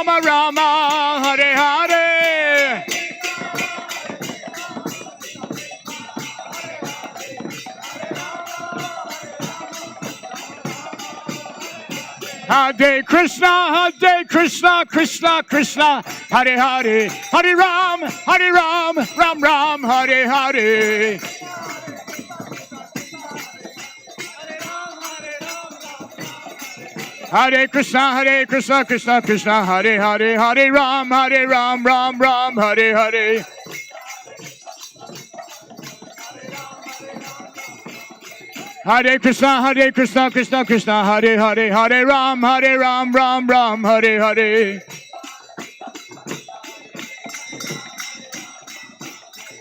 Rama Rama, Hare Hare. Hare Krishna, Krishna Krishna, Hare Hare, Hare Ram, Ram Ram, Hare Hare. Hare Krishna, Krishna Krishna, Hare Hare, Hare Ram, Ram Ram, Hare Hare. Hare Krishna, Krishna Krishna, Hare Hare, Hare Ram, Ram Ram, Hare Hare.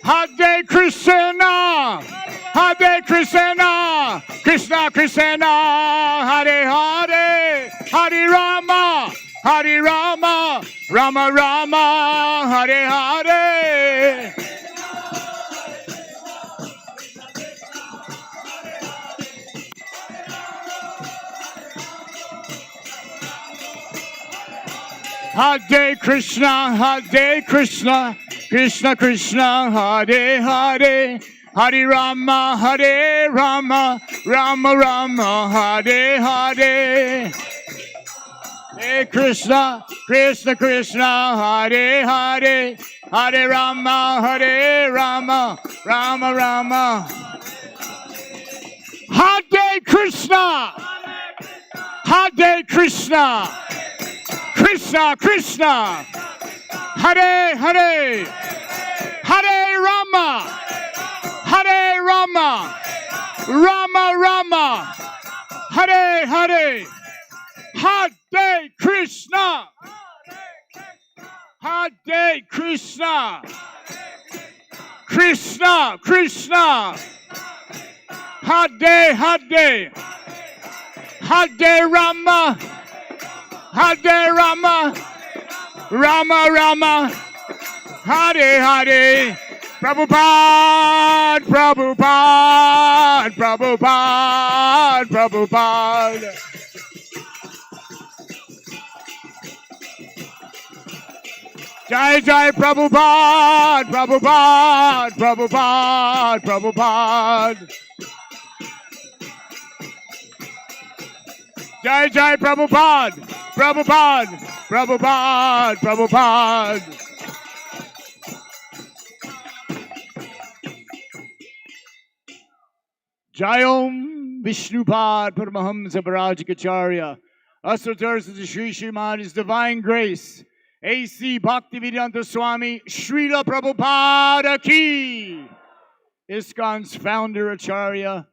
Hare Krishna, Krishna Krishna, Hare Hare, Hare Rama, Rama Rama, Hare Hare. Hare Krishna, Krishna Krishna, Hare Hare, Hare Rama, Rama Rama, Hare Hare. Hare Krishna, Krishna Hare Hare, Hare Rama, Rama Rama. Hare Krishna, Krishna, Hare Hare, Hare Rama, Rama Rama, Hare Hare. Hare Krishna, Krishna, Hare Rama, Rama Rama, Hare Hare. Prabhupada. Jai Jai Prabhupada. Jai Jai Prabhupada. Jayom Vishnupad Paramahamsa Parajikacharya. Asatars of the Sri Srimad His Divine Grace. A.C. Bhaktivedanta Swami, Srila Prabhupada Ki. ISKCON's founder Acharya,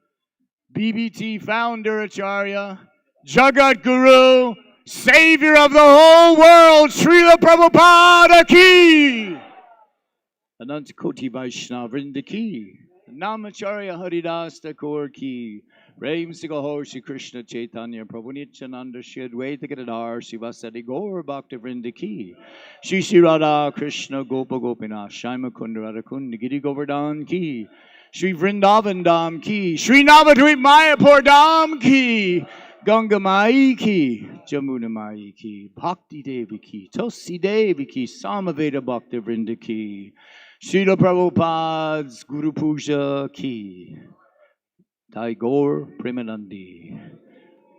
BBT founder Acharya, Jagat Guru, Savior of the whole world, Srila Prabhupada Ki. Anant Koti Vaishnava Vrinda Ki. Namacharya Haridas Thakur Ki. Prem Sigahor Shri Krishna Chaitanya Prabhu Nityananda Shri Advaita Gadadhar Sivasadi Gaur Bhakti Vrinda Ki. Shri Radha Krishna Gopa Gopinath Shaima Kunda Radha Kunda Giri Govardhan Ki. Shri Vrindavan Dham Ki. Shri Navadvip Mayapur Dham Ki. Ganga Mai Ki. Jamuna Mai Ki. Bhakti Devi Ki. Tosi Devi Ki. Samaveda Bhakti Vrinda Ki. Srila Prabhupada's Guru Puja Ki. Tagore Premanandi.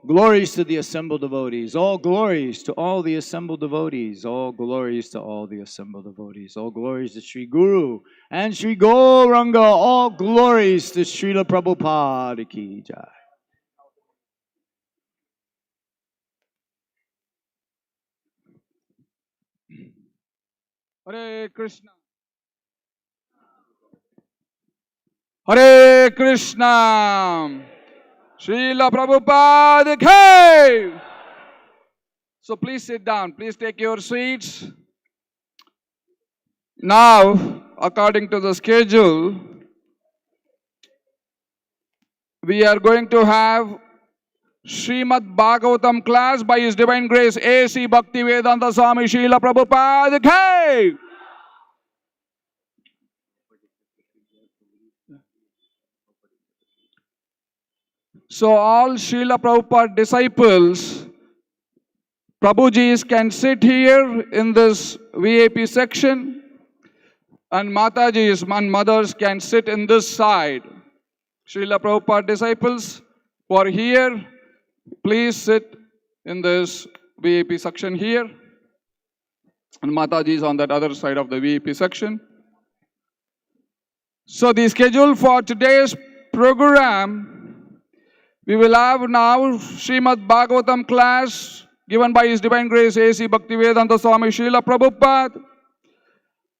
Glories to the assembled devotees. All glories to all the assembled devotees. All glories to all the assembled devotees. All glories to Sri Guru and Sri Gauranga. All glories to Srila Prabhupada Ki Jai. Hare Krishna. Hare Krishna. Srila Prabhupada Ki. So please sit down. Please take your seats. Now, according to the schedule, we are going to have Srimad Bhagavatam class by His Divine Grace A.C. Bhaktivedanta Swami Srila Prabhupada Ki. So all Srila Prabhupada disciples, Prabhujis can sit here in this VIP section, and Matajis and mothers can sit in this side. Srila Prabhupada disciples who are here, please sit in this VIP section here. And Mataji is on that other side of the VIP section. So the schedule for today's program, we will have now Srimad Bhagavatam class given by His Divine Grace A.C. Bhaktivedanta Swami Srila Prabhupada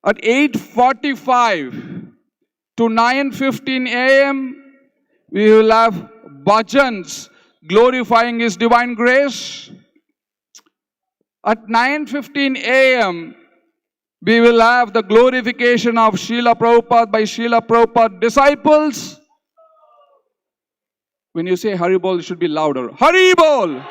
at 8:45 to 9:15 a.m. We will have Bhajans glorifying His Divine Grace. At 9:15 a.m., we will have the glorification of Srila Prabhupada by Srila Prabhupada disciples. When you say Haribol, it should be louder. Haribol!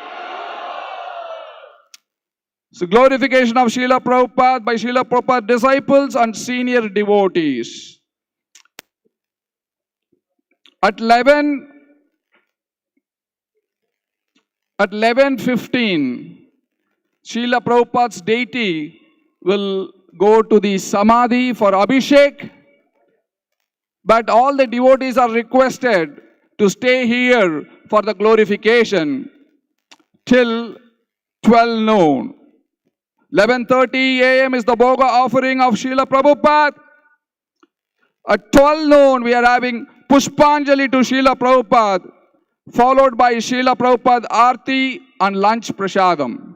So glorification of Srila Prabhupada by Srila Prabhupada disciples and senior devotees. At 11:15, Srila Prabhupada's deity will go to the Samadhi for Abhishek. But all the devotees are requested to stay here for the glorification till 12 noon. 11:30 a.m. is the Bhoga offering of Srila Prabhupada. At 12 noon, we are having Puspanjali to Srila Prabhupada, followed by Srila Prabhupada Arati and lunch prasadam.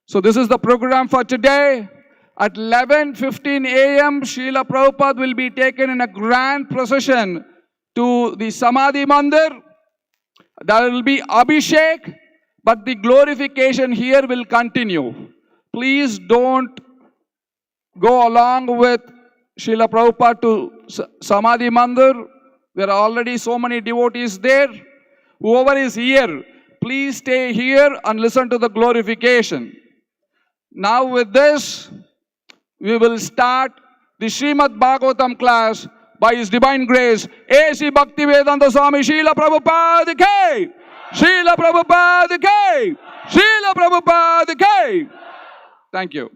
So this is the program for today. At 11:15 a.m., Srila Prabhupada will be taken in a grand procession to the Samadhi Mandir. There will be Abhishek, but the glorification here will continue. Please don't go along with Srila Prabhupada to Samadhi Mandir. There are already so many devotees there. Whoever is here, please stay here and listen to the glorification. Now with this, we will start the Srimad Bhagavatam class by His Divine Grace A.C. Bhaktivedanta Swami Srila Prabhupada Ki! Srila Prabhupada Ki! Srila Prabhupada Ki! Thank you.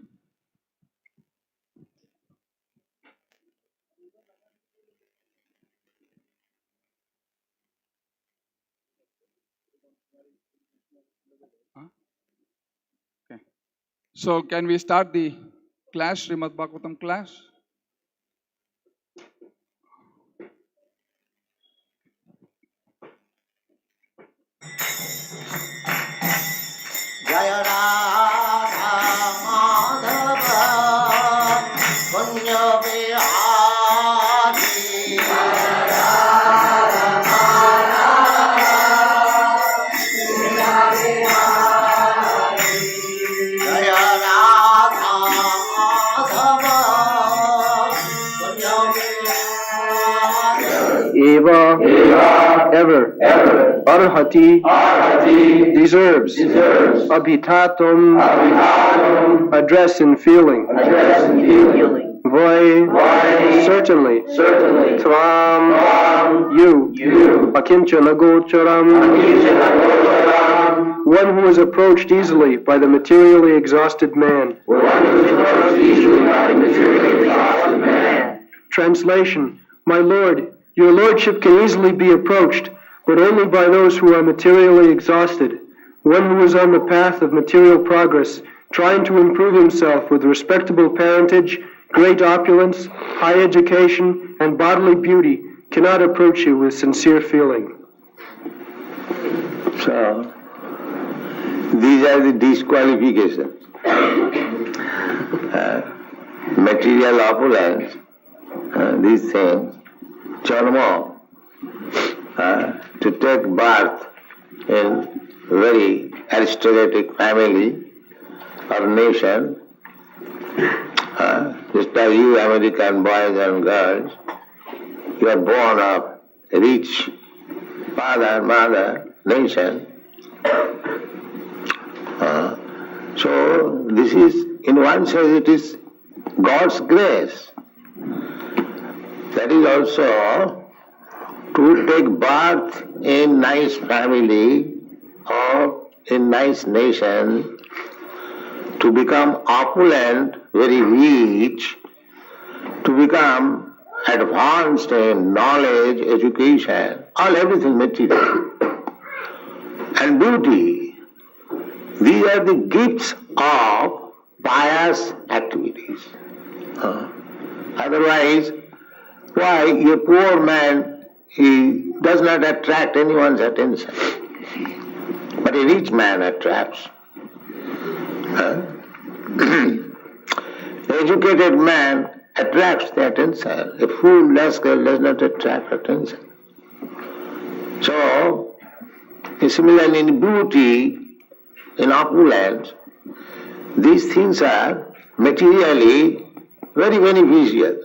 Okay. So can we start the class, Srimad Bhagavatam class? Jaya Radha Madhava Punya Vihari Jaya Radha Madhava Punya Vihari Jaya Radha Madhava Punya Vihari Eva ever Arhati deserves Abhitatum address and feeling Vai certainly Tvam you Akinchana Gocharam one who is approached easily by the materially exhausted man. Translation. My Lord, your Lordship can easily be approached, but only by those who are materially exhausted. One who is on the path of material progress, trying to improve himself with respectable parentage, great opulence, high education, and bodily beauty, cannot approach you with sincere feeling. So, these are the disqualifications. Material opulence, these things, charma, to take birth in very aristocratic family or nation, just as you American boys and girls, you are born of rich father, mother, nation. So this is, in one sense, it is God's grace. That is also to take birth in nice family or in nice nation to become opulent, very rich, to become advanced in knowledge, education, everything material, and beauty. These are the gifts of pious activities. Otherwise, why a poor man, he does not attract anyone's attention, but a rich man attracts. Educated man attracts the attention. A fool rascal does not attract attention. So, similarly in beauty, in opulence, these things are materially very beneficial.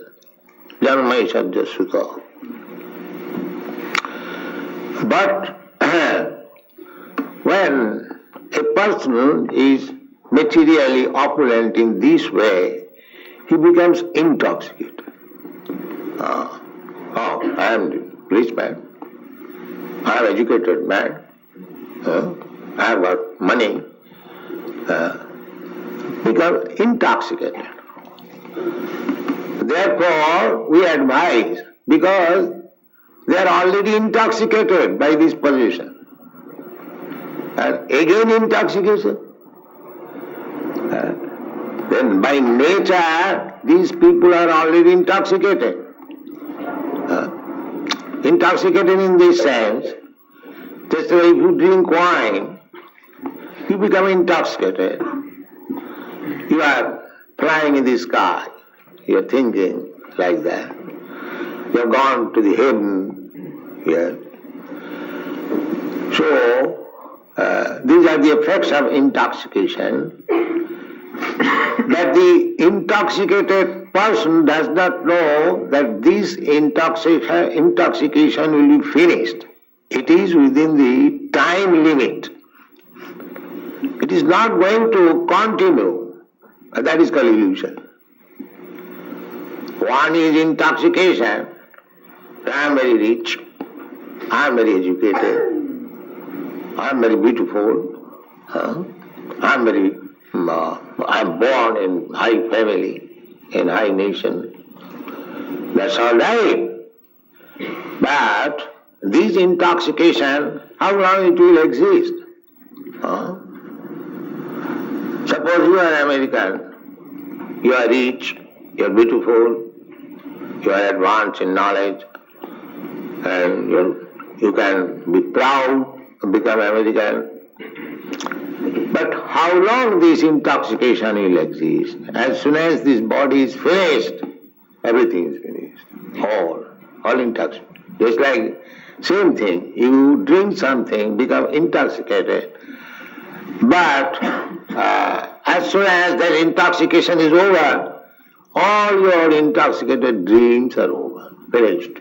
Jananivasa Prabhu. But when a person is materially opulent in this way, he becomes intoxicated. I am the rich man, I am educated man, I have got money, become intoxicated. Therefore, we advise, because they are already intoxicated by this position. And again intoxication. Then by nature, these people are already intoxicated. Intoxicated in this sense, just like if you drink wine, you become intoxicated. You are flying in the sky. You are thinking like that. You have gone to the heaven here. So, these are the effects of intoxication. That the intoxicated person does not know that this intoxication will be finished. It is within the time limit. It is not going to continue. That is called illusion. One is intoxication. I am very rich. I am very educated. I am very beautiful. I am born in high family, in high nation. That's all right. But this intoxication, how long it will exist? Suppose you are American, you are rich, you are beautiful, you are advanced in knowledge, and you can be proud to become American. But how long this intoxication will exist? As soon as this body is finished, everything is finished. All intoxicated. Just like same thing, you drink something, become intoxicated. But as soon as that intoxication is over, all your intoxicated dreams are over, finished.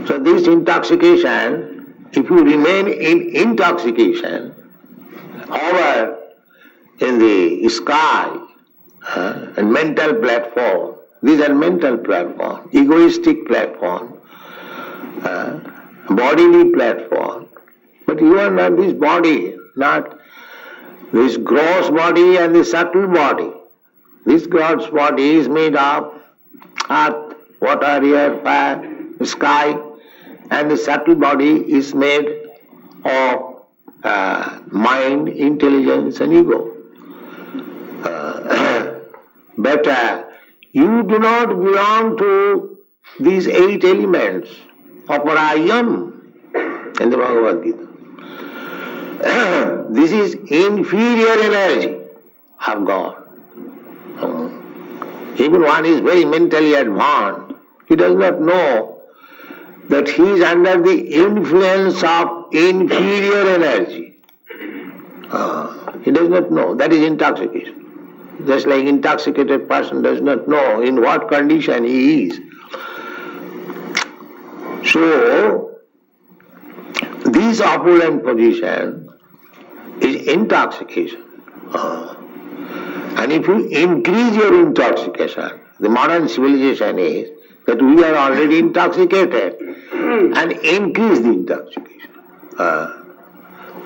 So this intoxication, if you remain in intoxication, over in the sky and mental platform, these are mental platform, egoistic platform, bodily platform. But you are not this body, not this gross body and the subtle body. This gross body is made of earth, water, air, fire, sky, and the subtle body is made of mind, intelligence and ego. But you do not belong to these 8 elements of what I am in the Bhagavad Gita. This is inferior energy of God. Even one is very mentally advanced, he does not know that he is under the influence of inferior energy. He does not know. That is intoxication. Just like intoxicated person does not know in what condition he is. So, this opulent position is intoxication. And if you increase your intoxication, the modern civilization is that we are already intoxicated, and increase the intoxication.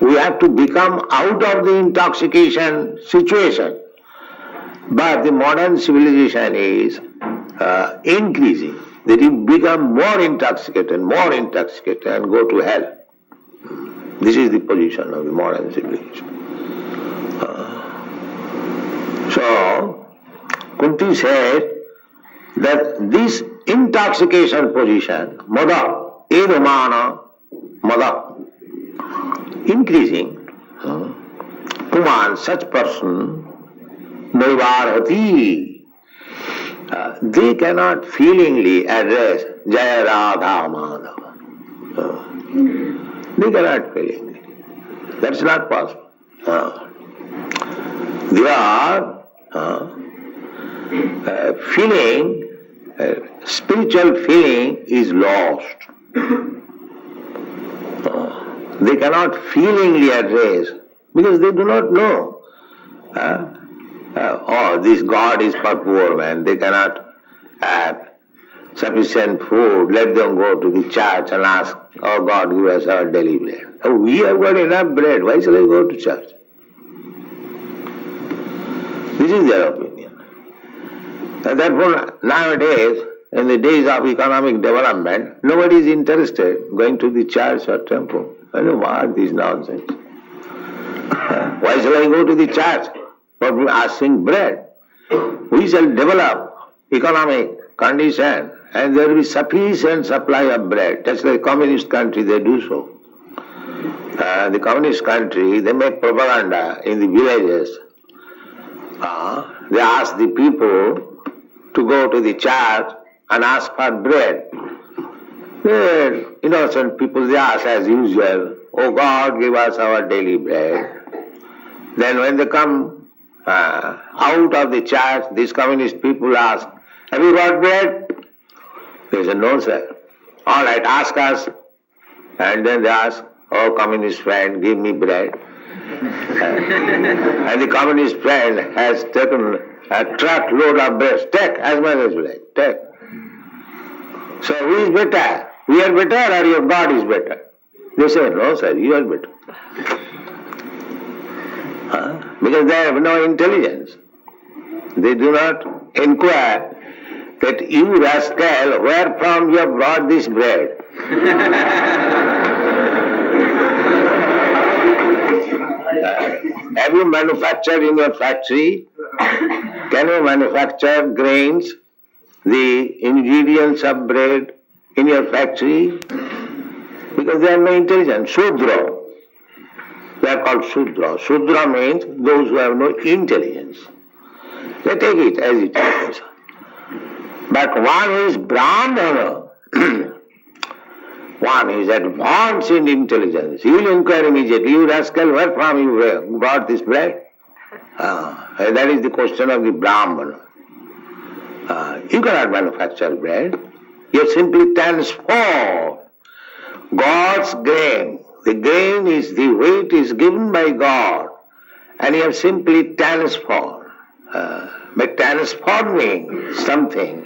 we have to become out of the intoxication situation. But the modern civilization is increasing, that you become more intoxicated and go to hell. This is the position of the modern civilization. So, Kunti said that this intoxication position, mada, edamana, mada, increasing, Puman, such person, Naivarhati, they cannot feelingly address Jaya Radha Madhava. They cannot feelingly. That's not possible. They are feeling, spiritual feeling is lost. They cannot feelingly address because they do not know. Oh, this God is for poor man. They cannot have sufficient food. Let them go to the church and ask, oh God, give us our daily bread. Oh, we have got enough bread. Why shall I go to church? This is their opinion. And therefore, nowadays, in the days of economic development, nobody is interested going to the church or temple. I don't know what this nonsense. Why shall I go to the church for asking bread? We shall develop economic condition and there will be sufficient supply of bread. That's the communist country, they do so. The communist country, they make propaganda in the villages. They ask the people to go to the church and ask for bread. The innocent people, they ask as usual, oh God, give us our daily bread. Then when they come out of the church, these communist people ask, have you got bread? They say, no sir. All right, ask us. And then they ask, oh communist friend, give me bread. And the communist friend has taken a truckload of bread. Take as much as you like, take. So who is better? We are better or your God is better? They say, no sir, you are better. Because they have no intelligence. They do not inquire that you rascal, where from you have brought this bread? Have you manufactured in your factory? Can you manufacture grains, the ingredients of bread in your factory? Because they have no intelligence. Shudra. They are called Shudra. Shudra means those who have no intelligence. They take it as it is. But one who is Brahmana, one who is advanced in intelligence, he will inquire immediately, you rascal, where from you brought this bread? That is the question of the Brahmana. You cannot manufacture bread. You simply transform God's grain. The grain is, the weight is given by God, and you have simply transformed. By transforming something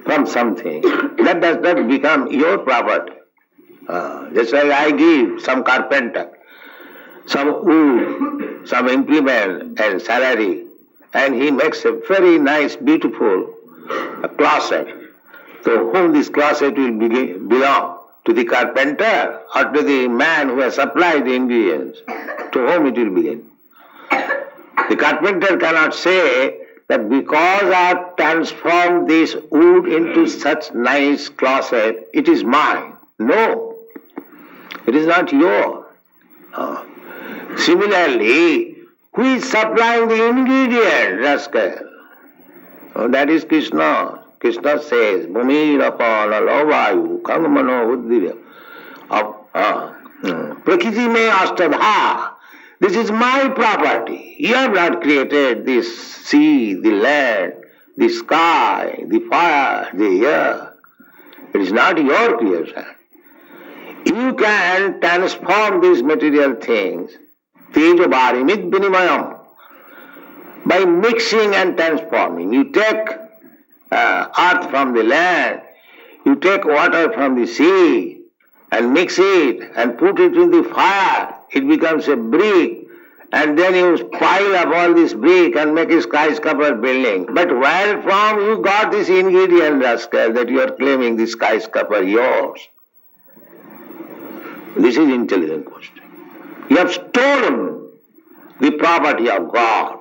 from something, that does not become your property. Just like I give some carpenter some wood, some implement and salary, and he makes a very nice, beautiful closet. To whom this closet will belong? To the carpenter or to the man who has supplied the ingredients? To whom it will begin? The carpenter cannot say that because I have transformed this wood into such nice closet, it is mine. No, it is not yours. Similarly, who is supplying the ingredient, rascal? That is Krishna. Krishna says, Bhumi Rapana Lavayu Kamamano Uddhira. Prakriti me Ashtadha. This is my property. You have not created this sea, the land, the sky, the fire, the air. It is not your creation. You can transform these material things, Tejabharimit Binimayam, by mixing and transforming. You take earth from the land, you take water from the sea, and mix it and put it in the fire. it becomes a brick, and then you pile up all this brick and make a skyscraper building. But where from you got this ingredient, rascal, that you are claiming this skyscraper yours? This is intelligent question. You have stolen the property of God,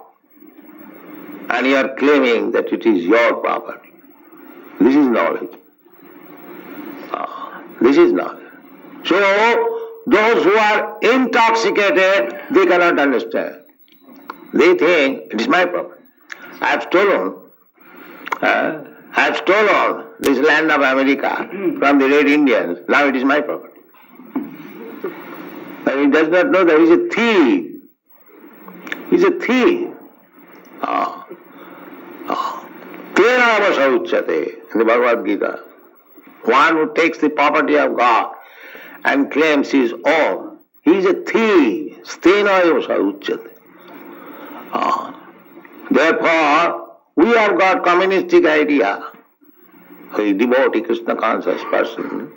and you are claiming that it is your property. This is knowledge. This is knowledge. So, those who are intoxicated, they cannot understand. They think, it is my property. I have stolen this land of America from the Red Indians. Now it is my property. But he does not know that he is a thief. He is a thief. Tenavasa uchyate in the Bhagavad Gita. One who takes the property of God and claims his own, he is a thief. Stenavasa uchyate. Therefore, we have got communistic idea. We devotee Krishna conscious person.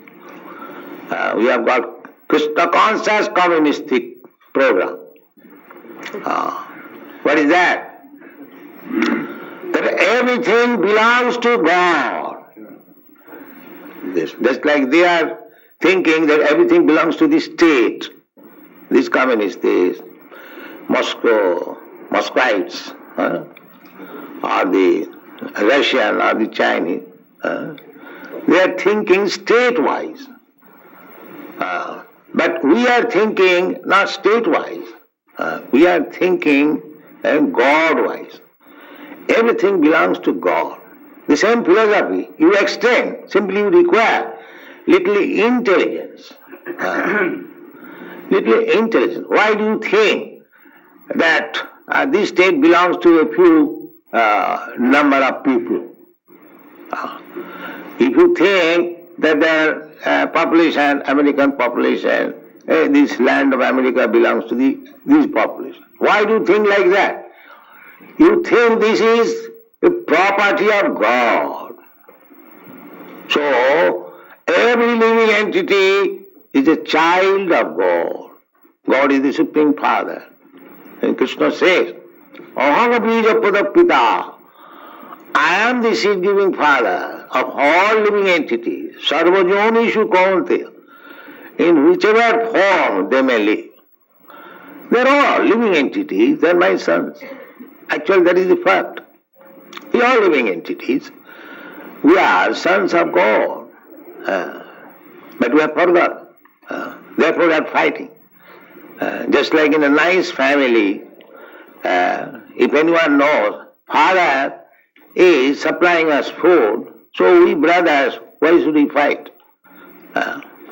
We have got Krishna conscious communistic program. What is that? That everything belongs to God. Just like they are thinking that everything belongs to the state. These communists, these Muscovites, or the Russian or the Chinese, they are thinking state-wise. But we are thinking not state-wise. We are thinking God-wise. Everything belongs to God. The same philosophy you extend, simply you require little intelligence. Little intelligence. Why do you think that this state belongs to a few number of people? If you think that the population, American population, this land of America belongs to this population, why do you think like that? You think this is a property of God. So, every living entity is a child of God. God is the Supreme Father. And Krishna says, Aham bija pita. I am the seed-giving Father of all living entities. Sarvajonishu kaunteya. In whichever form they may live. They are all living entities, they are my sons. Actually, that is the fact. We are living entities. We are sons of God. But we have forgotten. Therefore, we are fighting. Just like in a nice family, if anyone knows, Father is supplying us food, so we brothers, why should we fight?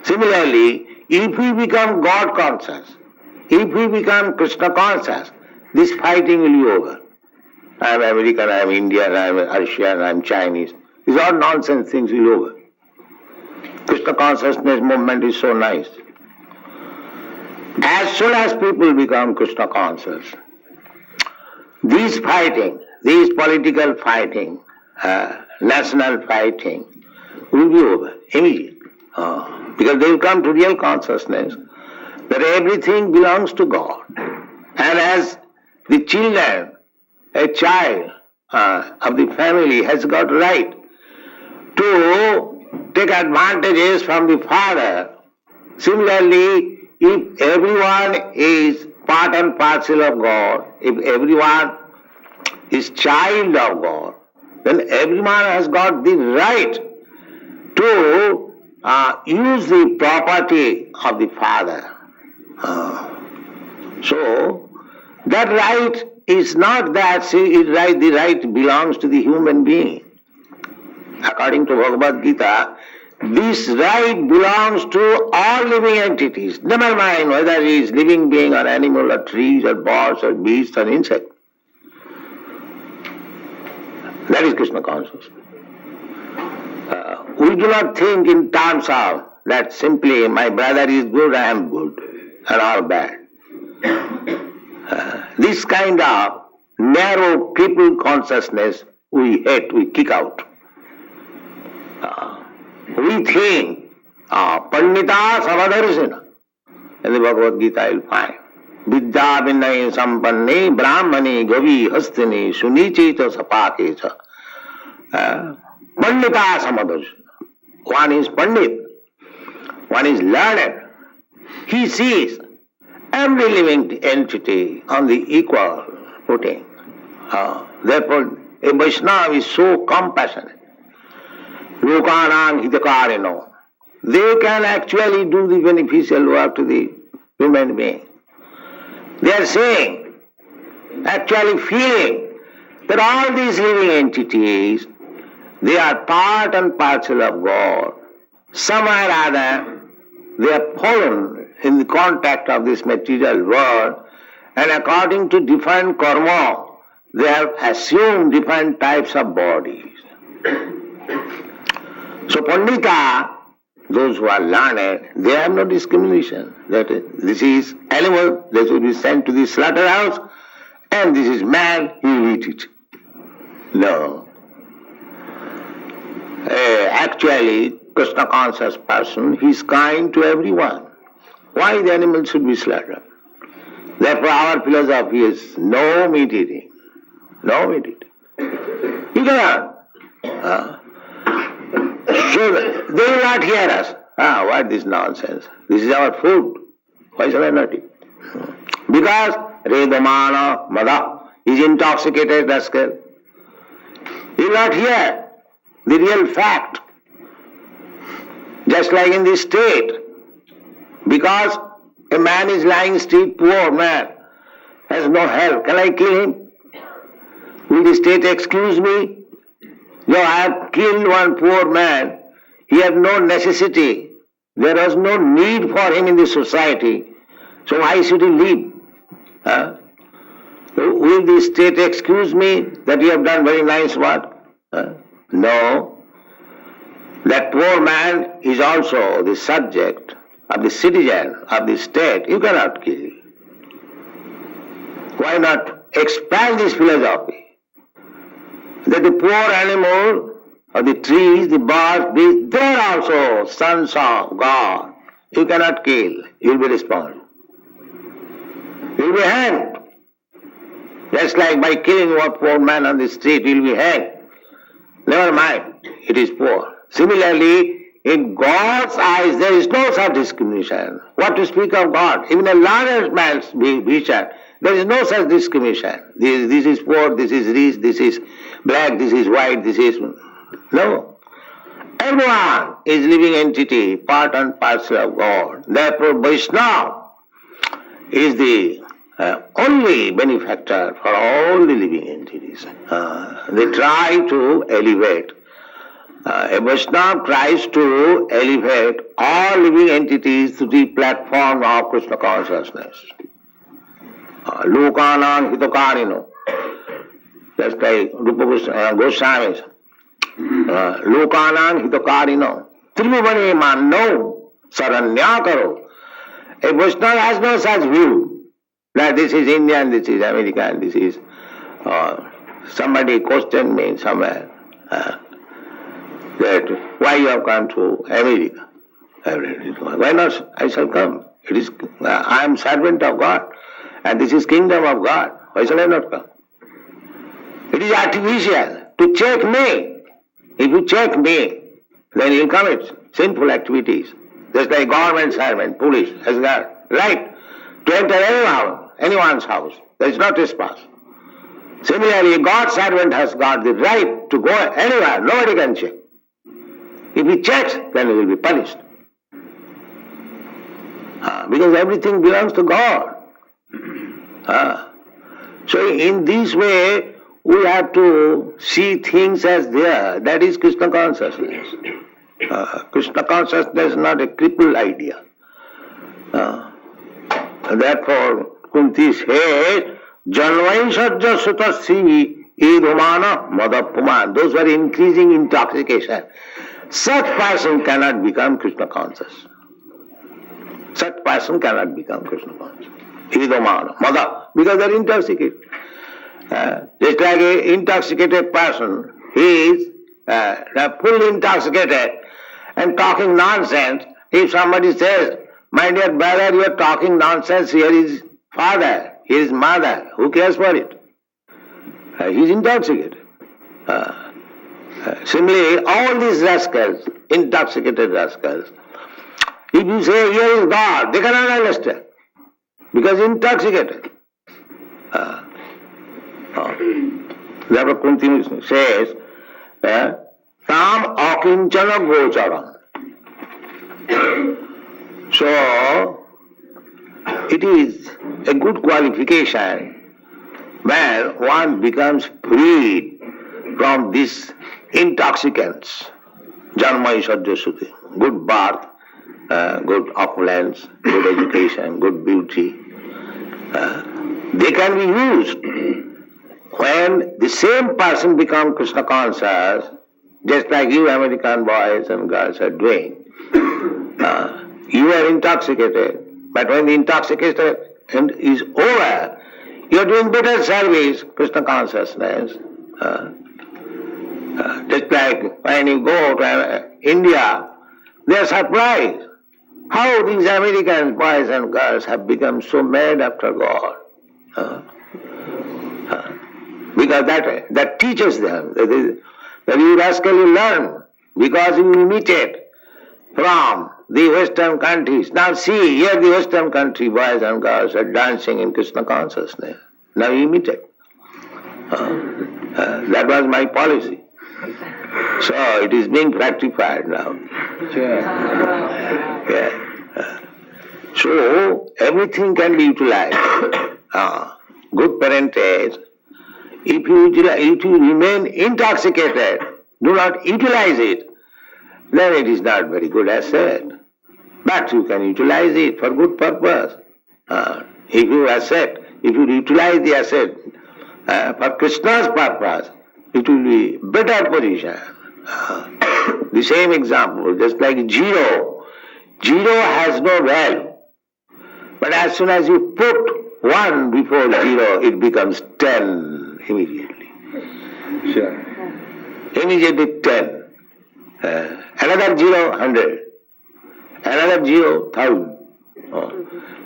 Similarly, if we become God conscious, if we become Krishna conscious, this fighting will be over. I am American, I am Indian, I am Russian, I am Chinese. These are nonsense things will be over. Krishna consciousness movement is so nice. As soon as people become Krishna conscious, this fighting, this political fighting, national fighting will be over immediately. Because they will come to real consciousness that everything belongs to God. And as the children, a child of the family has got right to take advantages from the father, similarly, if everyone is part and parcel of God, if everyone is child of God, then everyone has got the right to use the property of the father. So, that right is not that the right belongs to the human being. According to Bhagavad Gita, this right belongs to all living entities. Never mind whether he is living being or animal or trees or birds or beasts or insect. That is Krishna consciousness. We do not think in terms of that simply my brother is good, I am good, and all bad. This kind of narrow, crippled consciousness we hate, we kick out. We think, Pandita Savadarsina. in the Bhagavad Gita you'll find. Vidya vinay sampanne brahmane gavi hastine sunicheta sapakecha. Pandita samadarshana. One is Pandit, one is learned. He sees every living entity on the equal footing. Therefore, a Vaishnava is so compassionate. Lokanam hitakarino. They can actually do the beneficial work to the human being. They are saying, actually feeling that all these living entities, they are part and parcel of God. Somehow or other, they have fallen in the contact of this material world, and according to different karma, they have assumed different types of bodies. So Pandita, those who are learned, they have no discrimination. That this is animal, this will be sent to the slaughterhouse, and this is man, he will eat it. No. Actually, Krishna conscious person, he is kind to everyone. Why the animal should be slaughtered? Therefore our philosophy is no meat eating. No meat eating. You cannot. So they will not hear us. What is nonsense? This is our food. Why shall I not eat? Because Redamana Mada is intoxicated rascal. He will not hear the real fact. Just like in this state, because a man is lying street, poor man, has no help. Can I kill him? Will the state excuse me? No, I have killed one poor man. He had no necessity. There was no need for him in the society. So why should he live? Will the state excuse me that you have done very nice work? No. That poor man is also the subject of the citizen of the state. You cannot kill him. Why not expand this philosophy? That the poor animal, or the trees, the birds, beasts, they are also sons of God. You cannot kill. You will be responsible. You will be hanged. Just like by killing one poor man on the street, you will be hanged. Never mind, it is poor. Similarly, in God's eyes, there is no such discrimination. What to speak of God? Even a learned man's vision, there is no such discrimination. This is poor, this is rich, this is black, this is white, this is... No. Everyone is living entity, part and parcel of God. Therefore, Vaishnava is the only benefactor for all the living entities. They try to elevate. A Vaishnava tries to elevate all living entities to the platform of Krishna consciousness. Lokanam hitokarino. Just like Rupa Goswami. Lokanam hitokarino. Tribhuvane manno saranya karo. A Vaishnava has no such view that this is Indian, this is American, this is... somebody questioned me somewhere that why you have come to America. Why not? I shall come. It is I am servant of God, and this is kingdom of God. Why shall I not come? It is artificial to check me. If you check me, then you commit sinful activities. Just like government servant, police has got right to enter anyone's house. There is no trespass. Similarly, God's servant has got the right to go anywhere. Nobody can check. If he checks, then he will be punished. Because everything belongs to God. So in this way, we have to see things as they are. That is Krishna consciousness. Krishna consciousness is not a crippled idea. Therefore, Kunti says, Jananivasa Prabhu Idumana Madapuman. Those who are increasing intoxication. Such person cannot become Krishna conscious. Such person cannot become Krishna conscious. Idumana, Mada, because they are intoxicated. Just like an intoxicated person, he is fully intoxicated and talking nonsense. If somebody says, My dear brother, you are talking nonsense. Here is father, here is mother. Who cares for it? He is intoxicated. Similarly, all these rascals, intoxicated rascals, if you say, here is God, they cannot understand. Because intoxicated. Therefore, Kunti says, Tam akinchana gocharam. So, it is a good qualification when one becomes freed from these intoxicants. Janma Ishadya, good birth, good opulence, good education, good beauty. They can be used when the same person becomes Krishna conscious, just like you American boys and girls are doing. You are intoxicated, but when the intoxication is over, you are doing better service, Krishna consciousness. Just like when you go to India, they are surprised how these American boys and girls have become so mad after God. Because that teaches them that you rascally learn because you imitate from the Western countries. Now see, here the Western country boys and girls are dancing in Krishna consciousness. Now imitate. That was my policy. So it is being rectified now. Yeah. So everything can be utilized. Good parentage. If you remain intoxicated, do not utilize it, then it is not very good asset. But you can utilize it for good purpose. If you utilize the asset for Krishna's purpose, it will be better position. The same example, just like zero. Zero has no value. But as soon as you put 1 before 0, it becomes 10 immediately. Sure. Immediately 10. Another 0, 100. Another 0, 1000.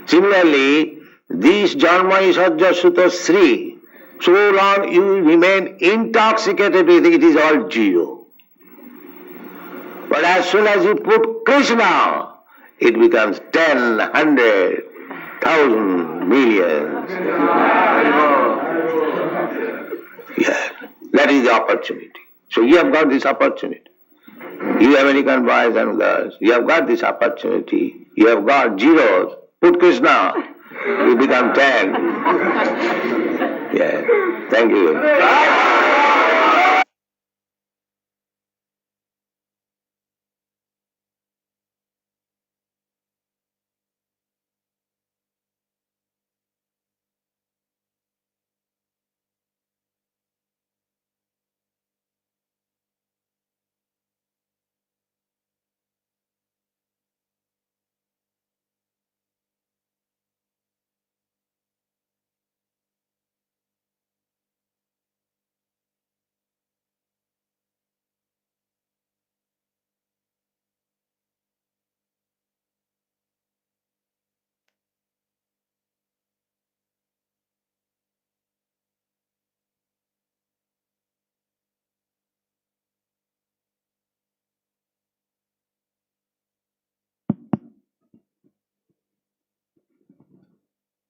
Similarly, these Janma Sadhya Sutta Sri, so long you remain intoxicated with it, it is all 0. But as soon as you put Krishna, it becomes 10, 100, 1,000, millions. Yeah, that is the opportunity. So you have got this opportunity. You American boys and girls, you have got this opportunity. You have got zeros. Put Krishna, you become 10. Yeah, thank you.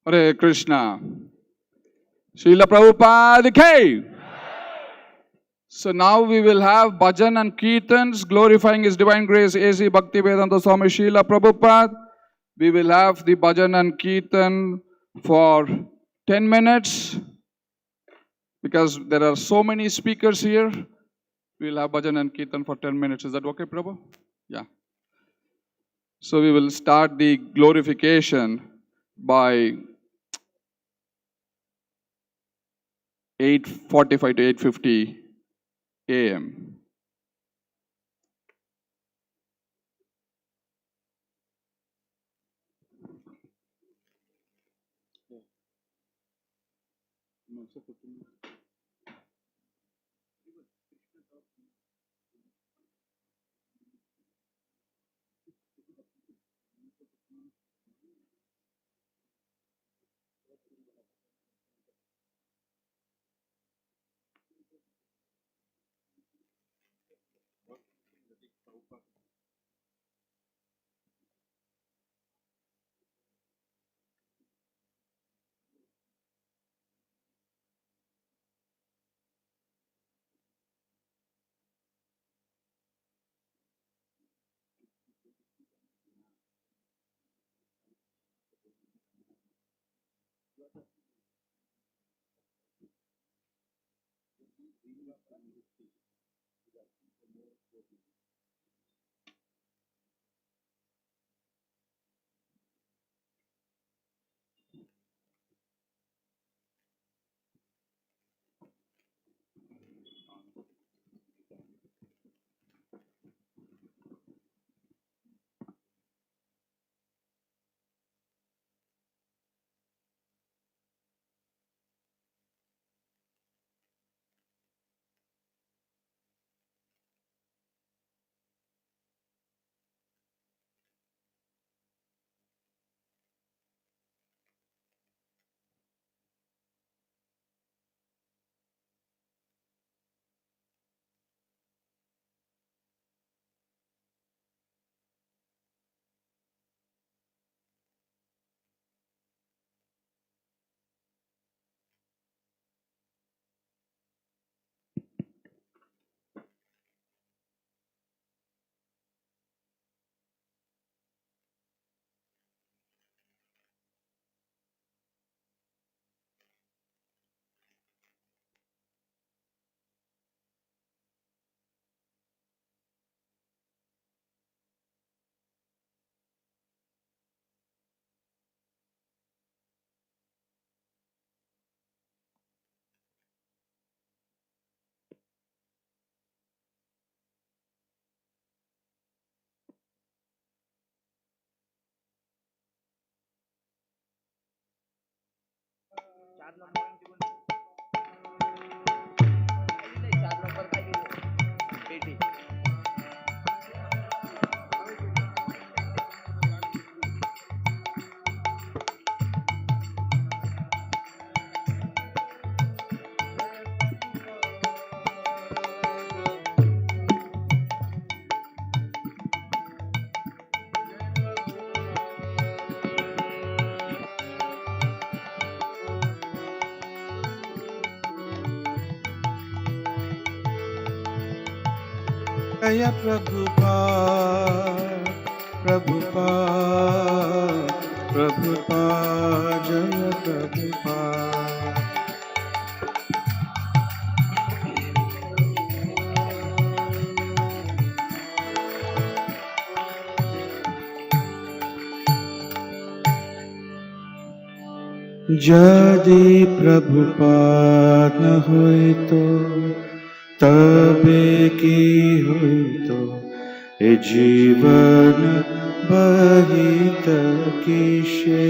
Hare Krishna. Srila Prabhupada Ki. So now we will have Bhajan and Kirtans glorifying His Divine Grace A.C. Bhaktivedanta Swami Srila Prabhupada. We will have the Bhajan and Kirtan for 10 minutes because there are so many speakers here. We will have Bhajan and Kirtan for 10 minutes. Is that okay, Prabhu? Yeah. So we will start the glorification by 8:45 to 8:50 a.m. Jaya Prabhupada, Prabhupada, Prabhupada, Jaya Prabhupada. Jadi Prabhupada na hoy to तबे की हुई तो ए जीवन बहित किसे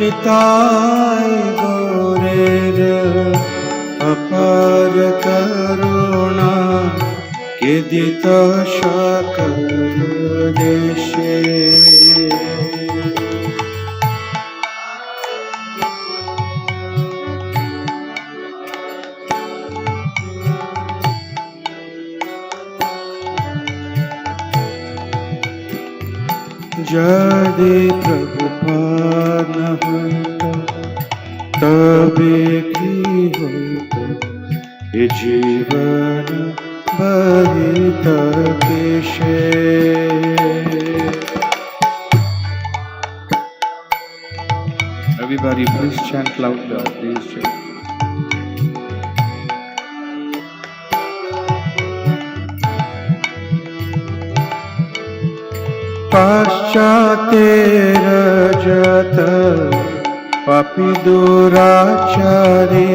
निताय गौरेर अपार करुणा केदित सकल देशे यदि प्रभुपाद न होता तबे की होता ये जीवन बहित किसे Everybody please chant louder, please chant. पश्चाते रजत पापी दुराचारी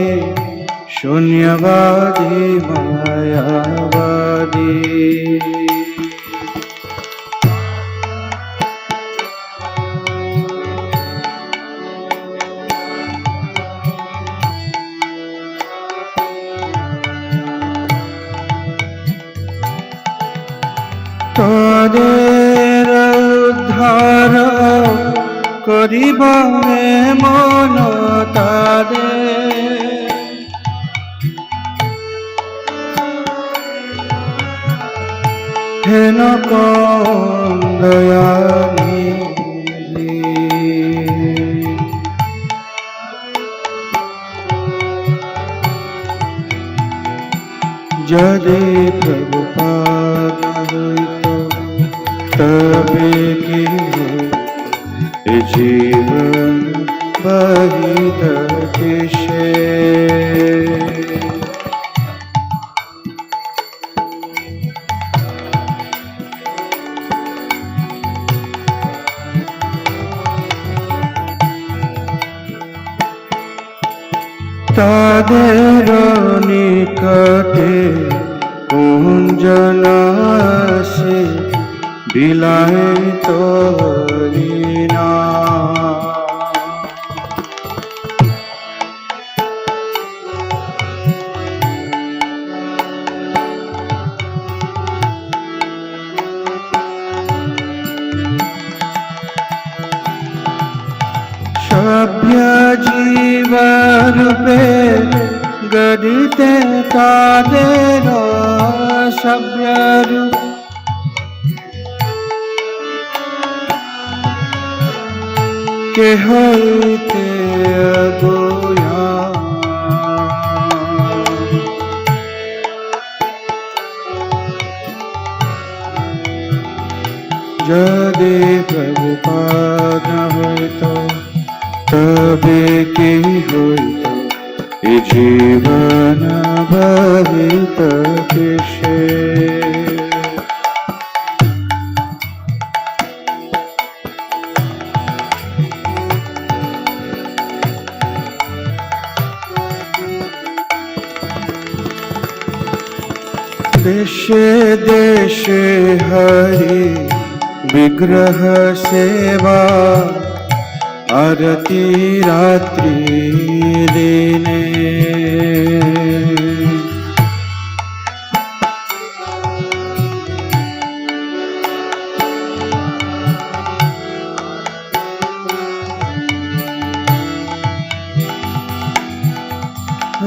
शून्यवादी मायावादी করিবনে মন তারে হেন দয়ামি যদি প্রভুপাদ হইত তবে কি এ জীবন বাহিত কিসে তাদের নিকটে কুঞ্জনাসে বিলায়িত হরিনা সভ্য জীবরূপে গড়িতে তাদের সভ্যরূপ কে হইতে গোয়া যদি প্রভুপাদ হইত তবে কি হইত এ জীবন বাহিত কিসে देशे देशे हरि विग्रह सेवा आरती रात्रि दिने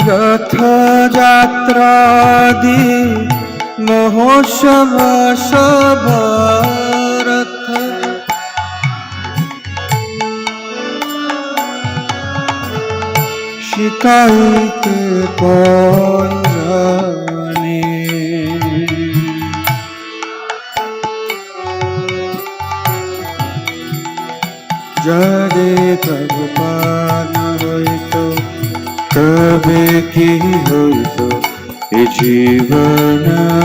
रथ यात्रादि महोत्सव सब रथ शिकायत कौन जाने जदे प्रभुपाद होइतो तबे की होइतो ए जीवन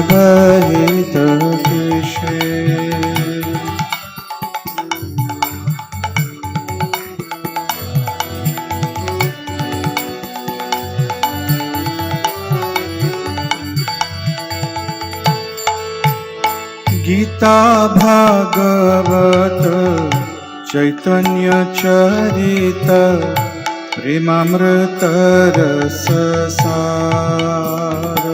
बाहित किसे गीता भागवत चैतन्य चरित प्रेमामृत रस सार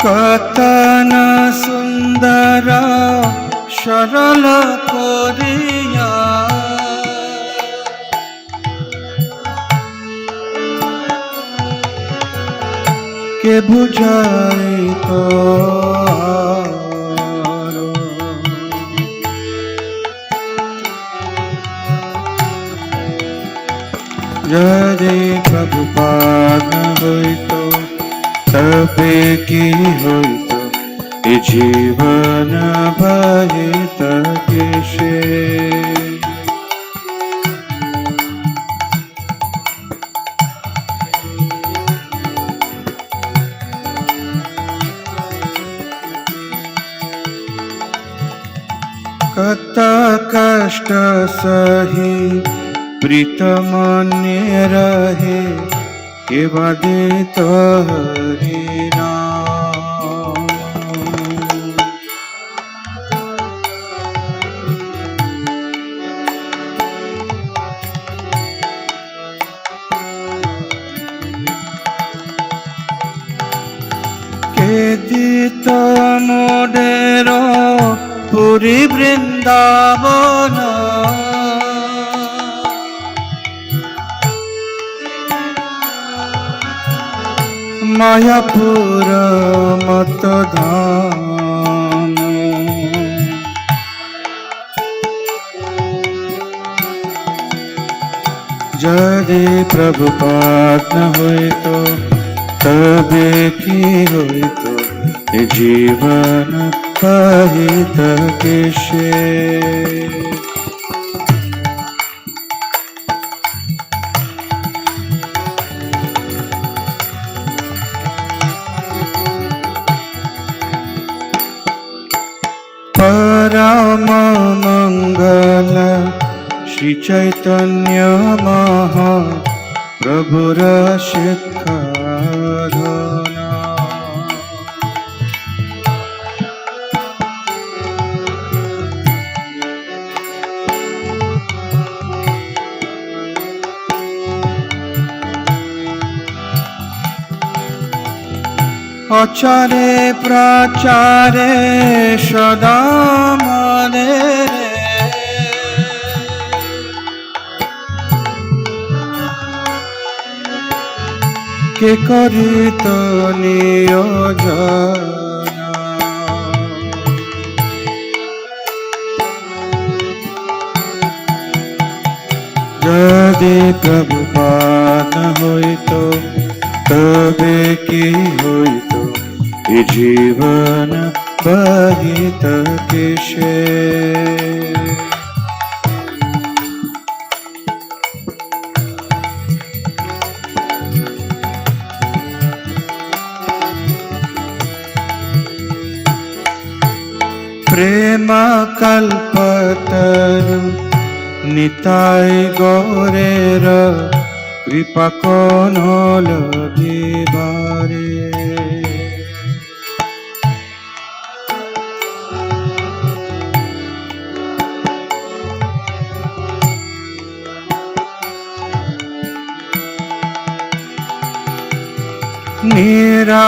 कथन सुंदर सरल करिया के बुझाई तो यदि प्रभुपाद होइतो तबे की होइतो ए जीवन बाहित किसे कत कष्ट सही प्रीतम ने रहे के बादे तो हरि नाम চিত মোদের পুরী বৃন্দাবন মায়াপুর মত ধাম যদি প্রভুপাদ ন হইত তবে কি হইত এ জীবন পাহিত কেশে परम मंगल श्री चैतन्य महाप्रभुर शिक्षाधना आचारे प्राचारे सदा मने के करित नियोजना यदि प्रभुपाद होइत तबे की होइत ए जीवन बहित किसे प्रेम कल्पतरु निताय गौरेर कृपा कोनो लभिबारे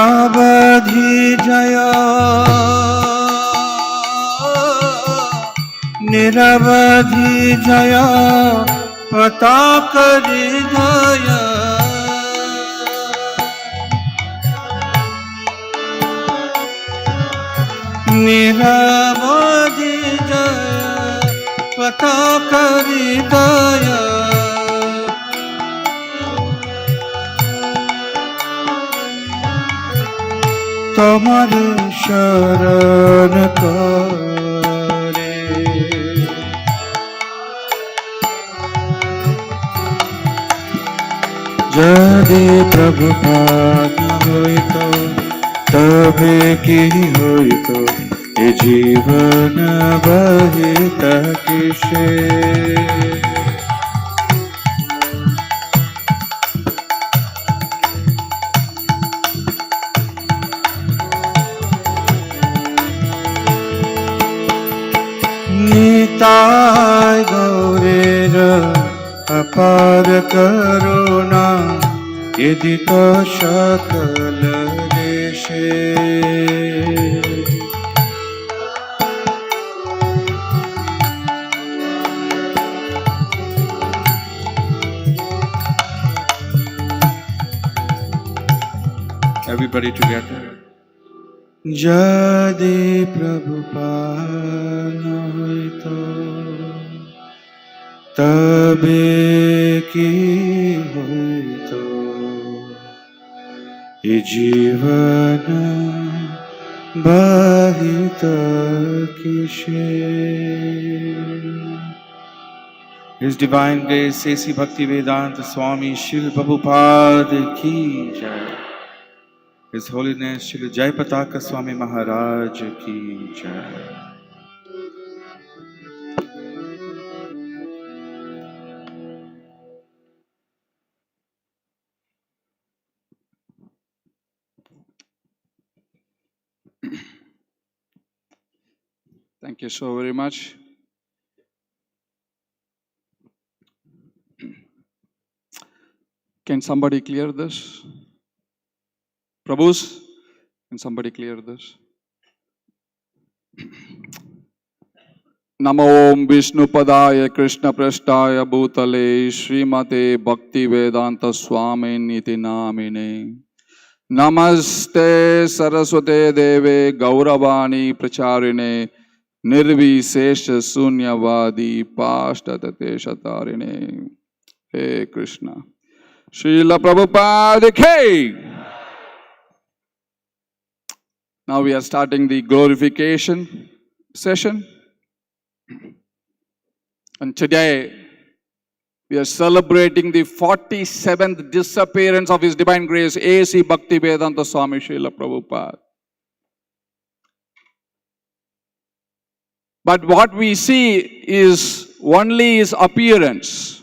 निरावधि जय निरवधि जय पताक हृदय निरवधि जय पताक हृदय तमर शरण करे यदि प्रभुपाद होइत तबे की होइत ए जीवन बहित किसे निताय गौरेर अपार करुणा यदि तो सकल देशे Everybody together. यदि प्रभुपाद होइत तबे की होइत ए जीवन बहित किसे His Divine Grace A.C. Bhaktivedanta Swami Srila Prabhupada ki jai. His Holiness Srila Jayapataka Swami Maharaj ki jai. Thank you so very much. Can somebody clear this? Prabhus, can somebody clear this? Namo Om Vishnupadaya Krishna Prasthaya Bhutale Srimate Bhakti Vedanta Swami Niti Namine Namaste Saraswate Deve Gauravani Pracharine Nirvisesha Sunyavadi Pashtatate Shatarine. Hey Krishna. Srila Prabhupada Ki. Now we are starting the glorification session. And today we are celebrating the 47th disappearance of His Divine Grace A.C. Bhaktivedanta Swami Srila Prabhupada. But what we see is only His appearance.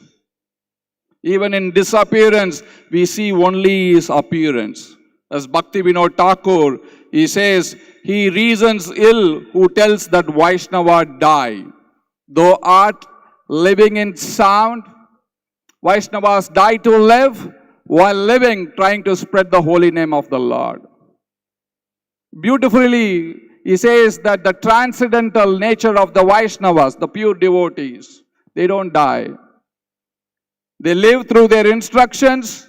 Even in disappearance, we see only His appearance. As Bhakti Vinod Thakur, he says, he reasons ill who tells that Vaishnava die. Thou art living in sound, Vaishnavas die to live, while living trying to spread the holy name of the Lord. Beautifully, he says that the transcendental nature of the Vaishnavas, the pure devotees, they don't die. They live through their instructions.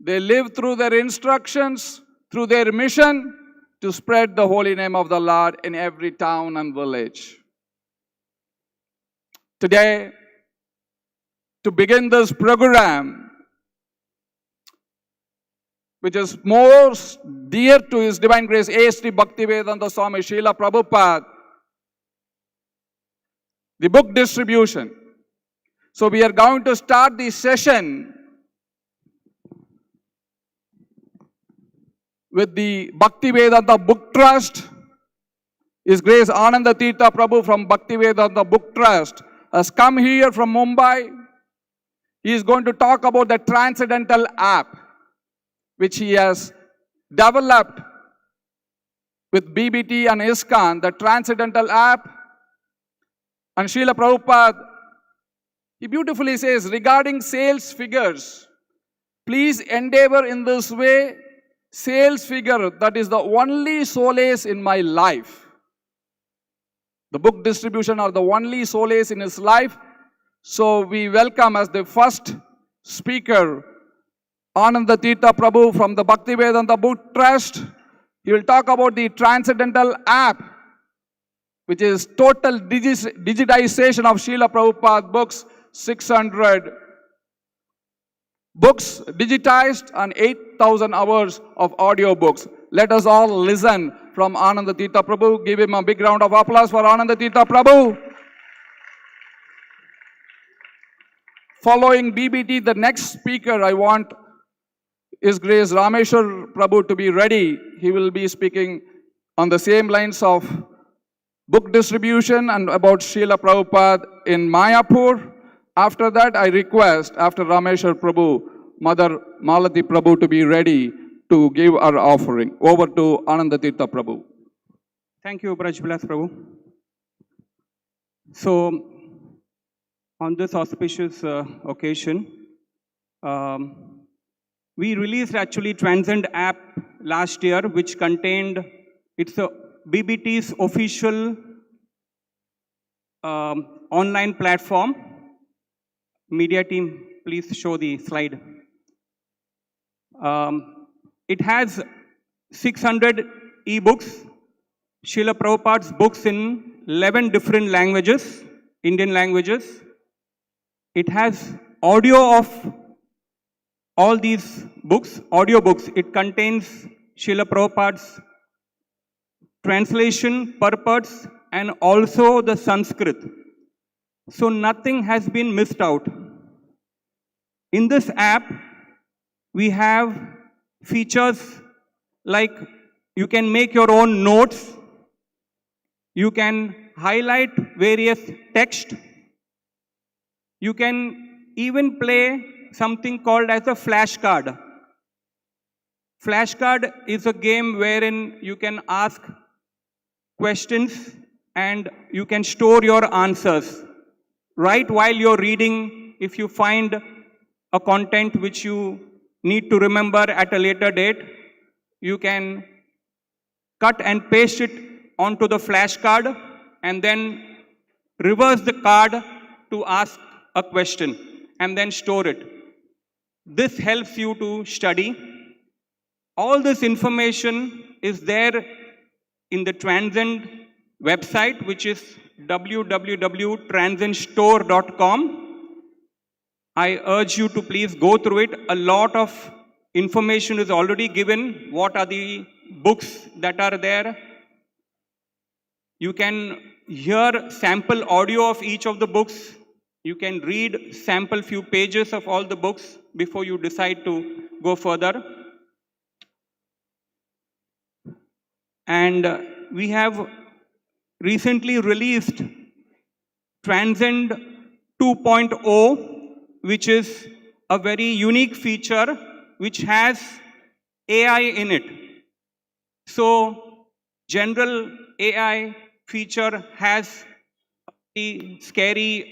They live through their instructions, through their mission to spread the holy name of the Lord in every town and village. Today, to begin this program, which is most dear to His Divine Grace A.C. Bhaktivedanta Swami Srila Prabhupada, the book distribution. So we are going to start the session with the Bhaktivedanta Book Trust. His Grace Ananda Tirtha Prabhu from Bhaktivedanta Book Trust has come here from Mumbai. He is going to talk about the Transcendental app, which he has developed with BBT and ISKCON, the Transcendental app. And Srila Prabhupada, he beautifully says, regarding sales figures, please endeavor in this way. Sales figure, that is the only solace in my life. The book distribution are the only solace in his life. So we welcome as the first speaker, Ananda Tirtha Prabhu from the Bhaktivedanta Book Trust. He will talk about the Transcendental app, which is total digitization of Srila Prabhupada books, 600 books digitized and 8,000 hours of audio books. Let us all listen from Ananda Tirtha Prabhu. Give him a big round of applause for Ananda Tirtha Prabhu. Following BBT, the next speaker, I want His Grace Ramesvara Prabhu to be ready. He will be speaking on the same lines of book distribution and about Srila Prabhupada in Mayapur. After that, I request, after Ramesvara Prabhu, Mother Malati Prabhu to be ready to give our offering. Over to Ananda Tirtha Prabhu. Thank you, Brajvilas Prabhu. So, on this auspicious occasion, we released actually Transcend app last year, which contained, it's a BBT's official online platform. Media team, please show the slide. It has 600 e-books, Srila Prabhupada's books in 11 different languages, Indian languages. It has audio of all these books, audio books. It contains Srila Prabhupada's translation, purports, and also the Sanskrit. So nothing has been missed out. In this app, we have features like you can make your own notes, you can highlight various text, you can even play something called as a flashcard. Flashcard is a game wherein you can ask questions and you can store your answers. Right while you're reading, if you find a content which you need to remember at a later date, you can cut and paste it onto the flash card, and then reverse the card to ask a question, and then store it. This helps you to study. All this information is there in the Transcend website, which is www.transcendstore.com. I urge you to please go through it. A lot of information is already given. What are the books that are there? You can hear sample audio of each of the books. You can read sample few pages of all the books before you decide to go further. And we have recently released Transcend 2.0, which is a very unique feature which has AI in it. So, general AI feature has the scary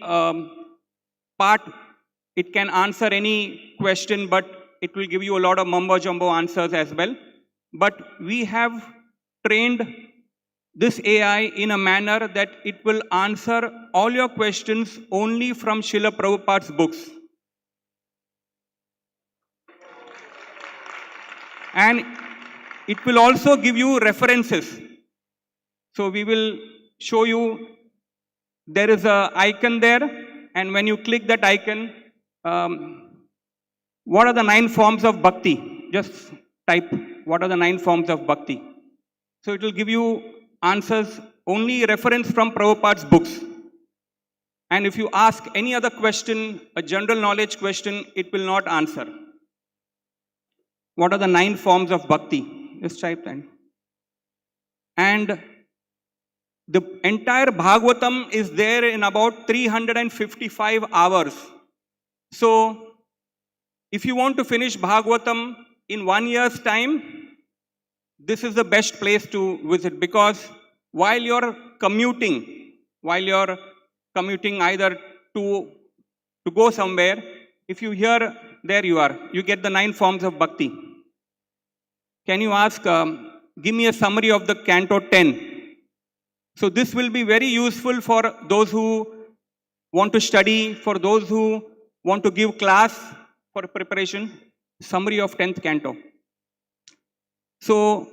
part. It can answer any question, but it will give you a lot of mumbo-jumbo answers as well. But we have trained this AI in a manner that it will answer all your questions only from Srila Prabhupada's books. And it will also give you references. So we will show you, there is an icon there, and when you click that icon, what are the 9 forms of bhakti? Just type, what are the 9 forms of bhakti? So it will give you answers, only reference from Prabhupada's books. And if you ask any other question, a general knowledge question, it will not answer. What are the 9 forms of bhakti? Just type that. And the entire Bhagavatam is there in about 355 hours. So, if you want to finish Bhagavatam in 1 year's time, this is the best place to visit, because while you're commuting either to go somewhere, if you hear, there you are, you get the 9 forms of bhakti. Can you ask, give me a summary of the Canto 10. So this will be very useful for those who want to study, for those who want to give class for preparation. Summary of 10th Canto. So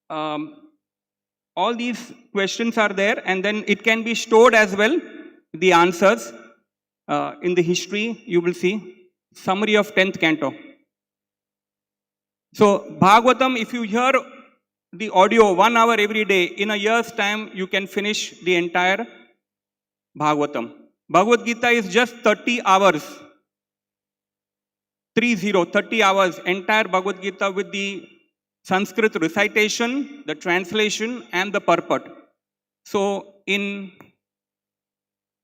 all these questions are there, and then it can be stored as well, the answers in the history. You will see summary of 10th Canto. So Bhagavatam, if you hear the audio 1 hour every day, in a year's time you can finish the entire Bhagavatam. Bhagavad Gita is just 30 hours. 30 hours, entire Bhagavad Gita with the Sanskrit recitation, the translation, and the purport. So in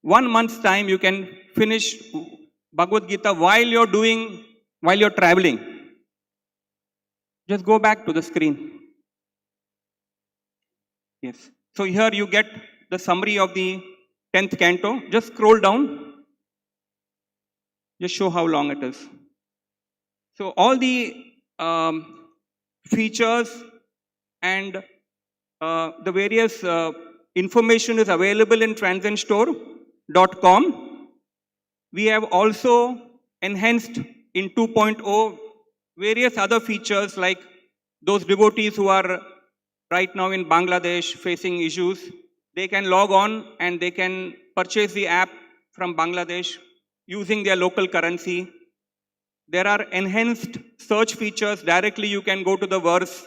1 month's time you can finish Bhagavad Gita while you're traveling. Just go back to the screen. Yes. So here you get the summary of the 10th Canto. Just scroll down. Just show how long it is. So all the features and the various information is available in transcendstore.com. We have also enhanced in 2.0 various other features, like those devotees who are right now in Bangladesh facing issues, they can log on and they can purchase the app from Bangladesh using their local currency. There are enhanced search features. Directly you can go to the verse.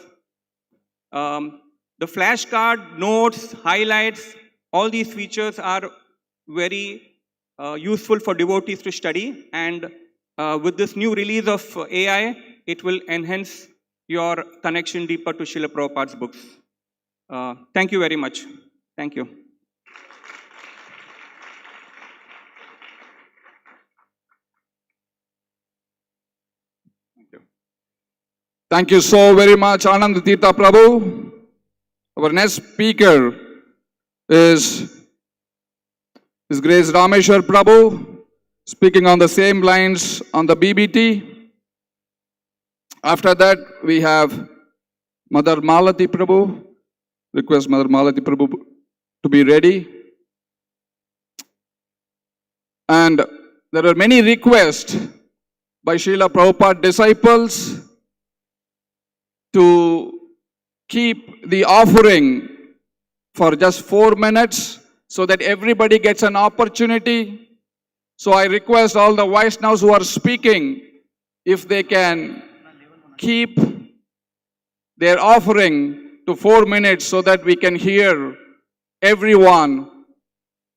The flashcard, notes, highlights, all these features are very useful for devotees to study. And with this new release of AI, it will enhance your connection deeper to Srila Prabhupada's books. Thank you very much. Thank you. Thank you so very much, Anand Tirtha Prabhu. Our next speaker is His Grace Ramesvara Prabhu, speaking on the same lines on the BBT. After that, we have Mother Malati Prabhu. Request Mother Malati Prabhu to be ready. And there are many requests by Srila Prabhupada disciples to keep the offering for just 4 minutes so that everybody gets an opportunity. So I request all the Vaishnavas who are speaking, if they can keep their offering to 4 minutes so that we can hear everyone.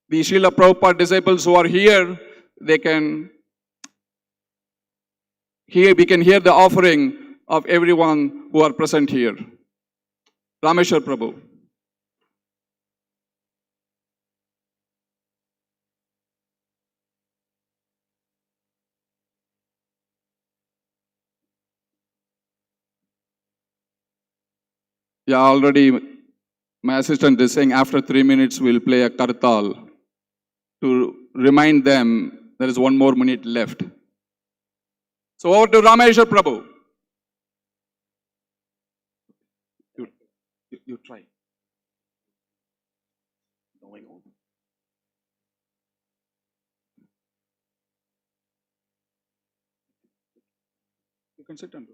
The Srila Prabhupada disciples who are here, we can hear the offering of everyone who are present here. Ramesvara Prabhu. Yeah, already my assistant is saying after 3 minutes we'll play a kartal to remind them there is 1 more minute left. So over to Ramesvara Prabhu. You try. Going on. You can sit and do.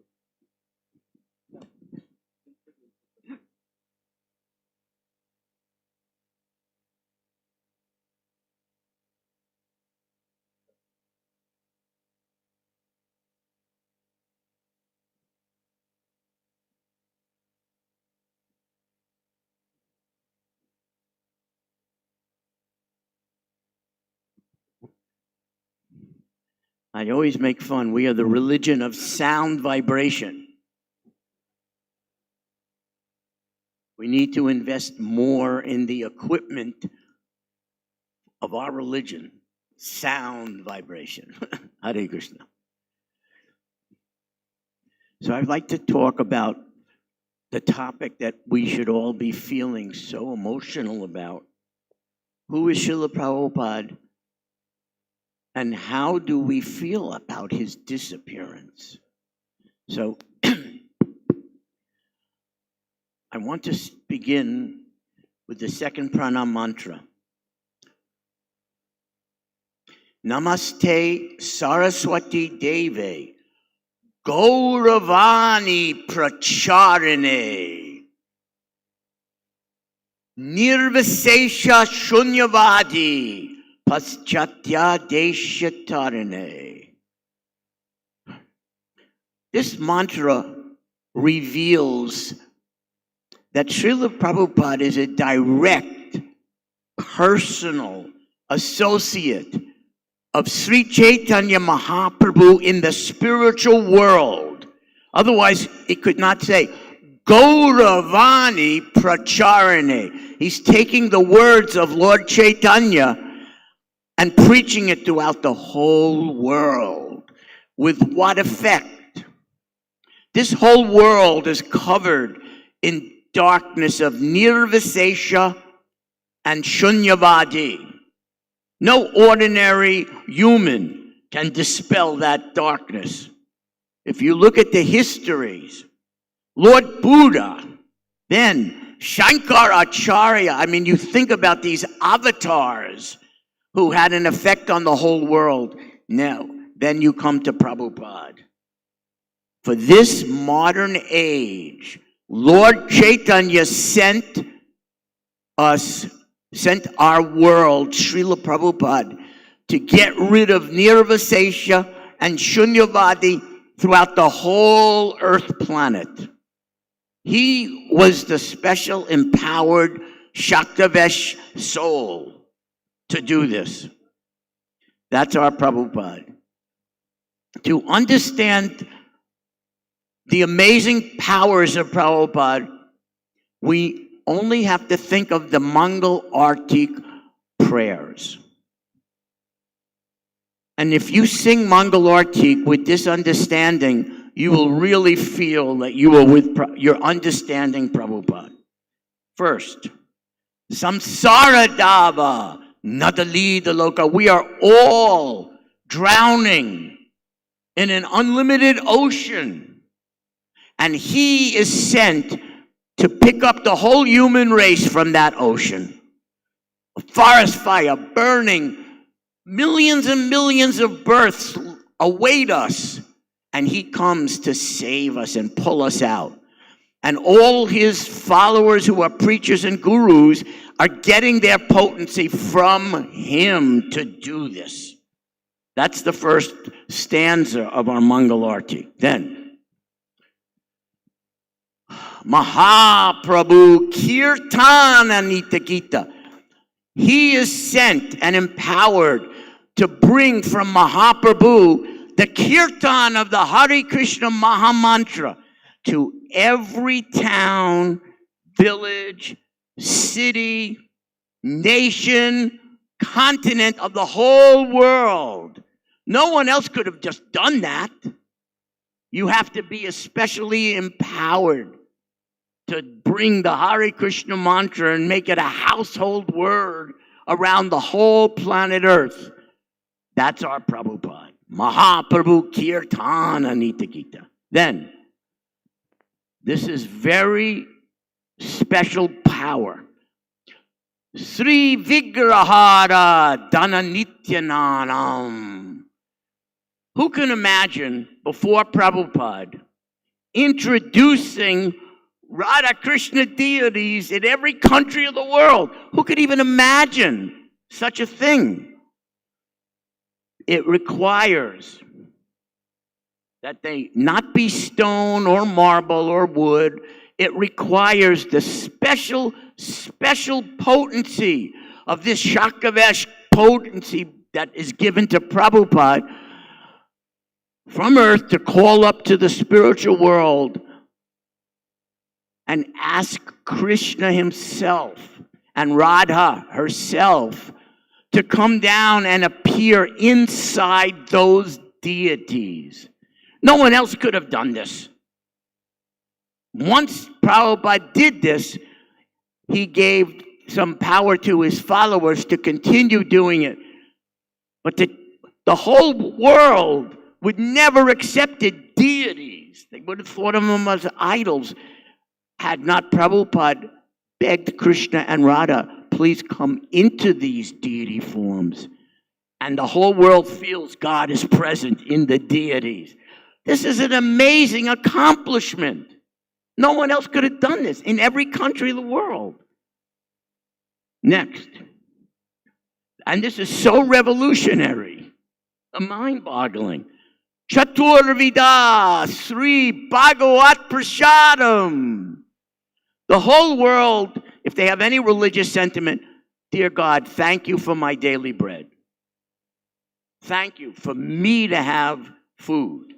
I always make fun. We are the religion of sound vibration. We need to invest more in the equipment of our religion. Sound vibration. Hare Krishna. So I'd like to talk about the topic that we should all be feeling so emotional about. Who is Srila Prabhupada? And how do we feel about his disappearance? So I want to begin with the second pranam mantra. Namaste Saraswati Deve Gauravani Pracharine Nirvisesha Shunyavadi Paschatya Deshatarine. This mantra reveals that Srila Prabhupada is a direct, personal associate of Sri Chaitanya Mahaprabhu in the spiritual world. Otherwise, it could not say, Gauravani Pracharine. He's taking the words of Lord Chaitanya and preaching it throughout the whole world. With what effect? This whole world is covered in darkness of nirvisesha and shunyavadi. No ordinary human can dispel that darkness. If you look at the histories, Lord Buddha, then Shankaracharya, I mean, you think about these avatars who had an effect on the whole world. Now, then you come to Prabhupada. For this modern age, Lord Chaitanya sent our world, Srila Prabhupada, to get rid of nirvisesha and shunyavadi throughout the whole earth planet. He was the special empowered Shaktavesh soul to do this. That's our Prabhupada. To understand the amazing powers of Prabhupada, we only have to think of the Mangal Artik prayers. And if you sing Mangal Artik with this understanding, you will really feel that you are you're understanding Prabhupada. First, Samsara Dava, Nadali Daloka. We are all drowning in an unlimited ocean. And he is sent to pick up the whole human race from that ocean. A forest fire burning, millions and millions of births await us, and he comes to save us and pull us out. And all his followers who are preachers and gurus are getting their potency from him to do this. That's the first stanza of our Mangalarti. Then, Mahaprabhu Kirtana Nitagita. He is sent and empowered to bring from Mahaprabhu the kirtan of the Hare Krishna Mahamantra to every town, village, city, nation, continent of the whole world. No one else could have just done that. You have to be especially empowered to bring the Hare Krishna mantra and make it a household word around the whole planet Earth. That's our Prabhupada. Mahaprabhu Kirtana Nitagita. Then, this is very special power. Sri Vigrahara Dhananityananam. Who can imagine before Prabhupada introducing Radha Krishna deities in every country of the world? Who could even imagine such a thing? It requires that they not be stone or marble or wood. It requires the special potency of this Shakavesh potency that is given to Prabhupada from earth to call up to the spiritual world and ask Krishna himself and Radha herself to come down and appear inside those deities. No one else could have done this. Once Prabhupada did this, he gave some power to his followers to continue doing it. But the whole world would never accepted deities. They would have thought of them as idols had not Prabhupada begged Krishna and Radha, please come into these deity forms. And the whole world feels God is present in the deities. This is an amazing accomplishment. No one else could have done this in every country of the world. Next. And this is so revolutionary, mind-boggling. Chaturvida Sri Bhagavat Prasadam. The whole world, if they have any religious sentiment, dear God, thank you for my daily bread. Thank you for me to have food.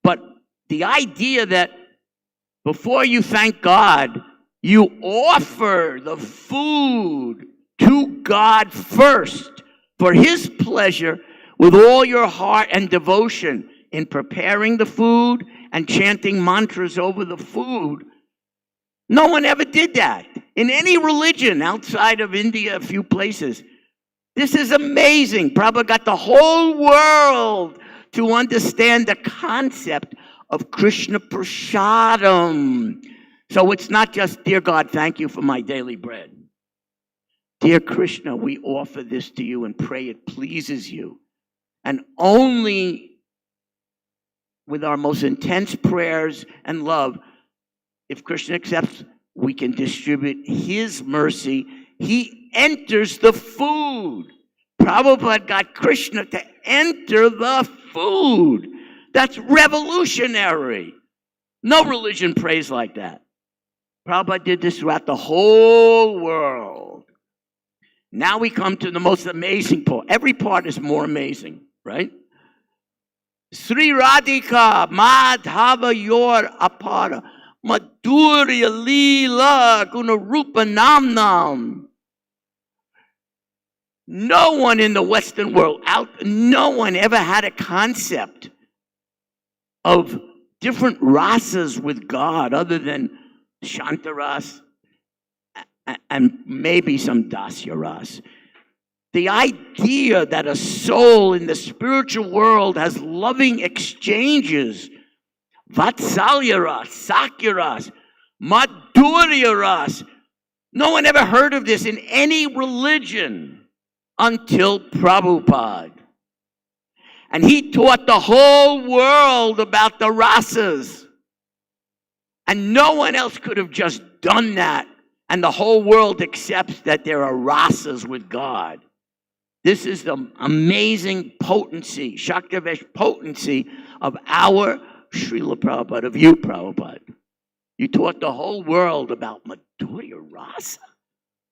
But the idea that before you thank God, you offer the food to God first for his pleasure with all your heart and devotion in preparing the food and chanting mantras over the food. No one ever did that in any religion outside of India, a few places. This is amazing. Prabhupada got the whole world to understand the concept of Krishna Prasadam. So it's not just, dear God, thank you for my daily bread. Dear Krishna, we offer this to you and pray it pleases you. And only with our most intense prayers and love, if Krishna accepts, we can distribute his mercy. He enters the food. Prabhupada got Krishna to enter the food. That's revolutionary. No religion prays like that. Prabhupada did this throughout the whole world. Now we come to the most amazing part. Every part is more amazing, right? Sri Radhika Madhava Yor Apara Madhurya Leela Gunarupa Namnam. No one in the Western world, no one ever had a concept of different rasas with God other than Shantaras and maybe some Dasya ras. The idea that a soul in the spiritual world has loving exchanges Vatsalya Ras, Sakya Ras, Madhurya Ras. No one ever heard of this in any religion until Prabhupada. And he taught the whole world about the rasas. And no one else could have just done that. And the whole world accepts that there are rasas with God. This is the amazing potency, Shaktavesh potency of our Srila Prabhupada, of you, Prabhupada. You taught the whole world about Madhurya Rasa,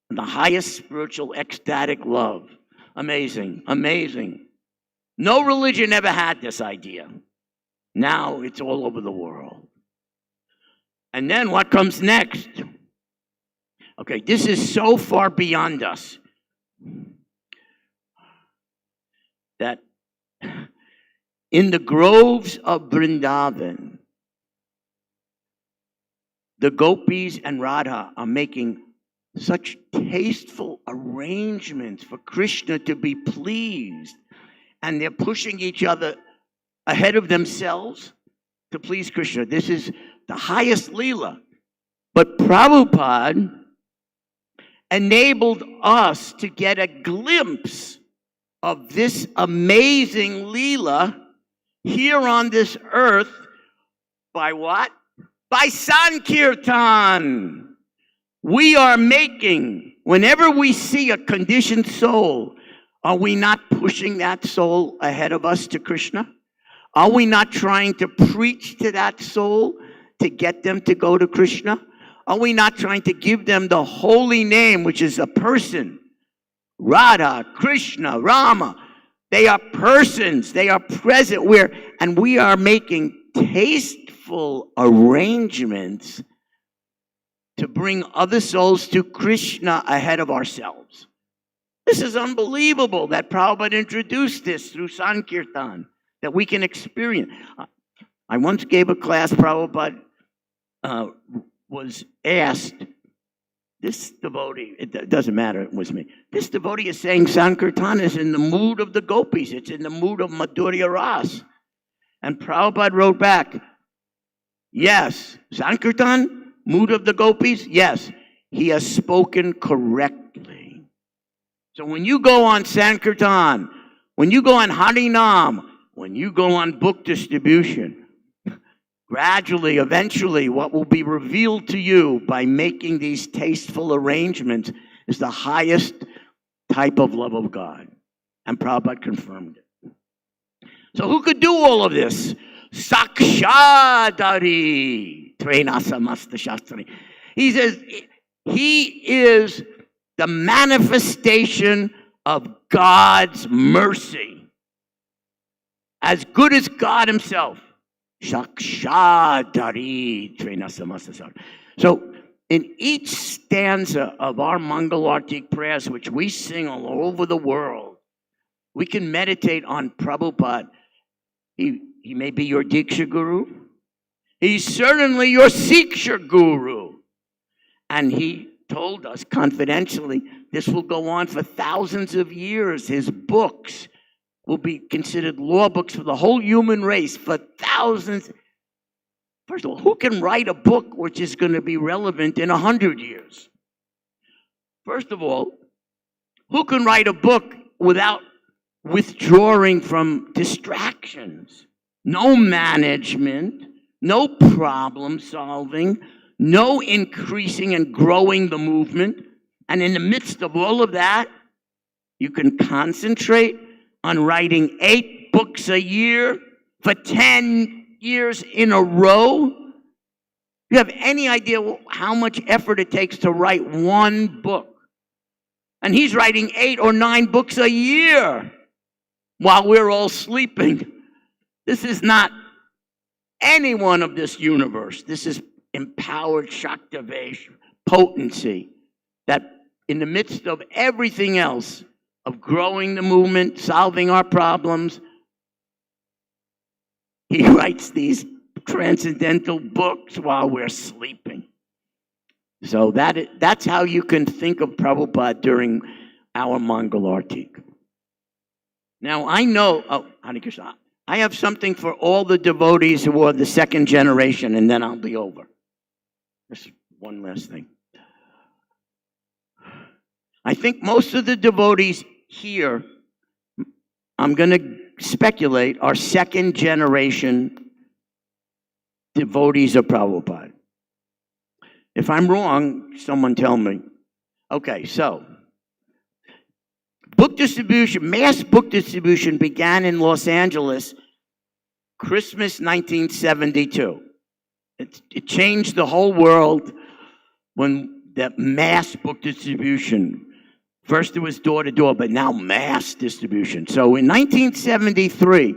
the highest spiritual ecstatic love. Amazing, amazing. No religion ever had this idea. Now it's all over the world. And then what comes next? Okay, this is so far beyond us that in the groves of Vrindavan, the gopis and Radha are making such tasteful arrangements for Krishna to be pleased. And they're pushing each other ahead of themselves to please Krishna. This is the highest Leela. But Prabhupada enabled us to get a glimpse of this amazing Leela here on this earth by what? By Sankirtan. We are making, whenever we see a conditioned soul, are we not pushing that soul ahead of us to Krishna? Are we not trying to preach to that soul to get them to go to Krishna? Are we not trying to give them the holy name, which is a person? Radha, Krishna, Rama. They are persons. They are present. And we are making tasteful arrangements to bring other souls to Krishna ahead of ourselves. This is unbelievable that Prabhupada introduced this through Sankirtan, that we can experience. I once gave a class, Prabhupada was asked, this devotee, it doesn't matter, it was me. This devotee is saying Sankirtan is in the mood of the gopis. It's in the mood of Madhurya Ras. And Prabhupada wrote back, yes, Sankirtan, mood of the gopis, yes, he has spoken correctly. So when you go on Sankirtan, when you go on Harinam, when you go on book distribution, gradually, eventually, what will be revealed to you by making these tasteful arrangements is the highest type of love of God. And Prabhupada confirmed it. So who could do all of this? Sakshadari Trenasamasta Shastri. He says he is the manifestation of God's mercy. As good as God himself. Shakshadari Trenasamasta. So in each stanza of our Mangalartik prayers, which we sing all over the world, we can meditate on Prabhupada. He may be your Diksha Guru. He's certainly your Siksha Guru. And he told us confidentially, this will go on for thousands of years. His books will be considered law books for the whole human race for thousands. First of all, who can write a book which is going to be relevant in 100 years? First of all, who can write a book without withdrawing from distractions? No management, no problem solving, no increasing and growing the movement. And in the midst of all of that, you can concentrate on writing 8 books a year for 10 years in a row. You have any idea how much effort it takes to write one book? And he's writing 8 or 9 books a year while we're all sleeping. This is not anyone of this universe. This is empowered Shaktavesh potency that in the midst of everything else, of growing the movement, solving our problems, he writes these transcendental books while we're sleeping. So that's how you can think of Prabhupada during our Mangalartik. Now I know, Hare Krishna, I have something for all the devotees who are the second generation, and then I'll be over. Just one last thing. I think most of the devotees here, I'm going to speculate, are second generation devotees of Prabhupada. If I'm wrong, someone tell me. Okay, so book distribution, mass book distribution began in Los Angeles, Christmas 1972. It changed the whole world when that mass book distribution. First it was door to door, but now mass distribution. So in 1973,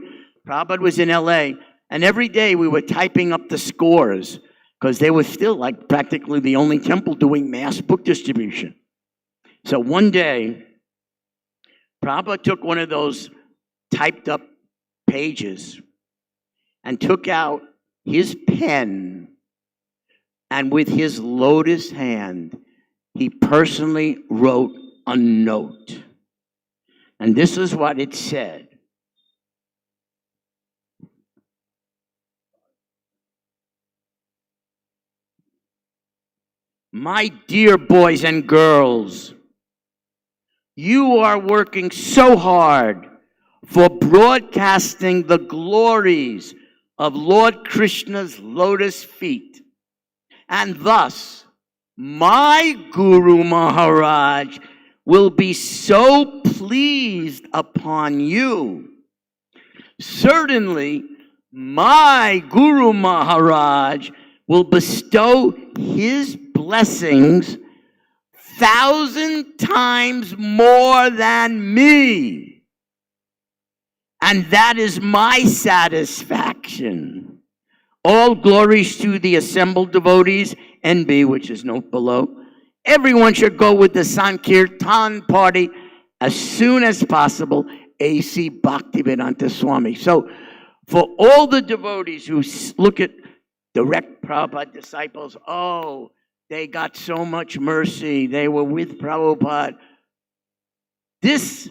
Prabhupada was in LA, and every day we were typing up the scores because they were still like practically the only temple doing mass book distribution. So one day, Prabhupada took one of those typed up pages and took out his pen, and with his lotus hand, he personally wrote a note. And this is what it said. My dear boys and girls, you are working so hard for broadcasting the glories of Lord Krishna's lotus feet. And thus, my Guru Maharaj will be so pleased upon you. Certainly, my Guru Maharaj will bestow his blessings 1,000 times more than me. And that is my satisfaction. All glories to the assembled devotees, NB, which is note below. Everyone should go with the Sankirtan party as soon as possible, AC Bhaktivedanta Swami. So for all the devotees who look at direct Prabhupada disciples, oh, they got so much mercy, they were with Prabhupada. This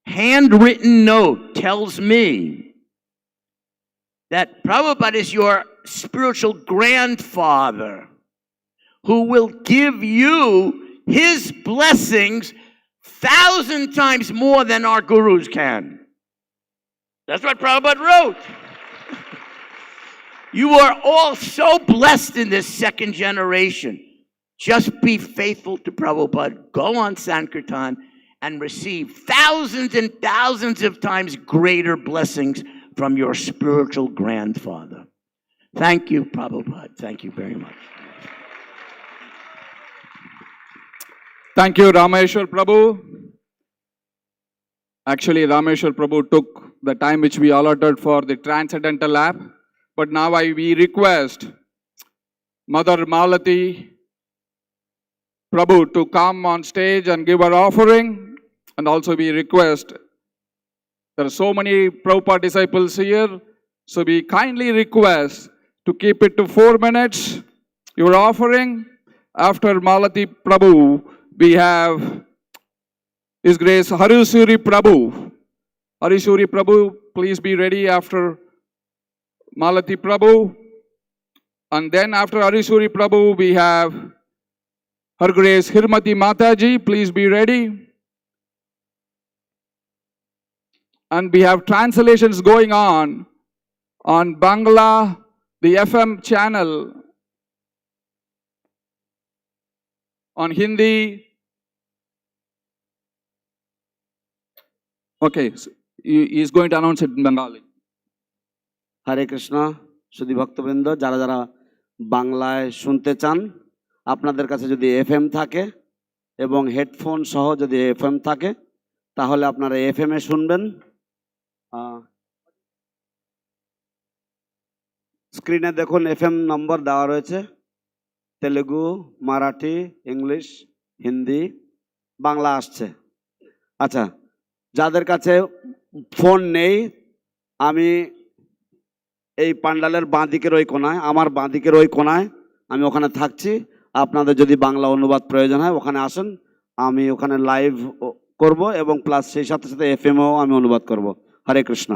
handwritten note tells me that Prabhupada is your spiritual grandfather who will give you his blessings 1,000 times more than our gurus can. That's what Prabhupada wrote. You are all so blessed in this second generation. Just be faithful to Prabhupada. Go on Sankirtan and receive thousands and thousands of times greater blessings from your spiritual grandfather. Thank you, Prabhupada. Thank you very much. Thank you, Ramesvara Prabhu. Actually, Ramesvara Prabhu took the time which we allotted for the Transcendental app. But now we request Mother Malati Prabhu to come on stage and give her offering. And also we request, there are so many Prabhupada disciples here, so we kindly request to keep it to 4 minutes, your offering. After Malati Prabhu, we have His Grace Harisauri Prabhu. Harisauri Prabhu, please be ready after Malati Prabhu. And then after Harisauri Prabhu, we have Her Grace Malati Mataji. Please be ready. And we have translations going on Bangla, the FM channel, on Hindi. Okay, so he is going to announce it in Bengali. হরে কৃষ্ণ শুধু ভক্তবৃন্দ যারা যারা বাংলায় শুনতে চান আপনাদের কাছে যদি এফএম থাকে এবং হেডফোন সহ যদি এফএম থাকে তাহলে আপনারা এফএম এ শুনবেন স্ক্রিনে দেখুন এফএম নম্বর দেওয়া রয়েছে তেলুগু মারাঠি ইংলিশ হিন্দি বাংলা আসছে আচ্ছা যাদের কাছে ফোন নেই আমি এই পান্ডালের বাঁ দিকের ওই কোণায় আমার বাঁ দিকের ওই কোণায় আমি ওখানে থাকছি আপনাদের যদি বাংলা অনুবাদ প্রয়োজন হয় ওখানে আসুন আমি ওখানে লাইভ করব এবং প্লাস সেই সাথে সাথে এফএমও আমি অনুবাদ করব হরে Krishna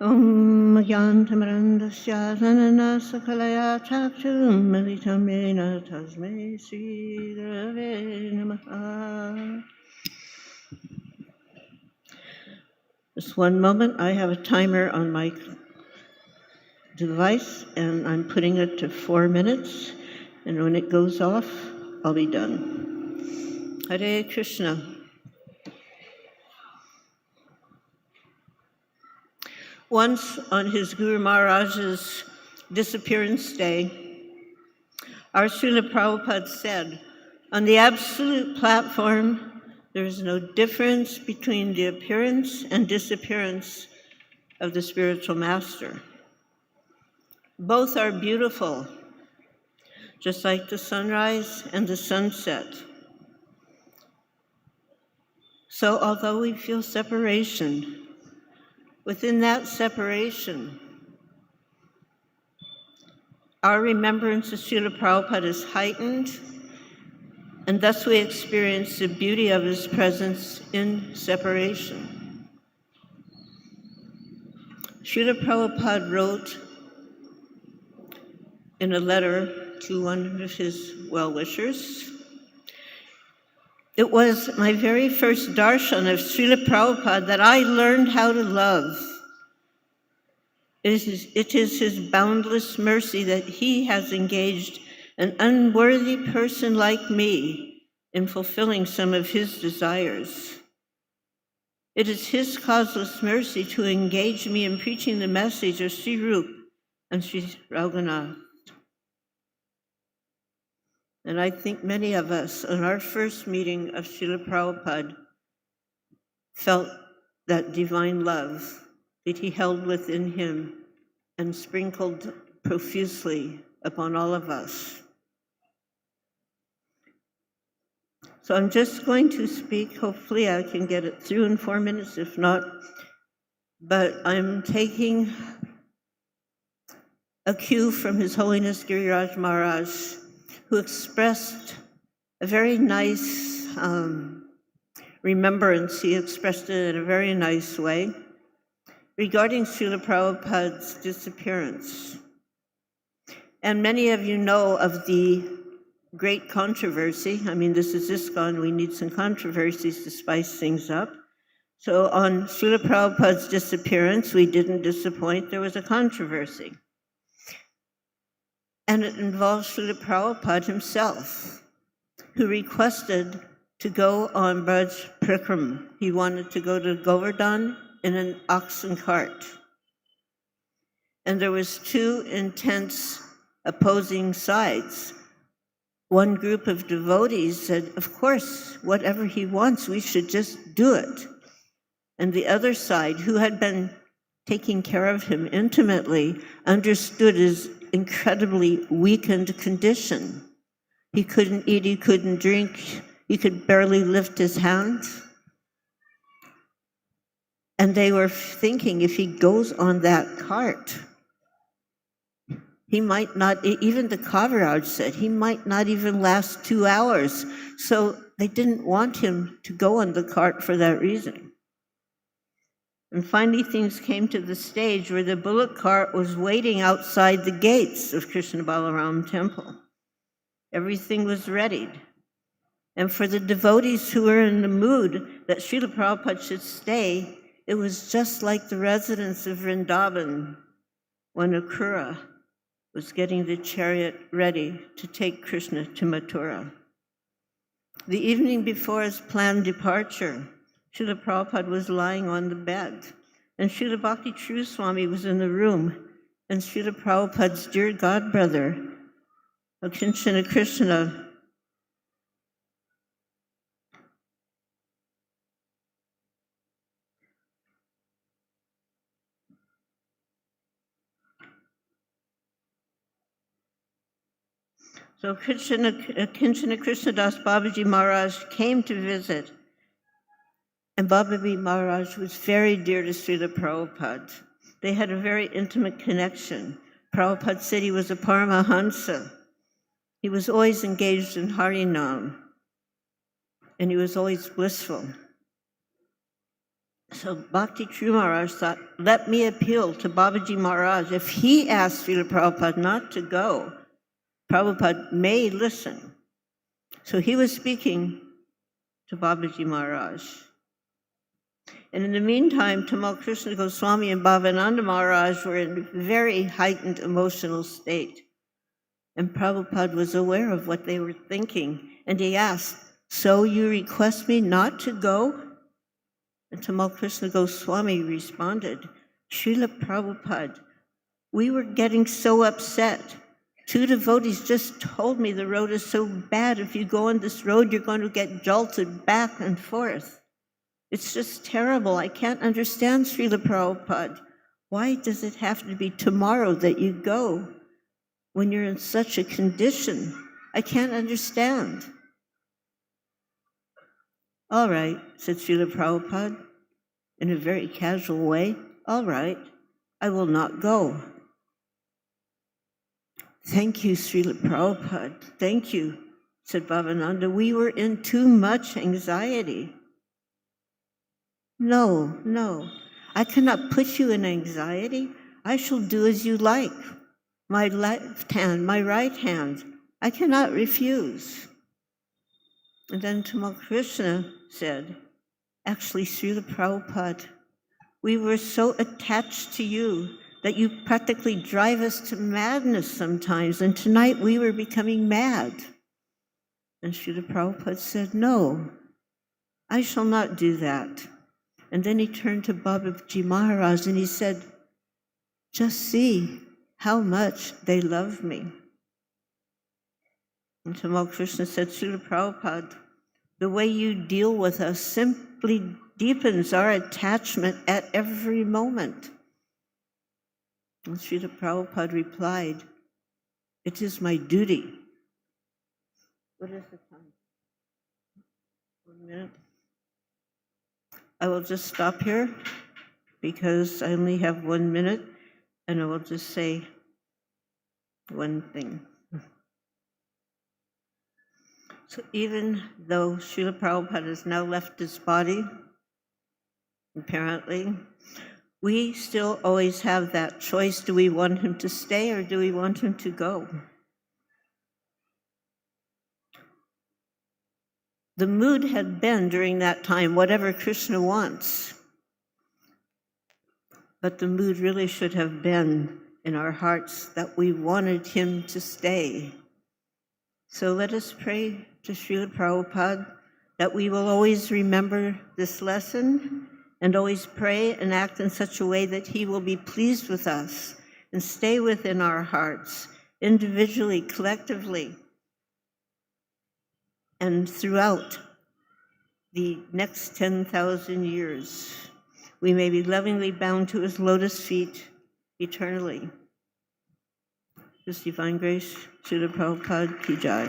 Om Gyantamarandasya Dhanana Sakalaya Chakshum Militam Yena Tasmai Sri Gurave Namaha. Just one moment, I have a timer on my device and I'm putting it to 4 minutes, and when it goes off, I'll be done. Hare Krishna. Once on his Guru Maharaj's disappearance day, our Srila Prabhupada said, on the absolute platform, there is no difference between the appearance and disappearance of the spiritual master. Both are beautiful, just like the sunrise and the sunset. So although we feel separation, within that separation, our remembrance of Srila Prabhupada is heightened, and thus we experience the beauty of his presence in separation. Srila Prabhupada wrote in a letter to one of his well-wishers, "It was my very first darshan of Srila Prabhupada that I learned how to love. It is his boundless mercy that he has engaged an unworthy person like me in fulfilling some of his desires. It is his causeless mercy to engage me in preaching the message of Sri Rup and Sri Raghunath." And I think many of us on our first meeting of Srila Prabhupada felt that divine love that he held within him and sprinkled profusely upon all of us. So I'm just going to speak. Hopefully I can get it through in 4 minutes, if not. But I'm taking a cue from His Holiness Giriraj Maharaj, who expressed a very nice remembrance. He expressed it in a very nice way regarding Srila Prabhupada's disappearance. And many of you know of the great controversy. I mean, this is ISKCON, we need some controversies to spice things up. So on Srila Prabhupada's disappearance, we didn't disappoint, there was a controversy. And it involves Srila Prabhupada himself, who requested to go on Braj Prikram. He wanted to go to Govardhan in an oxen cart. And there was two intense opposing sides. One group of devotees said, of course, whatever he wants, we should just do it. And the other side, who had been taking care of him intimately, understood his incredibly weakened condition. He couldn't eat, he couldn't drink, he could barely lift his hands. And they were thinking, if he goes on that cart, he might not, even the Kaviraj said, he might not even last 2 hours. So they didn't want him to go on the cart for that reason. And finally things came to the stage where the bullock cart was waiting outside the gates of Krishna Balaram temple. Everything was readied. And for the devotees who were in the mood that Srila Prabhupada should stay, it was just like the residents of Vrindavan when Akrura was getting the chariot ready to take Krishna to Mathura. The evening before his planned departure, Srila Prabhupada was lying on the bed, and Srila Bhakti True Swami was in the room, and Srila Prabhupada's dear godbrother, Akinchana Krishna, so Akinchana Krishna Das Babaji Maharaj came to visit, and Babaji Maharaj was very dear to Srila Prabhupada. They had a very intimate connection. Prabhupada said he was a Paramahansa. He was always engaged in Harinam, and he was always blissful. So Bhakti True Maharaj thought, let me appeal to Babaji Maharaj. If he asked Srila Prabhupada not to go, Prabhupada may listen. So he was speaking to Babaji Maharaj. And in the meantime, Tamal Krishna Goswami and Bhavananda Maharaj were in a very heightened emotional state. And Prabhupada was aware of what they were thinking. And he asked, so you request me not to go? And Tamal Krishna Goswami responded, Srila Prabhupada, we were getting so upset. 2 devotees just told me the road is so bad. If you go on this road, you're going to get jolted back and forth. It's just terrible. I can't understand, Srila Prabhupada. Why does it have to be tomorrow that you go when you're in such a condition? I can't understand. All right, said Srila Prabhupada in a very casual way. All right, I will not go. Thank you, Srila Prabhupada. Thank you, said Bhavananda. We were in too much anxiety. No, I cannot put you in anxiety. I shall do as you like. My left hand, my right hand, I cannot refuse. And then Tamal Krishna said, actually, Srila Prabhupada, we were so attached to you that you practically drive us to madness sometimes, and tonight we were becoming mad. And Srila Prabhupada said, no, I shall not do that. And then he turned to Babaji Maharaj and he said, just see how much they love me. And Tamal Krishna said, Srila Prabhupada, the way you deal with us simply deepens our attachment at every moment. And Srila Prabhupada replied, it is my duty. What is the time? 1 minute. I will just stop here because I only have 1 minute, and I will just say one thing. So even though Srila Prabhupada has now left his body, apparently, we still always have that choice. Do we want him to stay or do we want him to go? The mood had been during that time, whatever Krishna wants. But the mood really should have been in our hearts that we wanted him to stay. So let us pray to Srila Prabhupada that we will always remember this lesson and always pray and act in such a way that he will be pleased with us and stay within our hearts, individually, collectively, and throughout the next 10,000 years. We may be lovingly bound to his lotus feet eternally. His divine grace, Srila Prabhupada Ki Jai.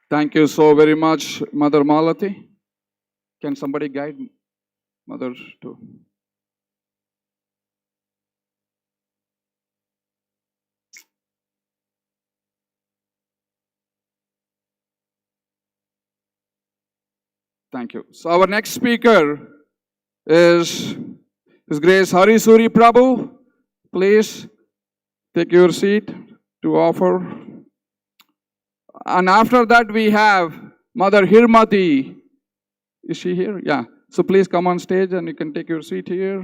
Thank you so very much, Mother Malati. Can somebody guide Mother to? Thank you. So our next speaker is His Grace Harisauri Prabhu. Please take your seat to offer. And after that we have Mother Hirmati. Is she here? Yeah. So please come on stage and you can take your seat here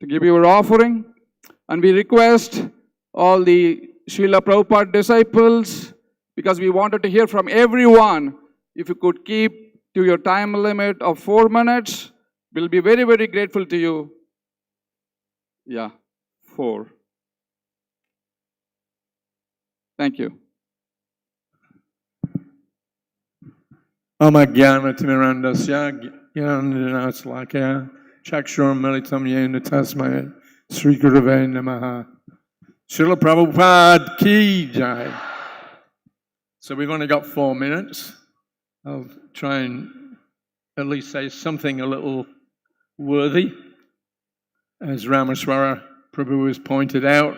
to give your offering. And we request all the Srila Prabhupada disciples, because we wanted to hear from everyone, if you could keep to your time limit of 4 minutes, we'll be very, very grateful to you. Yeah, 4. Thank you. Amagyanatimurandasya Gyanandanaslakya Chakshuram Militam Yena Tasmaya Sri Gurave Namaha. Srila Prabhupada Ki Jai. So we've only got 4 minutes. I'll try and at least say something a little worthy. As Ramesvara Prabhu has pointed out,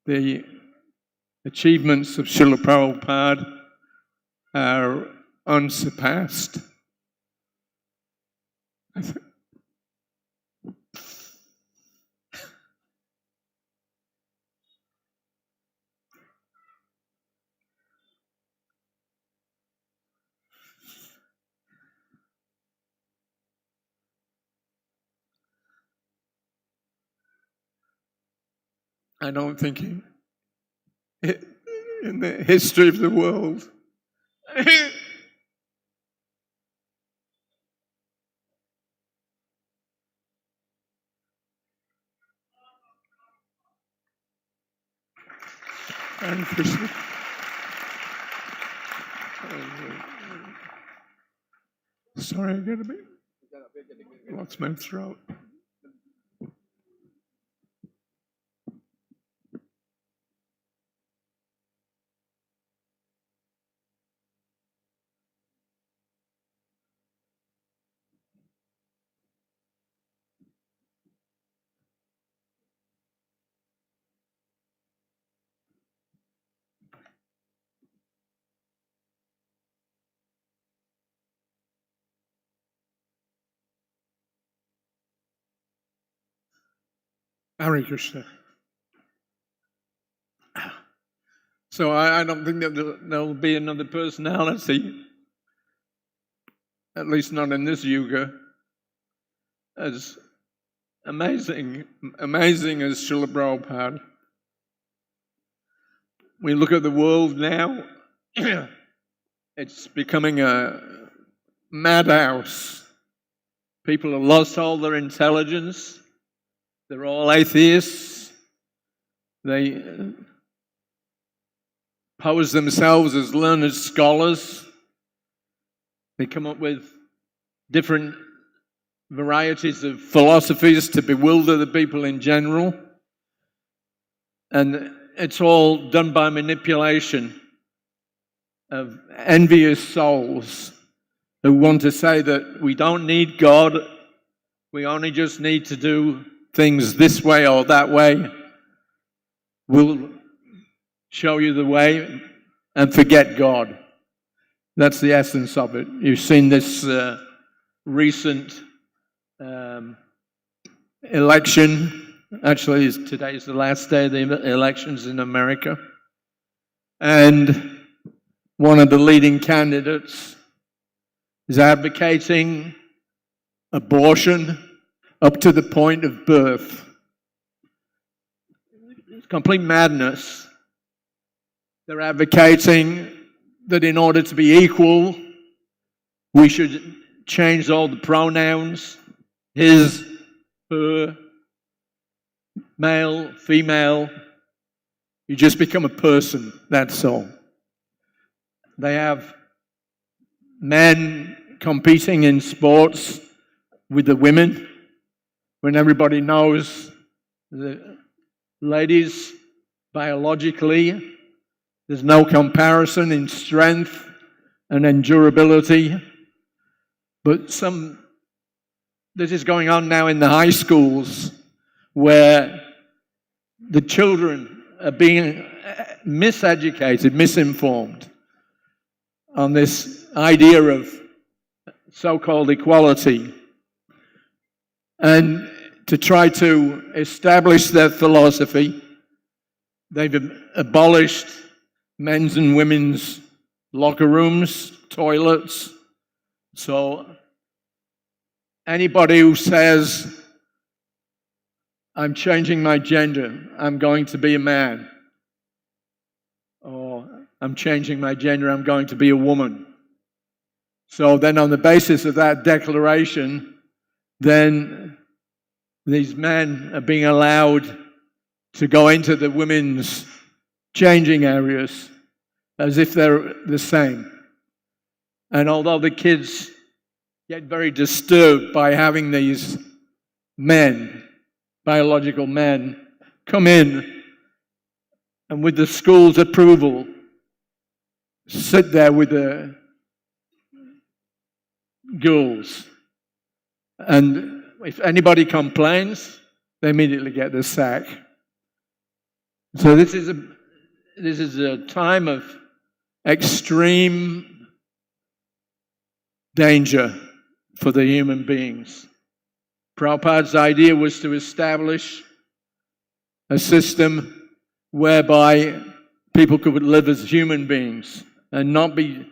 the achievements of Srila Prabhupada are unsurpassed. I don't think in the history of the world and Krishna. Sorry, I got a bit. Lost my throat. Hare Krishna. So I don't think that there'll be another personality, at least not in this yuga, as amazing as Srila Prabhupada. We look at the world now, it's becoming a madhouse. People have lost all their intelligence. They're all atheists. They pose themselves as learned scholars. They come up with different varieties of philosophies to bewilder the people in general. And it's all done by manipulation of envious souls who want to say that we don't need God, we only just need to do things this way or that way. We'll show you the way and forget God. That's the essence of it. You've seen this recent election. Actually, today's the last day of the elections in America. And one of the leading candidates is advocating abortion up to the point of birth. It's complete madness. They're advocating that in order to be equal, we should change all the pronouns, his, her, male, female. You just become a person, that's all. They have men competing in sports with the women, when everybody knows the ladies, biologically, there's no comparison in strength and endurability. But this is going on now in the high schools, where the children are being miseducated, misinformed on this idea of so-called equality. And to try to establish their philosophy, they've abolished men's and women's locker rooms, toilets. So anybody who says, I'm changing my gender, I'm going to be a man, or I'm changing my gender, I'm going to be a woman. So then on the basis of that declaration, then these men are being allowed to go into the women's changing areas as if they're the same. And although the kids get very disturbed by having these men, biological men, come in and with the school's approval, sit there with the girls. And if anybody complains, they immediately get the sack. So this is a time of extreme danger for the human beings. Prabhupada's idea was to establish a system whereby people could live as human beings and not be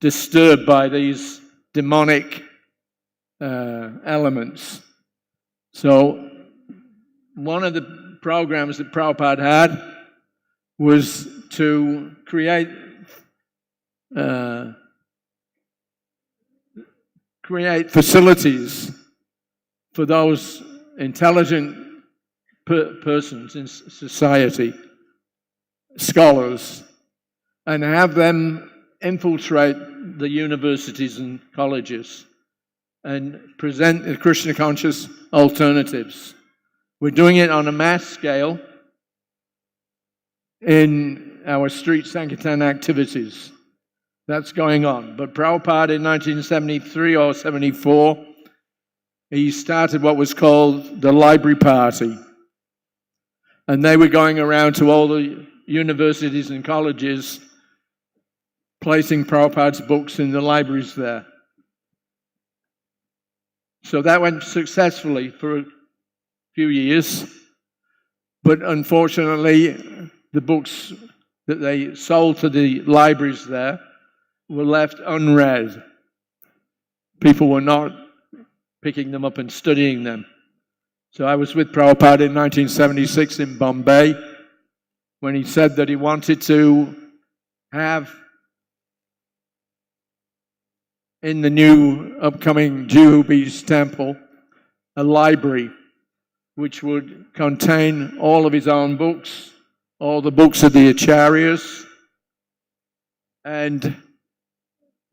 disturbed by these demonic elements. So one of the programs that Prabhupada had was to create facilities for those intelligent persons in society, scholars, and have them infiltrate the universities and colleges and present the Krishna conscious alternatives. We're doing it on a mass scale in our street Sankirtan activities. That's going on. But Prabhupada in 1973 or 74, he started what was called the Library Party. And they were going around to all the universities and colleges, placing Prabhupada's books in the libraries there. So that went successfully for a few years. But unfortunately, the books that they sold to the libraries there were left unread. People were not picking them up and studying them. So I was with Prabhupada in 1976 in Bombay when he said that he wanted to have in the new upcoming Juhu Beach temple a library which would contain all of his own books, all the books of the Acharyas, and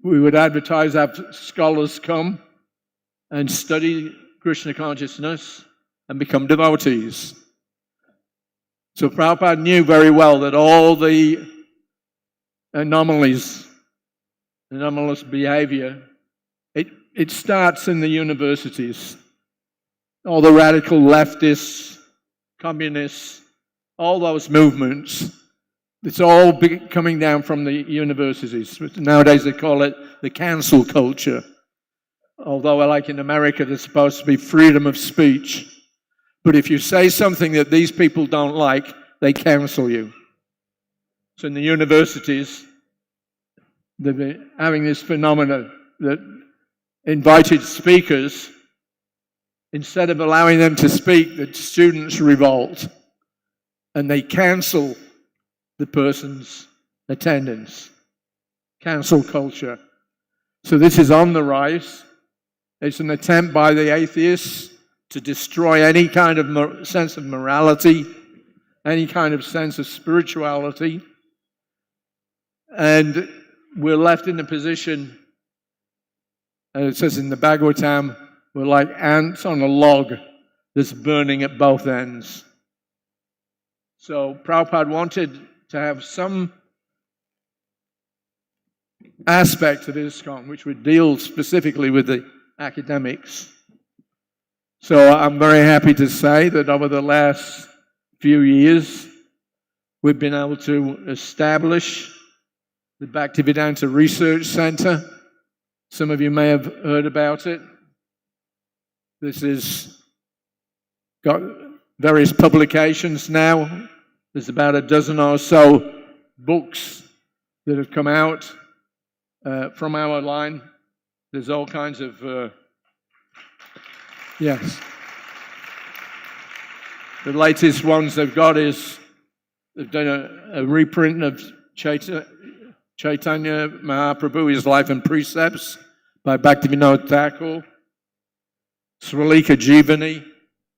we would advertise, have scholars come and study Krishna consciousness and become devotees. So Prabhupada knew very well that all the anomalous behavior, it starts in the universities. All the radical leftists, communists, all those movements, it's all coming down from the universities. Nowadays they call it the cancel culture. Although like in America there's supposed to be freedom of speech. But if you say something that these people don't like, they cancel you. So in the universities, they've been having this phenomena that invited speakers, instead of allowing them to speak, the students revolt and they cancel the person's attendance. Cancel culture. So this is on the rise. It's an attempt by the atheists to destroy any kind of sense of morality, any kind of sense of spirituality. And we're left in a position, and it says in the Bhagavatam, we're like ants on a log that's burning at both ends. So Prabhupada wanted to have some aspect of ISKCON which would deal specifically with the academics. So I'm very happy to say that over the last few years, we've been able to establish the Bhaktivedanta Research Center. Some of you may have heard about it. This has got various publications now. There's about a dozen or so books that have come out from our line. There's all kinds of, yes. The latest ones they've got is, they've done a reprint of Chaitanya Mahaprabhu, His Life and Precepts by Bhaktivinoda Thakur. Srila Jivani,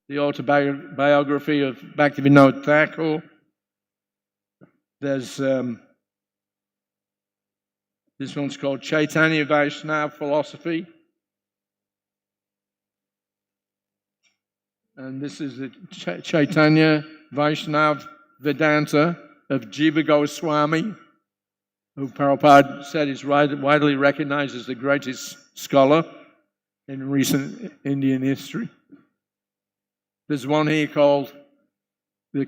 the autobiography of Bhaktivinoda Thakur. There's, this one's called Chaitanya Vaishnava Philosophy. And this is the Chaitanya Vaishnava Vedanta of Jiva Goswami, who Prabhupada said is widely recognized as the greatest scholar in recent Indian history. There's one here called The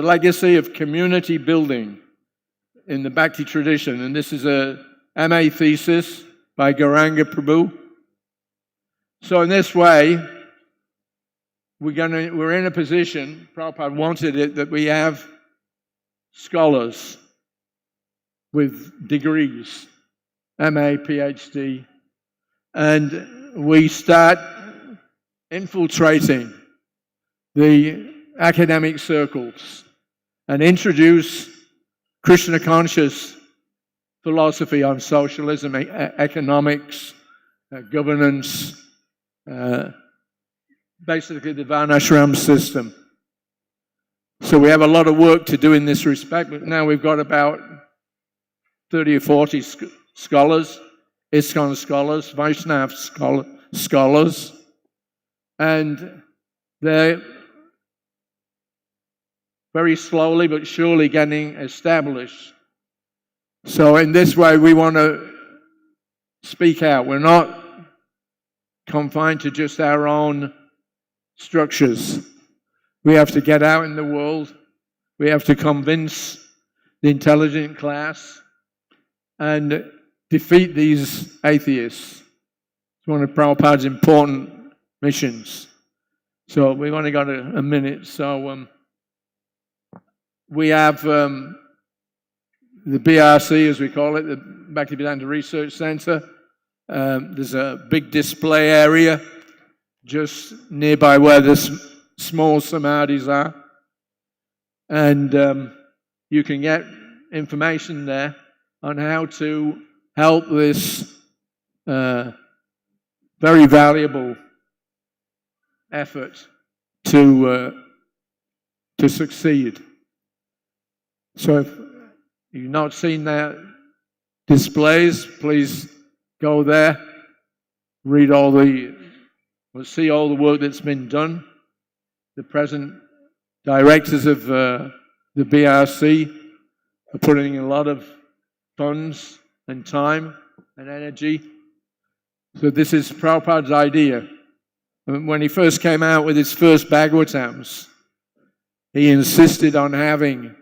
Legacy of Community Building in the Bhakti Tradition. And this is a MA thesis by Gauranga Prabhu So in this way, we're in a position, Prabhupada wanted it, that we have scholars with degrees, MA, PhD, and we start infiltrating the academic circles and introduce Krishna conscious philosophy on socialism, economics, governance, basically the Varnashram system. So we have a lot of work to do in this respect, but now we've got about 30 or 40 scholars, ISKCON scholars, Vaishnava scholars, and they're very slowly but surely getting established. So in this way, we want to speak out. We're not confined to just our own structures. We have to get out in the world. We have to convince the intelligent class and defeat these atheists. It's one of Prabhupada's important missions. So we've only got a minute. So we have the BRC, as we call it, the Bhaktivedanta Research Center. There's a big display area just nearby where the small samadhis are. And you can get information there on how to help this very valuable effort to succeed. So if you've not seen their displays, please go there, see all the work that's been done. The present directors of the BRC are putting in a lot of funds and time and energy. So this is Prabhupada's idea. When he first came out with his first Bhagavatams, he insisted on having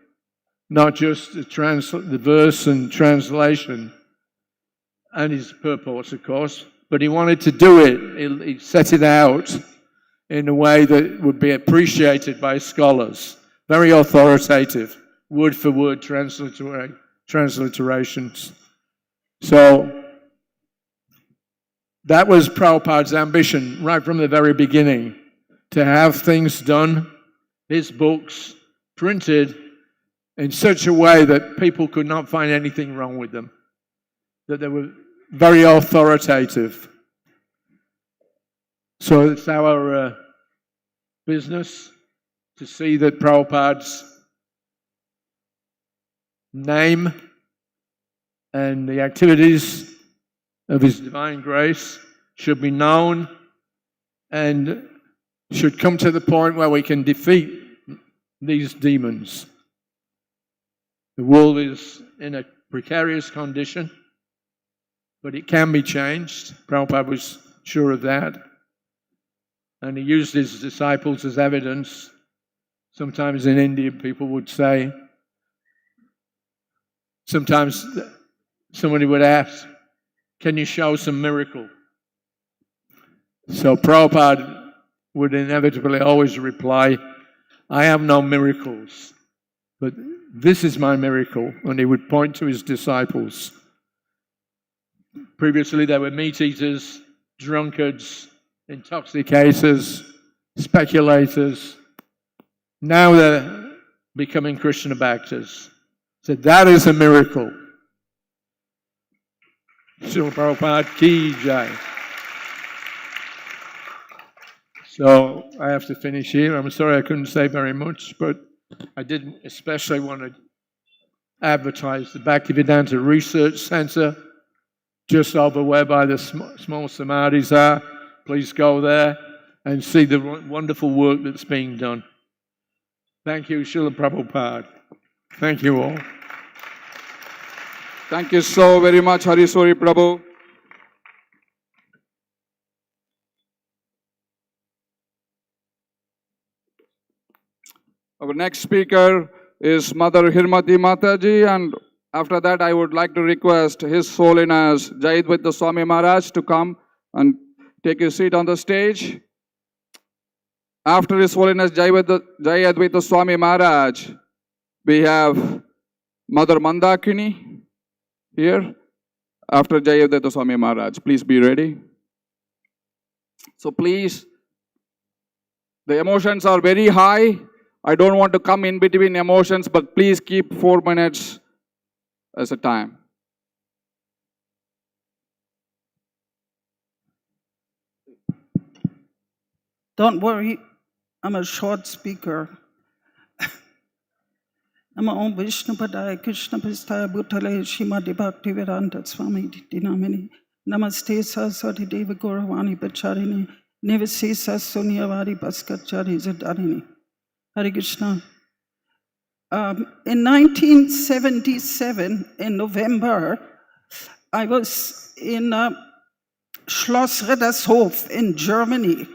not just the verse and translation and his purports, of course, but he wanted to do it. He set it out in a way that would be appreciated by scholars. Very authoritative, word for word transliterations. So that was Prabhupada's ambition right from the very beginning, to have things done, his books printed in such a way that people could not find anything wrong with them, that they were very authoritative. So it's our business to see that Prabhupada's name and the activities of His Divine Grace should be known and should come to the point where we can defeat these demons. The world is in a precarious condition, but it can be changed. Prabhupada was sure of that. And he used his disciples as evidence. Sometimes in India, people would say, sometimes somebody would ask, can you show some miracle? So Prabhupada would inevitably always reply, I have no miracles, but this is my miracle. And he would point to his disciples. Previously, they were meat eaters, drunkards, intoxicators, speculators. Now they're becoming Krishna Bhaktas. So that is a miracle. Srila Prabhupada ki jai. So I have to finish here. I'm sorry I couldn't say very much, but I did especially want to advertise the Bhaktivedanta Research Center just over whereby the small samadhis are. Please go there and see the wonderful work that's being done. Thank you, Srila Prabhupada. Thank you all. Thank you so very much, Harisauri Prabhu. Our next speaker is Mother Hirmati Mataji, and after that I would like to request His Holiness Jayadvaita Swami Maharaj to come and take your seat on the stage. After His Holiness Jai Advaita Swami Maharaj, we have Mother Mandakini here. After Jai Advaita Swami Maharaj, please be ready. So please, the emotions are very high. I don't want to come in between emotions, but please keep 4 minutes as a time. Don't worry, I'm a short speaker. Nama Om Vishnu Padaya Krishna Pistaya Bhutale Shrimati Bhakti Vedanta Swami Dinamini Namaste Saraswati Deva Gauravani Pacharini Nivasesa Sunyavari Bhaskachari Zadarini. Hare Krishna. In 1977, in November, I was in Schloss Rittershof in Germany.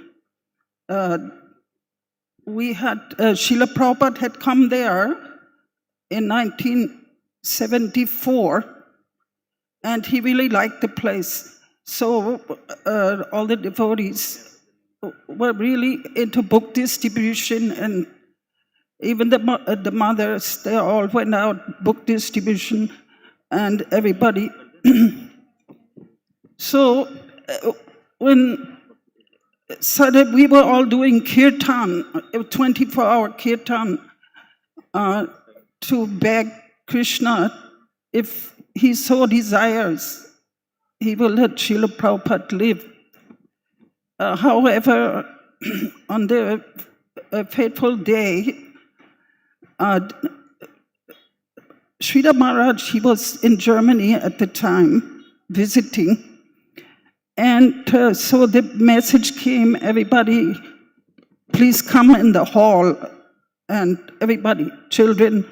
We had, Srila Prabhupada had come there in 1974, and he really liked the place. So all the devotees were really into book distribution, and even the mothers, they all went out book distribution, and everybody. So when suddenly we were all doing kirtan, 24-hour kirtan, to beg Krishna, if he so desires, he will let Srila Prabhupada live. However, on the fateful day, Srila Maharaj, he was in Germany at the time, visiting. And so the message came, everybody, please come in the hall. And everybody, children,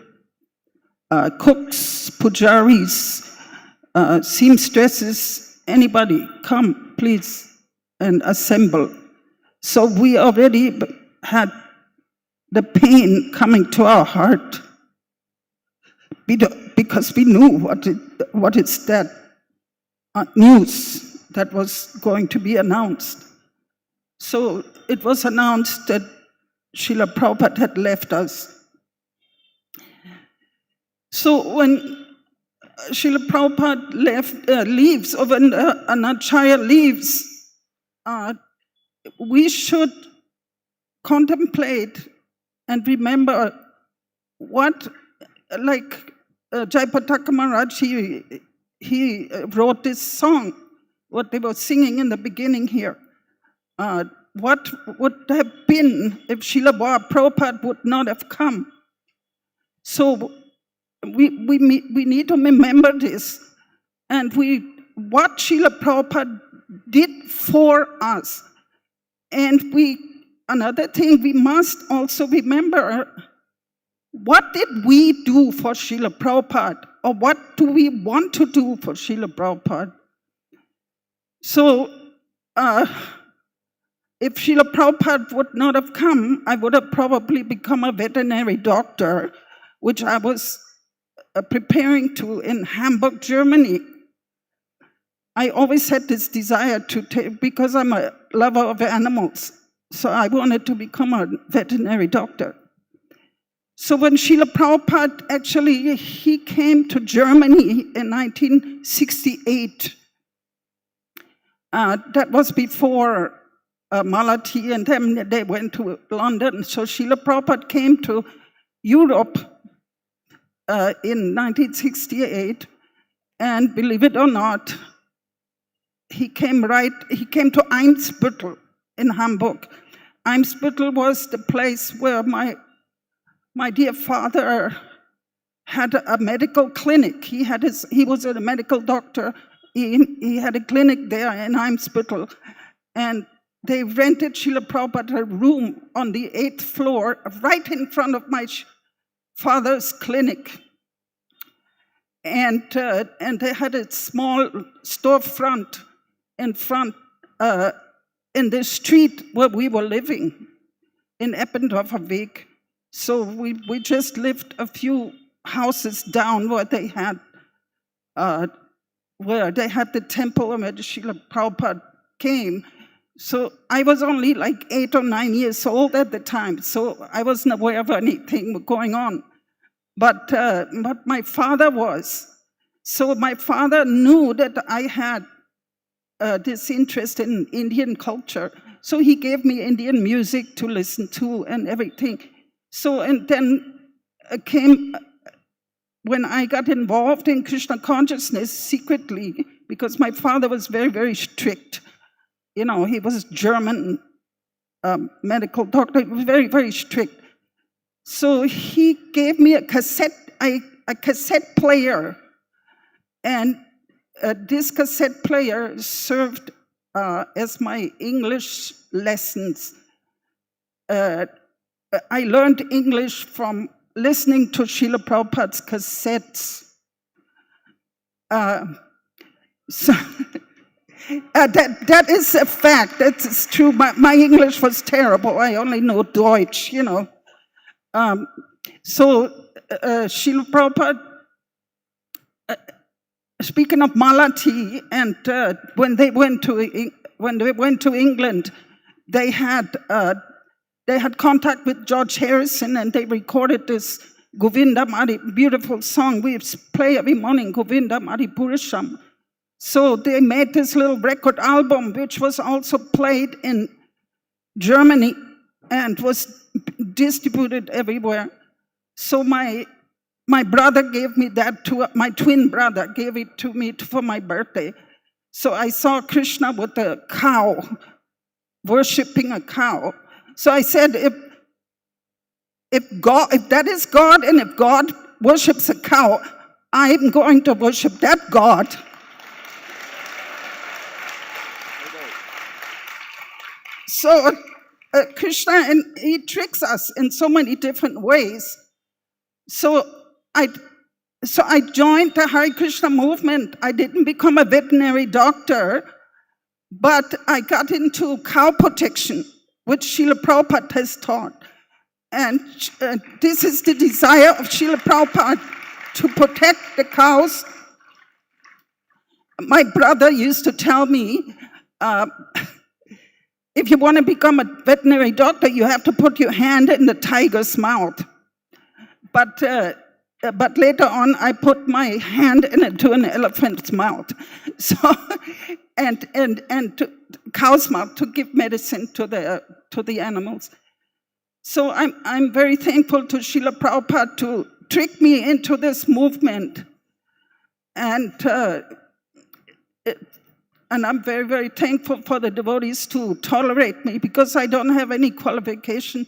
cooks, pujaris, seamstresses, anybody, come, please, and assemble. So we already had the pain coming to our heart because we knew what is that news that was going to be announced. So it was announced that Srila Prabhupada had left us. So when Srila Prabhupada leaves, or when an Acharya leaves, we should contemplate and remember what, like Jayapataka Maharaj, he wrote this song, what they were singing in the beginning here. What would have been if Srila Prabhupada would not have come? So we need to remember this. And what Srila Prabhupada did for us. And another thing, we must also remember, what did we do for Srila Prabhupada? Or what do we want to do for Srila Prabhupada? So, if Srila Prabhupada would not have come, I would have probably become a veterinary doctor, which I was preparing to in Hamburg, Germany. I always had this desire because I'm a lover of animals, so I wanted to become a veterinary doctor. So when Srila Prabhupada, actually, he came to Germany in 1968. That was before Malati and them, they went to London. So Srila Prabhupada came to Europe in 1968, and believe it or not, he came to Eimsbüttel in Hamburg. Eimsbüttel was the place where my dear father had a medical clinic. He was a medical doctor. He had a clinic there in Eimsbüttel, and they rented Srila Prabhupada a room on the 8th floor, right in front of my father's clinic. And they had a small storefront in front, in the street where we were living, in Eppendorfer Weg. So we just lived a few houses down where they had the temple where Srila Prabhupada came. So I was only like 8 or 9 years old at the time, so I wasn't aware of anything going on. But my father was. So my father knew that I had this interest in Indian culture. So he gave me Indian music to listen to and everything. So, and then came, when I got involved in Krishna consciousness secretly, because my father was very, very strict. You know, he was German medical doctor. He was very, very strict. So he gave me a cassette player. And this cassette player served as my English lessons. I learned English from listening to Srila Prabhupada's cassettes. So that is a fact. That's true. My English was terrible. I only know Deutsch, you know. So Srila Prabhupada, speaking of Malati, and when they went to England, they had contact with George Harrison, and they recorded this Govinda Mari, beautiful song. We play every morning, Govinda Mari Purusham. So they made this little record album, which was also played in Germany and was distributed everywhere. So my brother gave me that my twin brother gave it to me for my birthday. So I saw Krishna with a cow, worshipping a cow. So I said, if that is God, and if God worships a cow, I'm going to worship that God. So Krishna, and he tricks us in so many different ways. So I joined the Hare Krishna movement. I didn't become a veterinary doctor, but I got into cow protection, which Srila Prabhupada has taught. And this is the desire of Srila Prabhupada, to protect the cows. My brother used to tell me, if you want to become a veterinary doctor, you have to put your hand in the tiger's mouth. But later on, I put my hand into an elephant's mouth, so and to cow's mouth, to give medicine to the animals. So I'm very thankful to Srila Prabhupada to trick me into this movement, and I'm very, very thankful for the devotees to tolerate me, because I don't have any qualification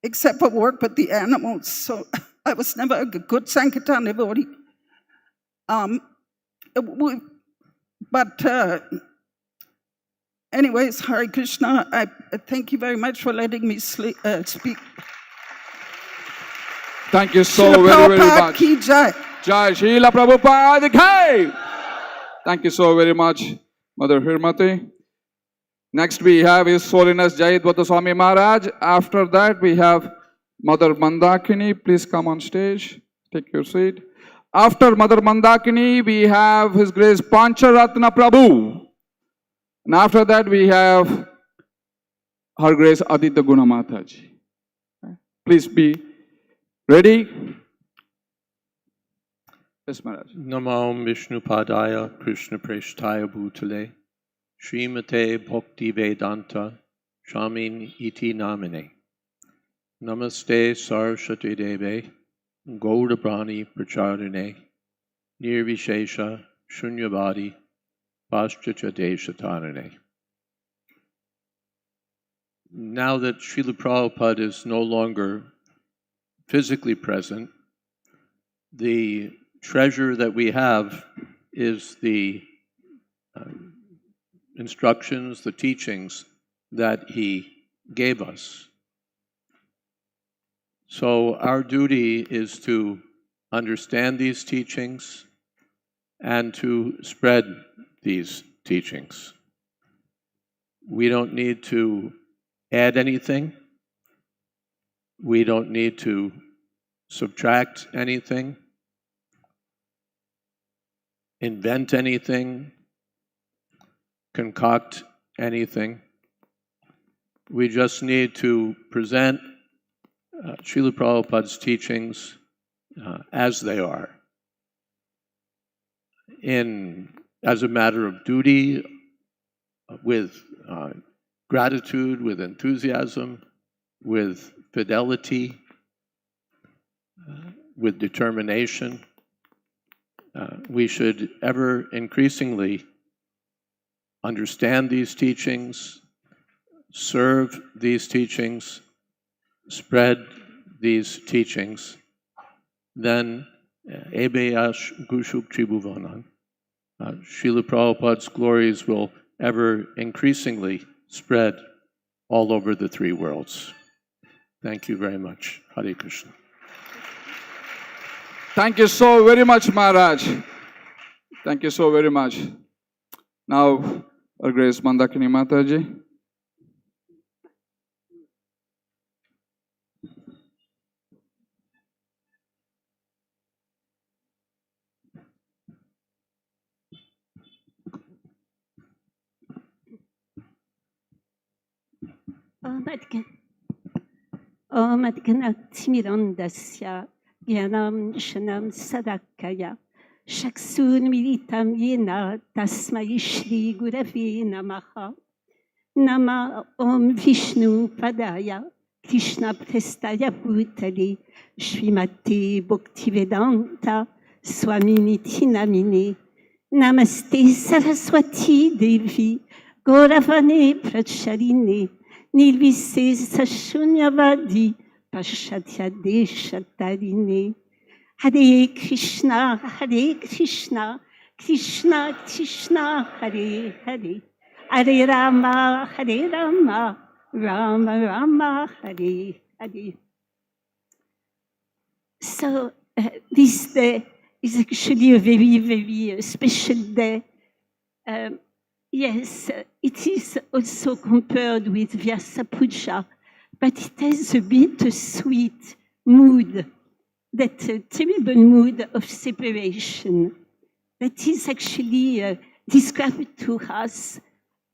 except for work with the animals. So I was never a good Sankirtan devotee. Anyways, Hare Krishna, I thank you very much for letting me speak. Thank you so very much. Ki jai. Jai Srila Prabhupada Ki. Thank you so very much, Mother Hirmati. Next we have His Holiness Jayadvaita Swami Maharaj. After that we have Mother Mandakini. Please come on stage. Take your seat. After Mother Mandakini, we have His Grace Panca Dasa Prabhu. And after that we have Her Grace Aditya Guna Mataji. Please be ready. Yes, Maharaj. Namo Vishnu Padaya Krishna Preshtaya Bhutale Srimate Bhakti Vedanta Shamin Iti Namine Namaste Saraswati Deve Gaudabrani Pracharine Nirvishesha Shunyavadi Paschatya Deshatarane. Now that Srila Prabhupada is no longer physically present, the treasure that we have is the instructions, the teachings that he gave us. So our duty is to understand these teachings and to spread these teachings. We don't need to add anything. We don't need to subtract anything, invent anything, concoct anything. We just need to present Srila Prabhupada's teachings as they are, as a matter of duty, with gratitude, with enthusiasm, with fidelity, with determination. We should ever increasingly understand these teachings, serve these teachings, spread these teachings. Then, Ebeyash Gushuk Tribhuvanan, Srila Prabhupada's glories will ever increasingly spread all over the three worlds. Thank you very much. Hare Krishna. Thank you so very much, Maharaj. Thank you so very much. Now, Her Grace Mandakini Mataji. Om Adganatimirandasya Gyanam Shanam Sadakaya Shaksun Militam Yena Tasmai Shri Gurave Namaha Nama Om Vishnu Padaya Krishna Prestaya Bhutale Srimate Bhaktivedanta Swami Niti Namine Namaste Saraswati Devi Gauravane Pracharine Nilvise Sashunyavadi Pashatya Deshatarine Hare Krishna, Krishna Krishna, Hare Hare Hare Rama, Rama Rama, Hare Hare. So this day is actually a very, very special day. Yes, it is also compared with Vyasa Puja, but it has a bit sweet mood, that terrible mood of separation that is actually described to us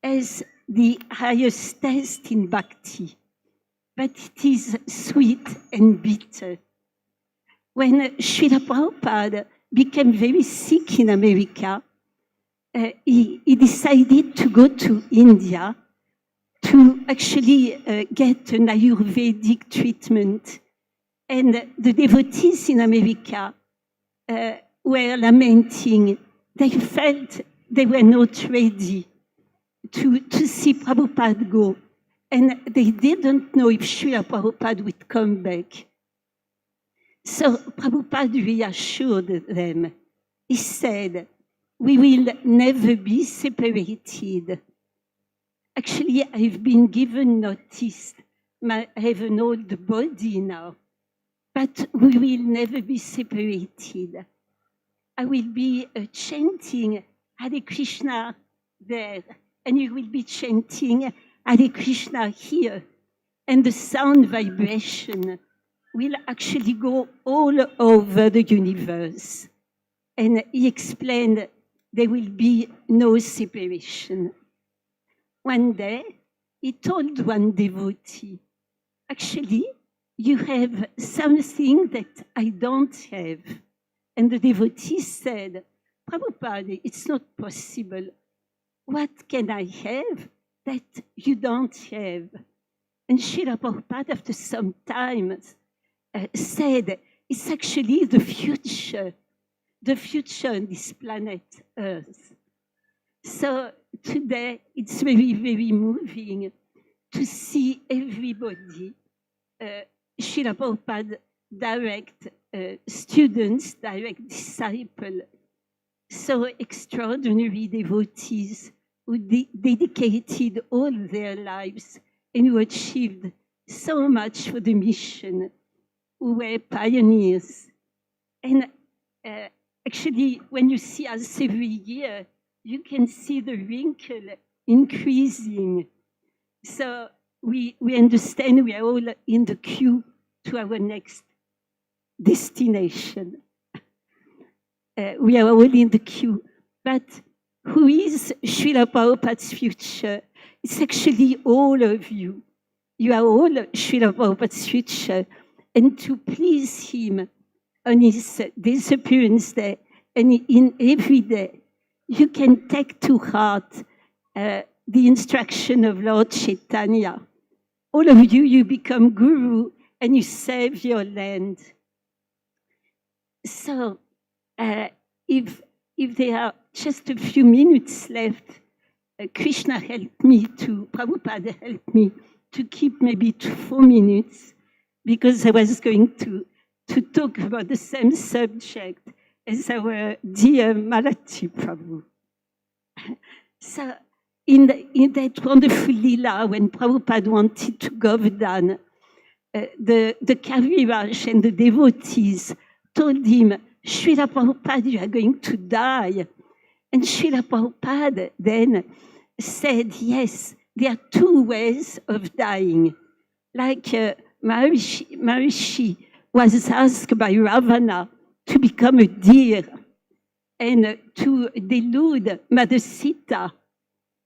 as the highest test in bhakti, but it is sweet and bitter. When Srila Prabhupada became very sick in America, he decided to go to India to actually get an Ayurvedic treatment. And the devotees in America were lamenting. They felt they were not ready to see Prabhupada go. And they didn't know if Srila Prabhupada would come back. So Prabhupada reassured them. He said, "We will never be separated. Actually, I've been given notice. I have an old body now, but we will never be separated. I will be chanting Hare Krishna there, and you will be chanting Hare Krishna here, and the sound vibration will actually go all over the universe." And he explained there will be no separation. One day, he told one devotee, "Actually, you have something that I don't have." And the devotee said, "Prabhupada, it's not possible. What can I have that you don't have?" And Srila Prabhupada, after some time, said, "It's actually the future on this planet Earth." So today, it's very, very moving to see everybody, Srila Prabhupada, direct students, direct disciples, so extraordinary devotees who dedicated all their lives and who achieved so much for the mission, who were pioneers. And actually, when you see us every year, you can see the wrinkle increasing. So we understand we are all in the queue to our next destination. We are all in the queue. But who is Srila Prabhupada's future? It's actually all of you. you are all Srila Prabhupada's future, and to please him on his disappearance day and in every day, you can take to heart the instruction of Lord Chaitanya. All of you, you become guru and you save your land. So, if there are just a few minutes left, Krishna helped me Prabhupada helped me to keep maybe 4 minutes, because I was going to talk about the same subject as our dear Malati Prabhu. So, in that wonderful lila, when Prabhupada wanted to Govardhan, the Kaviraj and the devotees told him, Srila Prabhupada, you are going to die. And Srila Prabhupada then said, yes, there are 2 ways of dying. Like Maharishi was asked by Ravana to become a deer and to delude Mother Sita.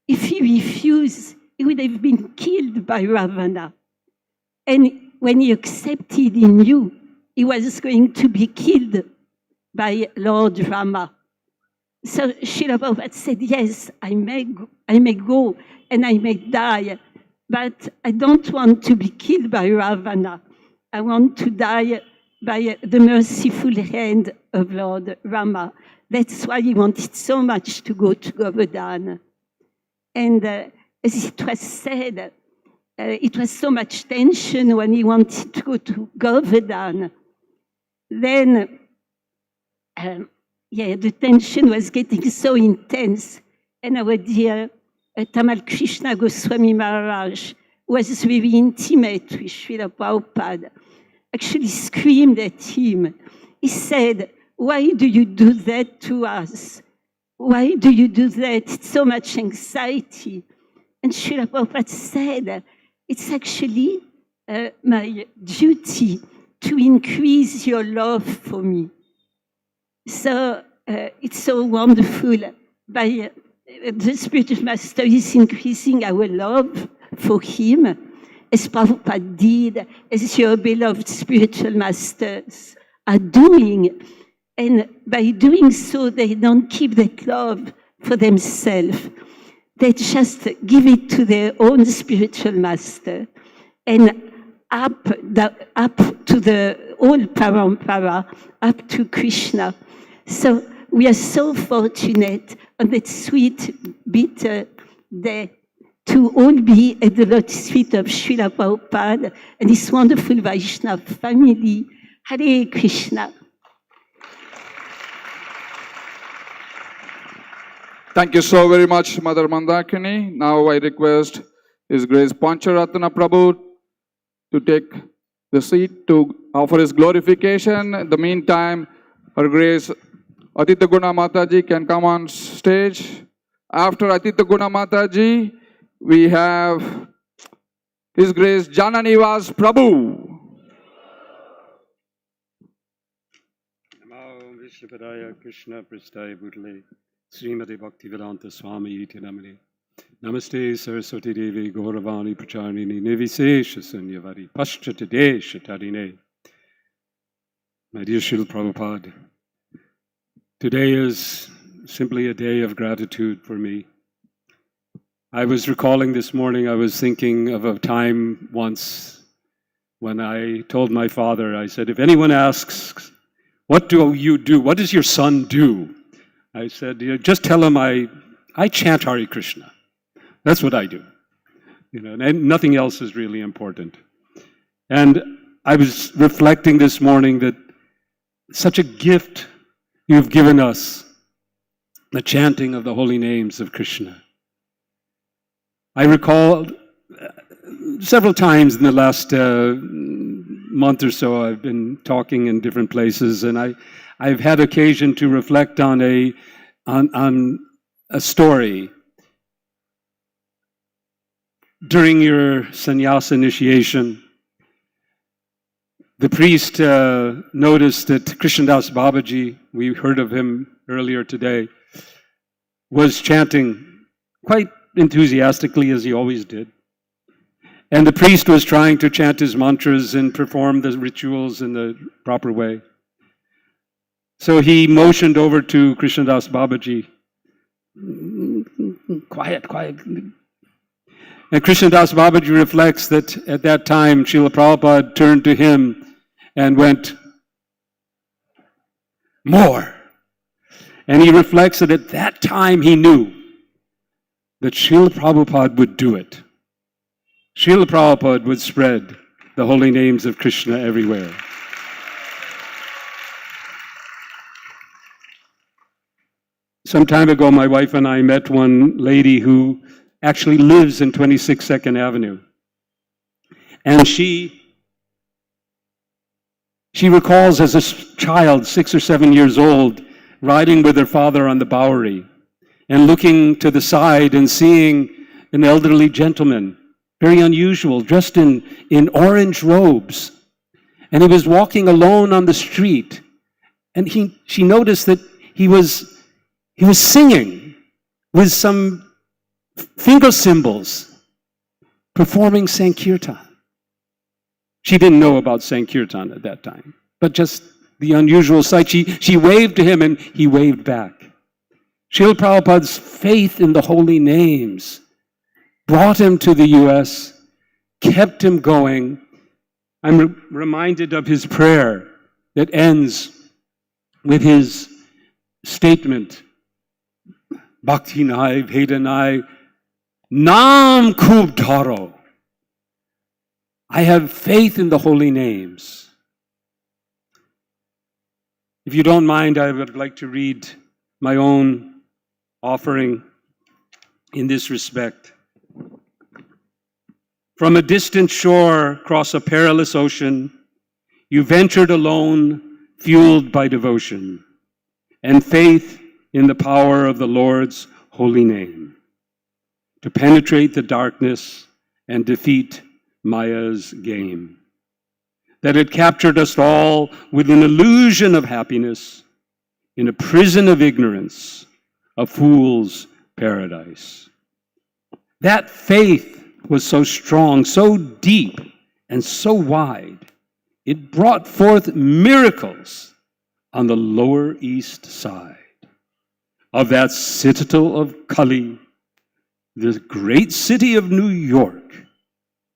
If he refused, he would have been killed by Ravana. And when he accepted in you, he was going to be killed by Lord Rama. So Srila Prabhupada said, yes, I may go and I may die, but I don't want to be killed by Ravana. I want to die by the merciful hand of Lord Rama. That's why he wanted so much to go to Govardhan. And as it was said, it was so much tension when he wanted to go to Govardhan. Then, the tension was getting so intense. And our dear Tamal Krishna Goswami Maharaj was very intimate with Srila Prabhupada, actually screamed at him. He said, why do you do that to us? Why do you do that? It's so much anxiety. And Srila Prabhupada said, it's actually my duty to increase your love for me. So it's so wonderful. By the spiritual master is increasing our love for him, as Prabhupada did, as your beloved spiritual masters are doing. And by doing so, they don't keep that love for themselves. They just give it to their own spiritual master and up to the whole parampara, up to Krishna. So we are so fortunate on that sweet, bitter day to all be at the lotus feet of Srila Prabhupada and this wonderful Vaishnava family. Hare Krishna. Thank you so very much, Mother Mandakini. Now I request His Grace Panca Dasa Prabhu to take the seat to offer his glorification. In the meantime, Her Grace Atita Guna Mataji can come on stage. After Atita Guna Mataji, we have His Grace Jananivasa Prabhu. Namo Vishnupadaya Krishna Prasthaya Bhutale Srimati Bhaktivedanta Swami Iti Namane Namaste Saraswati Devi Gauravani Pracharini Nivishesha Sunyavari Paschatadesha Tadine. My dear Srila Prabhupada, today is simply a day of gratitude for me. I was recalling this morning, I was thinking of a time once when I told my father, I said, if anyone asks, what do you do? What does your son do? I said, just tell him I chant Hare Krishna. That's what I do. And nothing else is really important. And I was reflecting this morning that such a gift you've given us, the chanting of the holy names of Krishna. I recall several times in the last month or so, I've been talking in different places, and I've had occasion to reflect on a story. During your sannyasa initiation, the priest noticed that Krishnadas Babaji, we heard of him earlier today, was chanting quite enthusiastically as he always did. And the priest was trying to chant his mantras and perform the rituals in the proper way. So he motioned over to Krishnadas Babaji. Quiet, quiet. And Krishnadas Babaji reflects that at that time, Srila Prabhupada turned to him and went, more. And he reflects that at that time he knew that Srila Prabhupada would do it. Srila Prabhupada would spread the holy names of Krishna everywhere. Some time ago, my wife and I met one lady who actually lives in 26 2nd Avenue. And she recalls as a child, 6 or 7 years old, riding with her father on the Bowery and looking to the side and seeing an elderly gentleman, very unusual, dressed in orange robes. And he was walking alone on the street. And she noticed that he was singing with some finger cymbals, performing Sankirtan. She didn't know about Sankirtan at that time, but just the unusual sight. She waved to him and he waved back. Srila Prabhupada's faith in the holy names brought him to the US, kept him going. I'm reminded of his prayer that ends with his statement, Bhakti Nai, Veda Nai, Nam Khub Dharo. I have faith in the holy names. If you don't mind, I would like to read my own offering in this respect. From a distant shore, across a perilous ocean, you ventured alone, fueled by devotion and faith in the power of the Lord's holy name, to penetrate the darkness and defeat Maya's game, that had captured us all with an illusion of happiness in a prison of ignorance, a fool's paradise. That faith was so strong, so deep, and so wide, it brought forth miracles on the Lower East Side of that citadel of Kali, the great city of New York,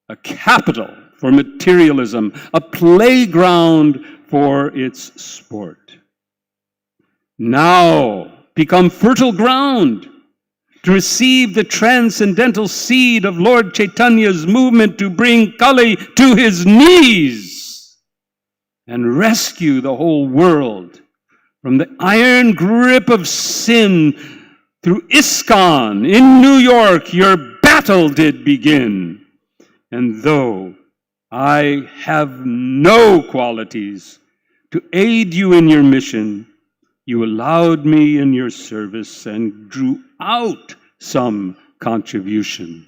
a capital for materialism, a playground for its sport. Now become fertile ground to receive the transcendental seed of Lord Chaitanya's movement to bring Kali to his knees and rescue the whole world from the iron grip of sin. Through ISKCON in New York, your battle did begin. And though I have no qualities to aid you in your mission, you allowed me in your service and drew out some contribution.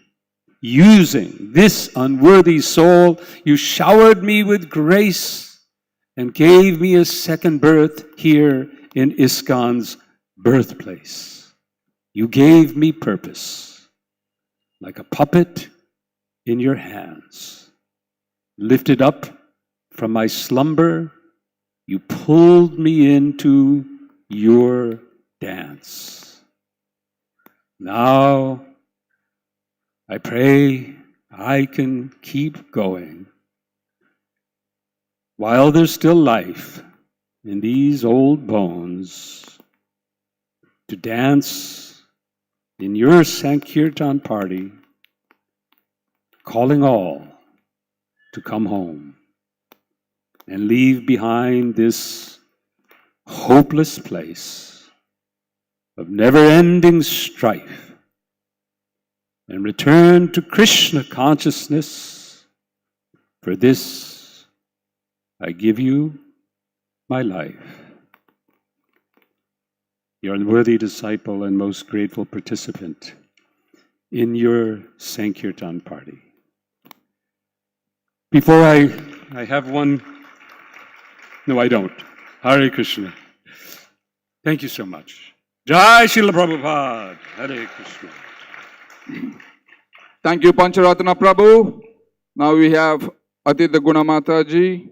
Using this unworthy soul, you showered me with grace and gave me a second birth here in ISKCON's birthplace. You gave me purpose, like a puppet in your hands. Lifted up from my slumber, you pulled me into your dance. Now, I pray I can keep going while there's still life in these old bones, to dance in your Sankirtan party, calling all to come home and leave behind this hopeless place of never-ending strife and return to Krishna consciousness. For this, I give you my life. Your unworthy disciple and most grateful participant in your Sankirtan party. Before I have one, no, I don't. Hare Krishna. Thank you so much. Jai Srila Prabhupada. Hare Krishna. Thank you, Panca Dasa Prabhu. Now we have Atita Guna Mataji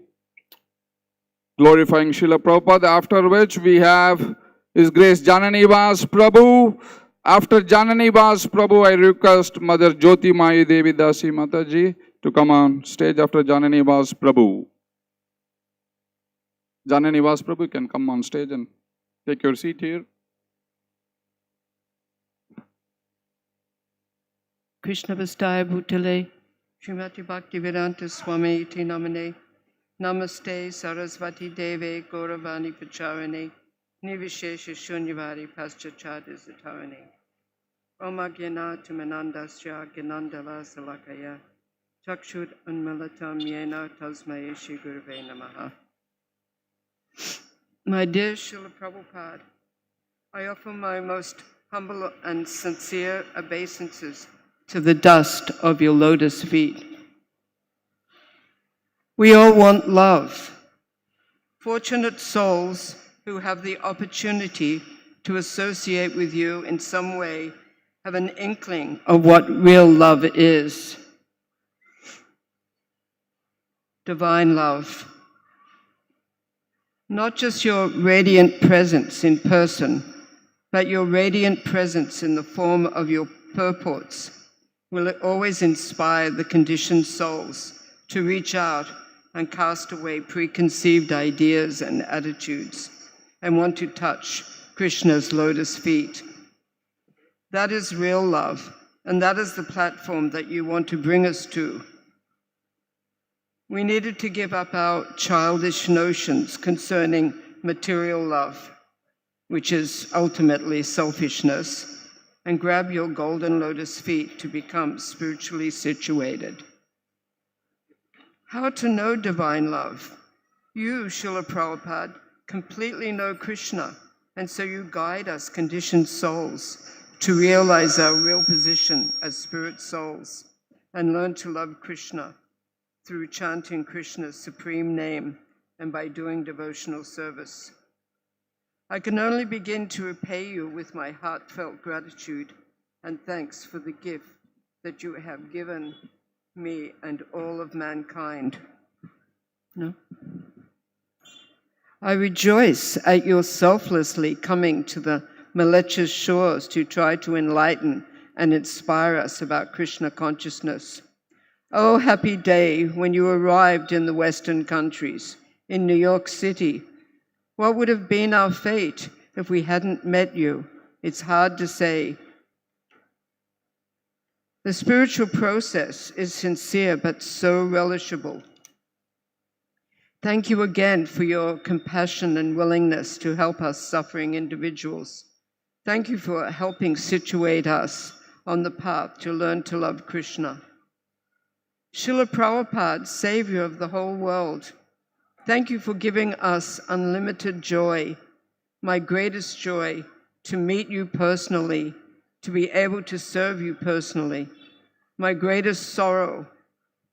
glorifying Srila Prabhupada, after which we have His Grace Jananivasa Prabhu. After Jananivasa Prabhu, I request Mother Jyoti Devi Dasi Mataji to come on stage after Jananivasa Prabhu. Jananivasa Prabhu, you can come on stage and take your seat here. Krishna Vastaya Bhutale, Srimati Bhaktivedanta Swami iti namane, Namaste Sarasvati Deve Gauravani Pacharane, Nivishesha Shunyavadi Paschachadisatharane. Om Agyanata Manandasya Gyananda Vasalakaya, Chakshud Unmalatam Yena Tasmaya Shri Gurave Namaha. My dear Srila Prabhupada, I offer my most humble and sincere obeisances to the dust of your lotus feet. We all want love. Fortunate souls who have the opportunity to associate with you in some way have an inkling of what real love is. Divine love. Not just your radiant presence in person, but your radiant presence in the form of your purports will always inspire the conditioned souls to reach out and cast away preconceived ideas and attitudes and want to touch Krishna's lotus feet. That is real love, and that is the platform that you want to bring us to. We needed to give up our childish notions concerning material love, which is ultimately selfishness, and grab your golden lotus feet to become spiritually situated. How to know divine love? You, Srila Prabhupada, completely know Krishna, and so you guide us conditioned souls to realize our real position as spirit souls and learn to love Krishna through chanting Krishna's supreme name and by doing devotional service. I can only begin to repay you with my heartfelt gratitude and thanks for the gift that you have given me and all of mankind. No? I rejoice at your selflessly coming to the malicious shores to try to enlighten and inspire us about Krishna consciousness. Oh, happy day when you arrived in the Western countries, in New York City. What would have been our fate if we hadn't met you? It's hard to say. The spiritual process is sincere but so relishable. Thank you again for your compassion and willingness to help us suffering individuals. Thank you for helping situate us on the path to learn to love Krishna. Srila Prabhupada, Savior of the whole world, thank you for giving us unlimited joy, my greatest joy, to meet you personally, to be able to serve you personally. My greatest sorrow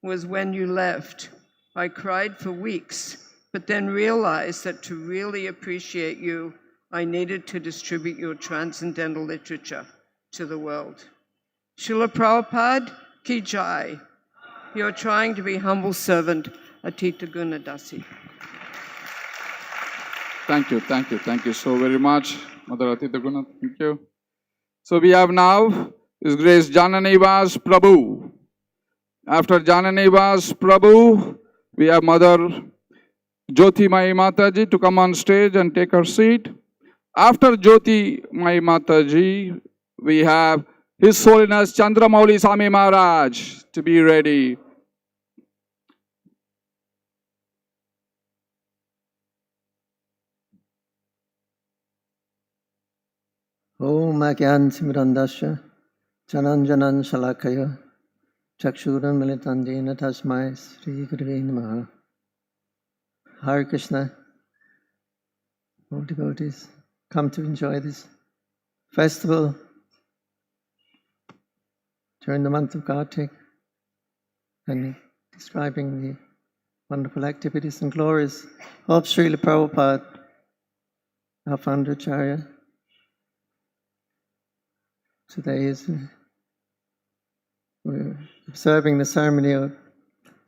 was when you left. I cried for weeks, but then realized that to really appreciate you, I needed to distribute your transcendental literature to the world. Srila Prabhupada ki jai. You're trying to be humble servant, Atita Guna Dasi. Thank you so very much, Mother Atita Guna. Thank you. So we have now His Grace Jananivasa Prabhu. After Jananivasa Prabhu, we have Mother Jyamei Mataji to come on stage and take her seat. After Jyamei Mataji, we have His Holiness Chandramauli Swami Maharaj to be ready. Om Agyan Simrandasya Jananjanan Shalakaya Chakshuran Militandena Tasmai Sri Gurave Namaha. Hare Krishna. All devotees come to enjoy this festival during the month of Kartik and describing the wonderful activities and glories of Srila Prabhupada, our founder Acharya. Today we're observing the ceremony of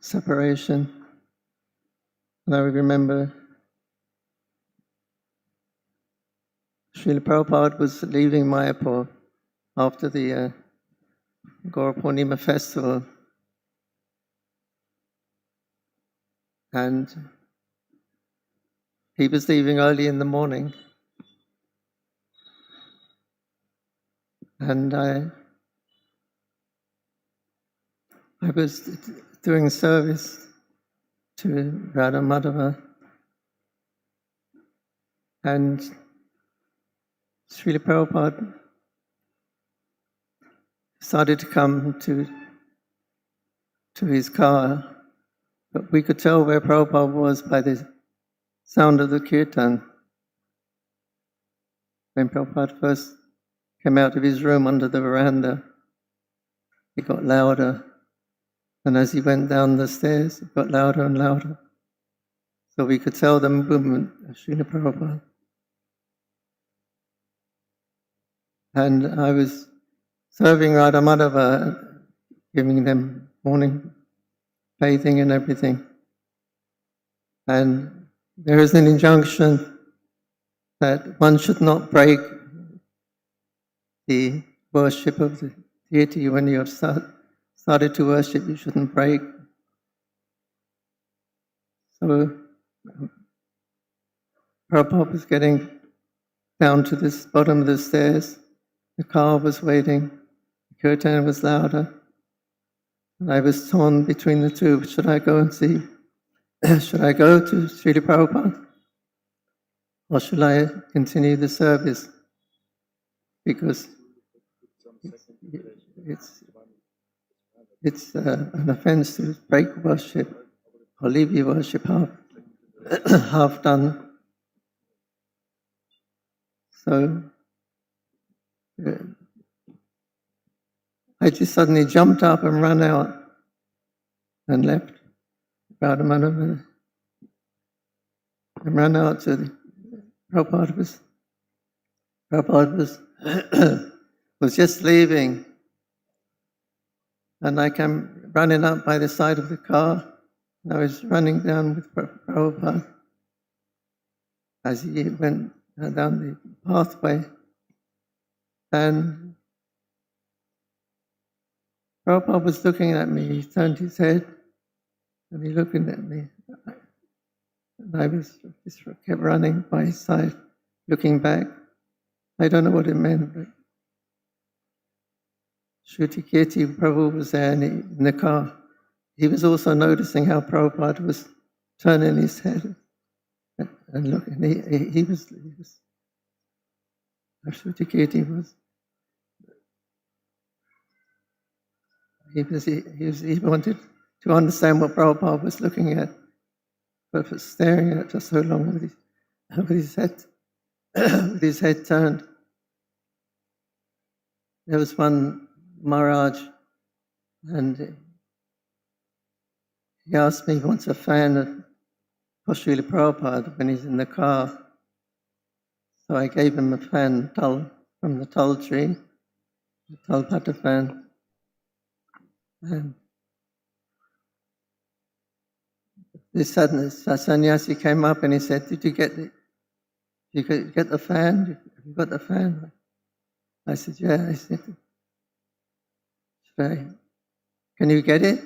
separation. And I remember Srila Prabhupada was leaving Mayapur after the Gaura Purnima festival. And he was leaving early in the morning. And I was doing service to Radha Madhava, and Srila Prabhupada started to come to his car, but we could tell where Prabhupada was by the sound of the kirtan. When Prabhupada first came out of his room under the veranda, it got louder. And as he went down the stairs, it got louder and louder. So we could tell the movement of Srila Prabhupada. And I was serving Radha Madhava, giving them morning bathing and everything. And there is an injunction that one should not break the worship of the deity. When you have started to worship, you shouldn't break. So Prabhupada was getting down to this bottom of the stairs. The car was waiting. The kirtan was louder. And I was torn between the two. Should I go and see? Should I go to Srila Prabhupada? Or should I continue the service? Because it's an offense to break worship or leave your worship half done. So I just suddenly jumped up and ran out and left Radha Madhava and ran out to the Prabhupada was just leaving, and I came running up by the side of the car, and I was running down with Prabhupada as he went down the pathway, and Prabhupada was looking at me. He turned his head and he looking at me, and I was just kept running by his side, looking back. I don't know what it meant, but Hrydaya Prabhu was there in the car. He was also noticing how Prabhupada was turning his head and looking. He was Hrydaya he wanted to understand what Prabhupada was looking at, but was staring at it for so long with his head with his head turned. There was one Maharaj, and he asked me if he wants a fan for Srila Prabhupada when he's in the car. So I gave him a fan from the tull tree, the Talpata fan. And this sannyasi came up and he said, "Did you get the fan? Have you got the fan?" I said, "Yeah." I said, "Can you get it?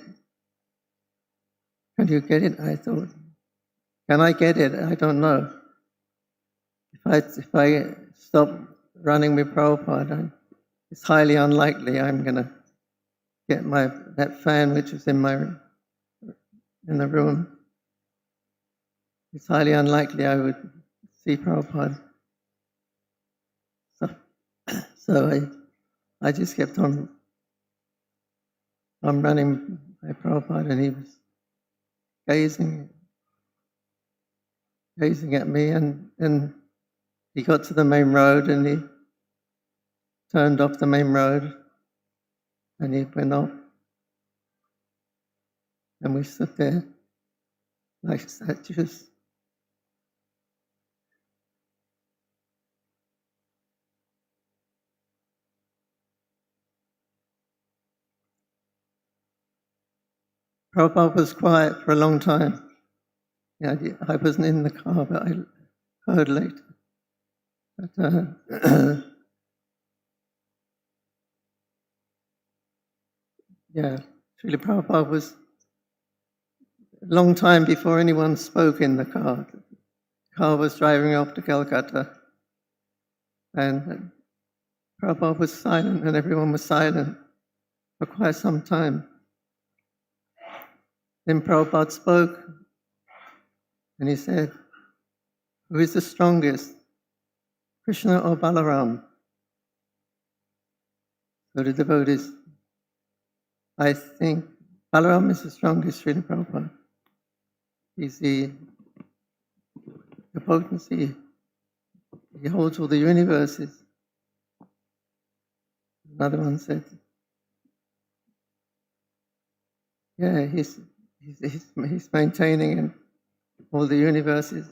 Can you get it?" I thought, "Can I get it? I don't know. If I stop running with Prabhupada, it's highly unlikely I'm going to get that fan which is in the room. It's highly unlikely I would see Prabhupada." So I just kept on running by Prabhupada, and he was gazing at me, and he got to the main road and he turned off the main road and he went off, and we stood there like statues. Prabhupada was quiet for a long time. Yeah, I wasn't in the car, but I heard later. But, yeah, Srila Prabhupada was a long time before anyone spoke in the car. The car was driving off to Calcutta, and Prabhupada was silent, and everyone was silent for quite some time. Then Prabhupada spoke, and he said, "Who is the strongest, Krishna or Balaram?" So the devotees, I think Balaram is the strongest, Srila Prabhupada. He's the potency. He holds all the universes. Another one said, yeah, he's maintaining all the universes.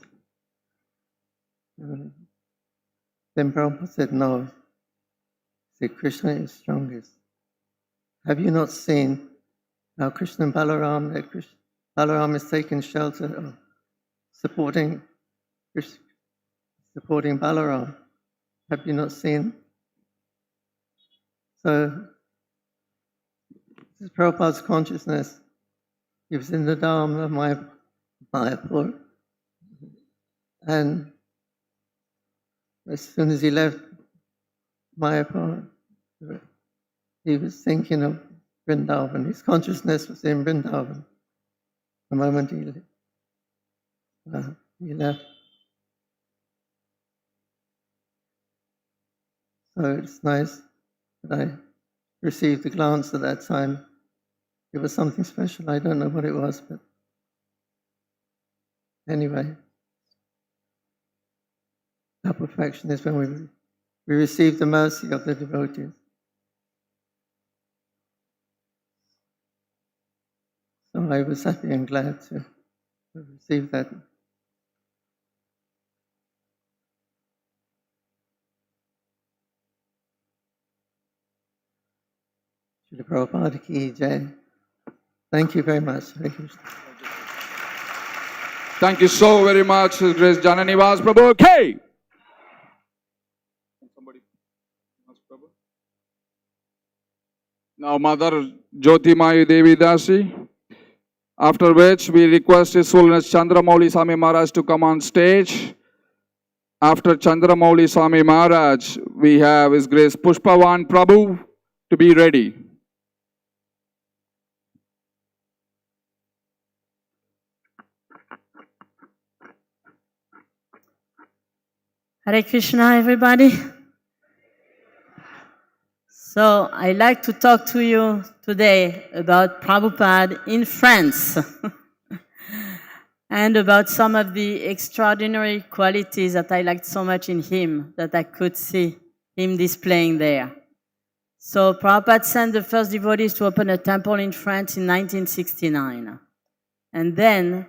Then Prabhupada said, no, said Krishna is strongest. Have you not seen how Krishna and Balaram, Balaram is taking shelter of supporting Balaram? Have you not seen? So, this is Prabhupada's consciousness. He was in the Dham of Mayapur. And as soon as he left Mayapur, he was thinking of Vrindavan. His consciousness was in Vrindavan the moment he left. So it's nice that I received a glance at that time. It was something special. I don't know what it was, but anyway, our perfection is when we receive the mercy of the devotees. So I was happy and glad to receive that. Srila Prabhupada ki jai. Thank you very much. Hare Krishna. Thank you so very much, Grace Jananivasa Prabhu. Okay. Now, Mother Jyotimayi Devi Dasi. After which, we request His Holiness Chandramouli Swami Maharaj to come on stage. After Chandramouli Swami Maharaj, we have His Grace Pushpavan Prabhu to be ready. Hare Krishna, everybody. So I'd like to talk to you today about Prabhupada in France and about some of the extraordinary qualities that I liked so much in him that I could see him displaying there. So Prabhupada sent the first devotees to open a temple in France in 1969. And then,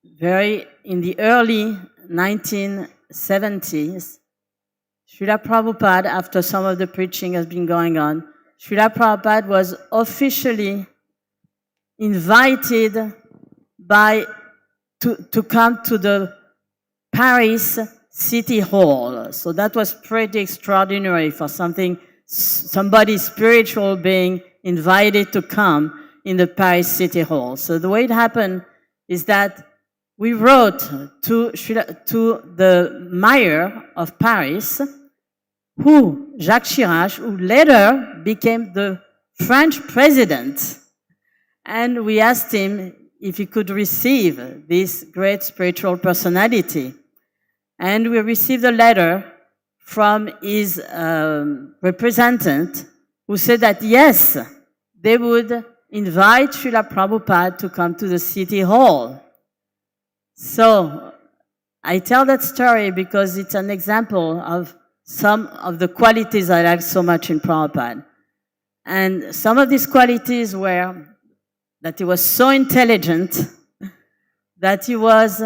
in the early 1970s, Srila Prabhupada, after some of the preaching has been going on, Srila Prabhupada was officially invited to come to the Paris City Hall. So that was pretty extraordinary for somebody spiritual being invited to come in the Paris City Hall. So the way it happened is that we wrote to the mayor of Paris, Jacques Chirac, who later became the French president. And we asked him if he could receive this great spiritual personality. And we received a letter from his representative who said that yes, they would invite Srila Prabhupada to come to the City Hall. So I tell that story because it's an example of some of the qualities I like so much in Prabhupada. And some of these qualities were that he was so intelligent, that he was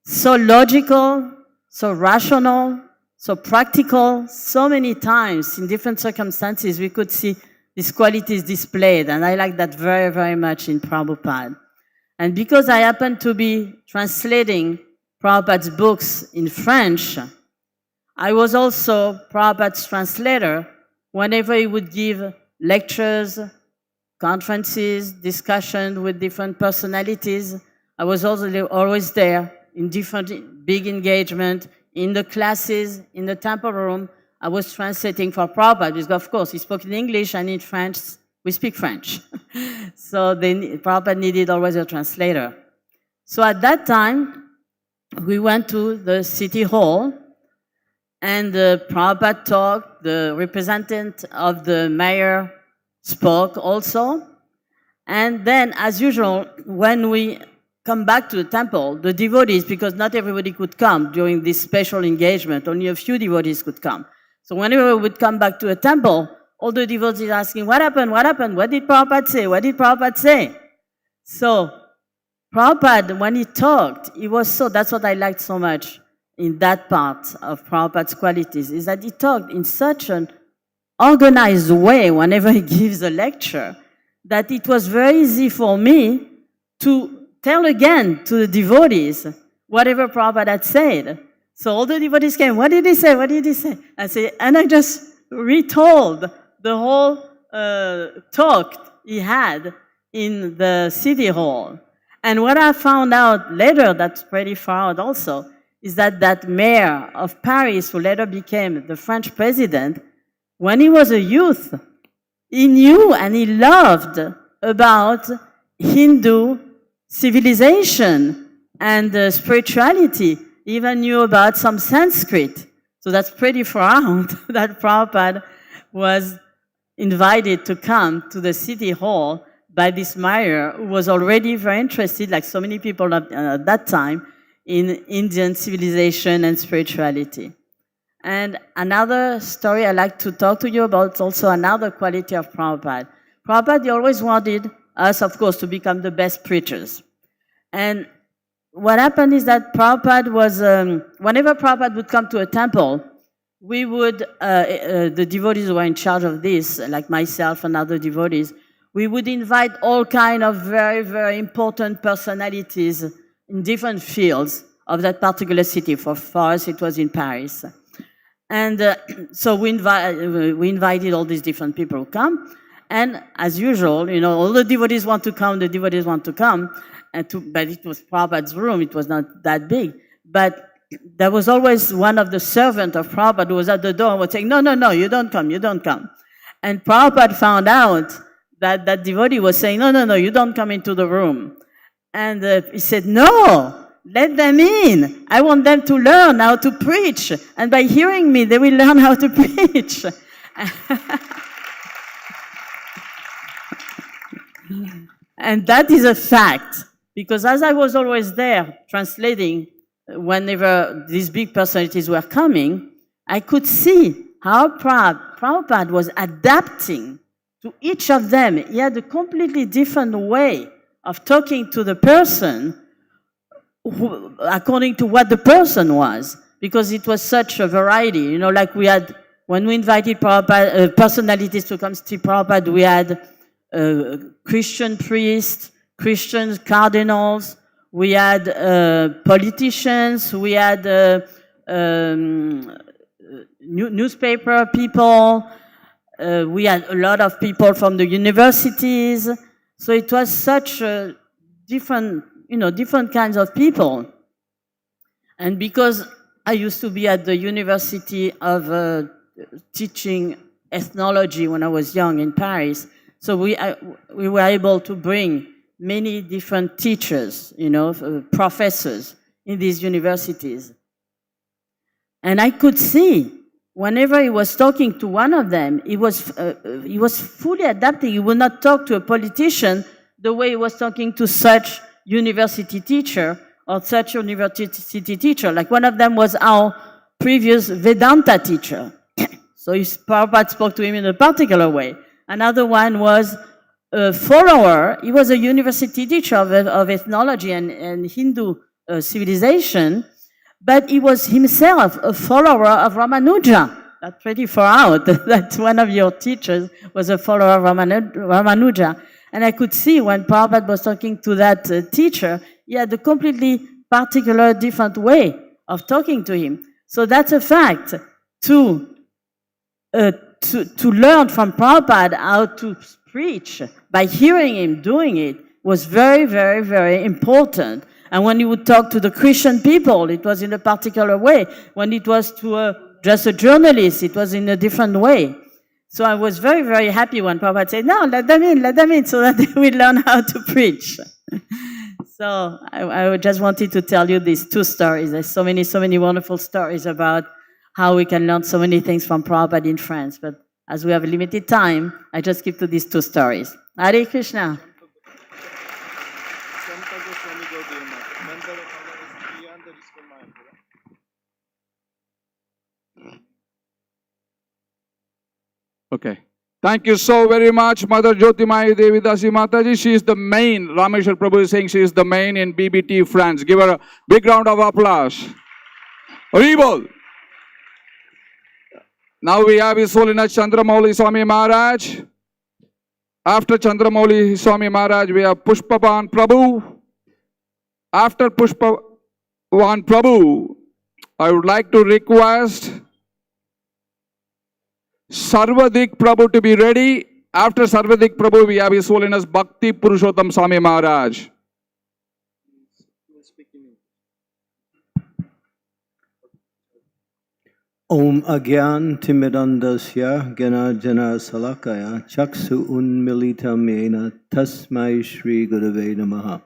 so logical, so rational, so practical. So many times in different circumstances we could see these qualities displayed, and I like that very, very much in Prabhupada. And because I happen to be translating Prabhupada's books in French, I was also Prabhupada's translator whenever he would give lectures, conferences, discussions with different personalities. I was also always there in different big engagement, in the classes, in the temple room. I was translating for Prabhupada, because of course he spoke in English and in French, we speak French. So Prabhupada needed always a translator. So at that time, we went to the city hall, and Prabhupada talked, the representative of the mayor spoke also. And then, as usual, when we come back to the temple, the devotees, because not everybody could come during this special engagement, only a few devotees could come. So whenever we would come back to a temple, all the devotees asking, what happened, what happened, what did Prabhupada say, what did Prabhupada say? So Prabhupada, when he talked, he was so, that's what I liked so much in that part of Prabhupada's qualities, is that he talked in such an organized way whenever he gives a lecture, that it was very easy for me to tell again to the devotees whatever Prabhupada had said. So all the devotees came, what did he say, what did he say? And I just retold the whole talk he had in the city hall. And what I found out later, that's pretty far out also, is that that mayor of Paris, who later became the French president, when he was a youth, he knew and he loved about Hindu civilization and spirituality. He even knew about some Sanskrit. So that's pretty profound that Prabhupada was invited to come to the city hall by this mayor who was already very interested, like so many people at that time, in Indian civilization and spirituality. And another story I like to talk to you about, also another quality of Prabhupada. Prabhupada, he always wanted us, of course, to become the best preachers. And what happened is that Prabhupada was, whenever Prabhupada would come to a temple, we would, the devotees who were in charge of this, like myself and other devotees, we would invite all kinds of very, very important personalities in different fields of that particular city. For us, it was in Paris. And so we invited all these different people to come. And as usual, you know, all the devotees want to come, the devotees want to come. But it was Prabhupada's room, it was not that big. But there was always one of the servants of Prabhupada who was at the door and was saying, no, no, no, you don't come, you don't come. And Prabhupada found out that that devotee was saying, no, no, no, you don't come into the room. And he said, no, let them in. I want them to learn how to preach. And by hearing me, they will learn how to preach. And that is a fact. Because as I was always there translating, whenever these big personalities were coming, I could see how Prabhupada was adapting to each of them. He had a completely different way of talking to the person according to what the person was, because it was such a variety. You know, like we had, when we invited Prabhupada, personalities to come see Prabhupada, we had Christian priests, Christian cardinals, we had politicians, we had newspaper people, we had a lot of people from the universities. So it was such different, you know, different kinds of people. And because I used to be at the University of teaching ethnology when I was young in Paris, so we were able to bring many different teachers, you know, professors in these universities. And I could see, whenever he was talking to one of them, he was fully adapting. He would not talk to a politician the way he was talking to such university teacher or such university teacher. Like one of them was our previous Vedanta teacher. So Prabhupada spoke to him in a particular way. Another one was a follower. He was a university teacher of ethnology and Hindu civilization, but he was himself a follower of Ramanuja, that's pretty far out that one of your teachers was a follower of Ramanuja. And I could see when Prabhupada was talking to that teacher, he had a completely particular, different way of talking to him. So that's a fact. To learn from Prabhupada how to preach by hearing him doing it was very, very, very important. And when he would talk to the Christian people, it was in a particular way. When it was to just a journalist, it was in a different way. So I was very, very happy when Prabhupada said, no, let them in, so that they will learn how to preach. So I just wanted to tell you these two stories. There's so many wonderful stories about how we can learn so many things from Prabhupada in France. But as we have a limited time, I just keep to these two stories. Hare Krishna. Okay. Thank you so very much, Mother Jyotimai Devidasi Mataji. She is the main, Ramesvara Prabhu is saying she is the main in BBT France. Give her a big round of applause. Haribol. Now we have His Holiness Chandramauli Swami Maharaj. After Chandramauli Swami Maharaj, we have Pushpavan Prabhu. After Pushpavan Prabhu, I would like to request Sarvadik Prabhu to be ready. After Sarvadik Prabhu, we have His Holiness Bhakti Purushotama Swami Maharaj. Om Agyan Timidandasya Gana Jana Salakaya Chaksu Unmilitam Yena Tasmai Shri Gurave Namaha.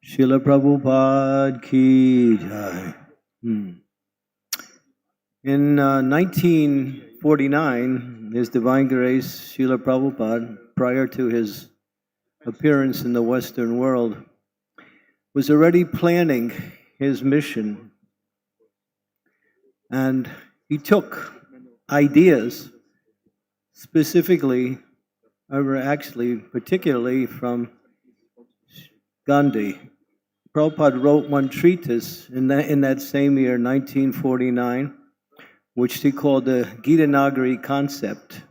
Srila Prabhupada Ki Jai. In 1949, His Divine Grace, Srila Prabhupada, prior to his appearance in the Western world, was already planning his mission. And he took ideas specifically, or actually particularly from Gandhi. Prabhupada wrote one treatise in that same year, 1949, which he called the Gita Nagari concept.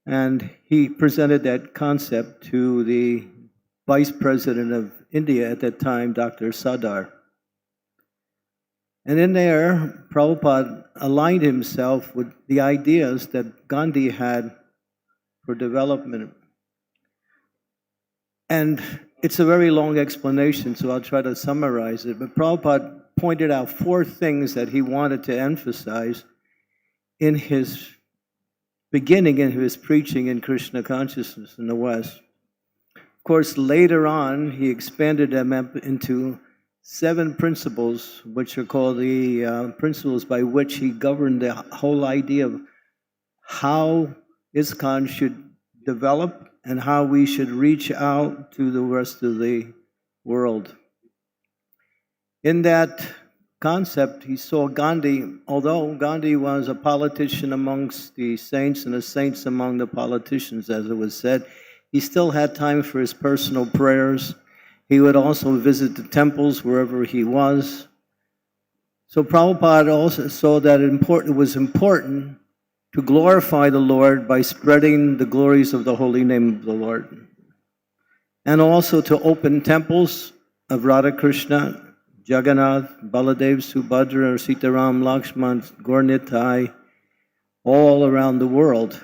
And he presented that concept to the Vice President of India at that time, Dr. Sardar. And in there, Prabhupada aligned himself with the ideas that Gandhi had for development. And it's a very long explanation, so I'll try to summarize it. But Prabhupada pointed out 4 things that he wanted to emphasize in his beginning in his preaching in Krishna consciousness in the West. Of course, later on, he expanded them into 7 principles, which are called the principles by which he governed the whole idea of how ISKCON should develop and how we should reach out to the rest of the world. In that concept, he saw Gandhi, although Gandhi was a politician amongst the saints and the saints among the politicians, as it was said, he still had time for his personal prayers. He would also visit the temples wherever he was. So Prabhupada also saw that it was important to glorify the Lord by spreading the glories of the holy name of the Lord. And also to open temples of Radha Krishna, Jagannath, Baladev, Subhadra, Sitaram, Lakshman, Gaur-Nitai, all around the world.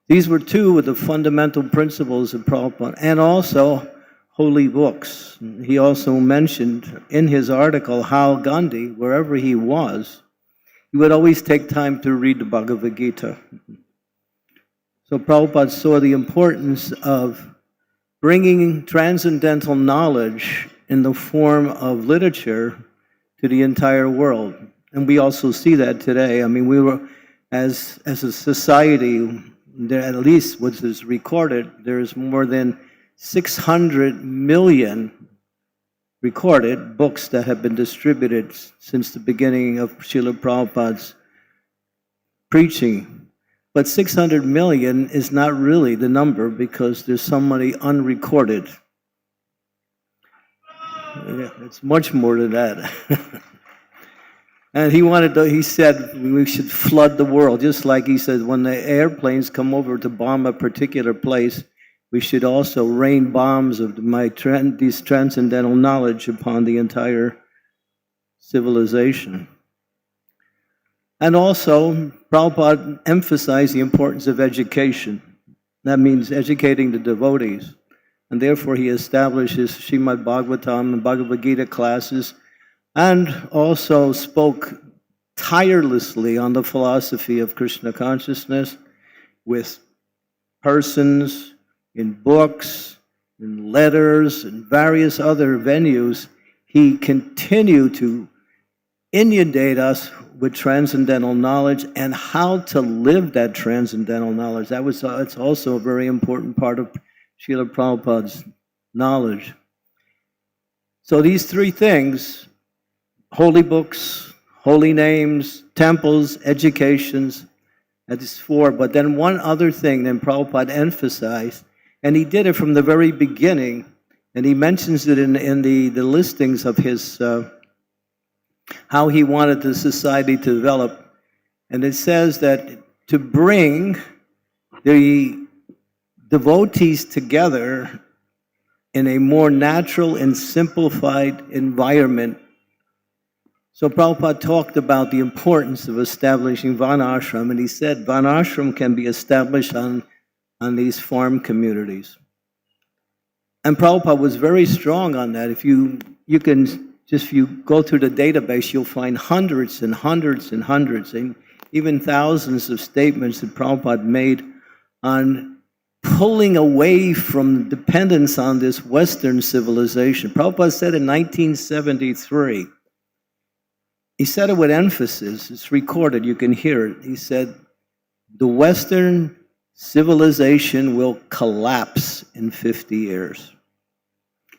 These were 2 of the fundamental principles of Prabhupada, and also holy books. He also mentioned in his article how Gandhi, wherever he was, he would always take time to read the Bhagavad Gita. So Prabhupada saw the importance of bringing transcendental knowledge in the form of literature to the entire world. And we also see that today. I mean, we were, as a society, there, at least what is recorded, there's more than 600 million recorded books that have been distributed since the beginning of Srila Prabhupada's preaching. But 600 million is not really the number because there's so many unrecorded. Yeah, it's much more than that. And he said we should flood the world, just like he said when the airplanes come over to bomb a particular place, we should also rain bombs of these transcendental knowledge upon the entire civilization. And also, Prabhupada emphasized the importance of education. That means educating the devotees. And therefore he established his Srimad Bhagavatam and Bhagavad Gita classes, and also spoke tirelessly on the philosophy of Krishna consciousness with persons, in books, in letters, and various other venues. He continued to inundate us with transcendental knowledge and how to live that transcendental knowledge. It's also a very important part of Srila Prabhupada's knowledge. So these three things, holy books, holy names, temples, educations, that is four. But then one other thing that Prabhupada emphasized, and he did it from the very beginning, and he mentions it in the listings of his, how he wanted the society to develop. And it says that to bring the devotees together in a more natural and simplified environment. So Prabhupada talked about the importance of establishing Varnashram, and he said Varnashram can be established on these farm communities. And Prabhupada was very strong on that. If you go through the database, you'll find hundreds and hundreds and hundreds, and even thousands of statements that Prabhupada made on pulling away from dependence on this Western civilization. Prabhupada said in 1973, he said it with emphasis, it's recorded, you can hear it. He said, the Western civilization will collapse in 50 years.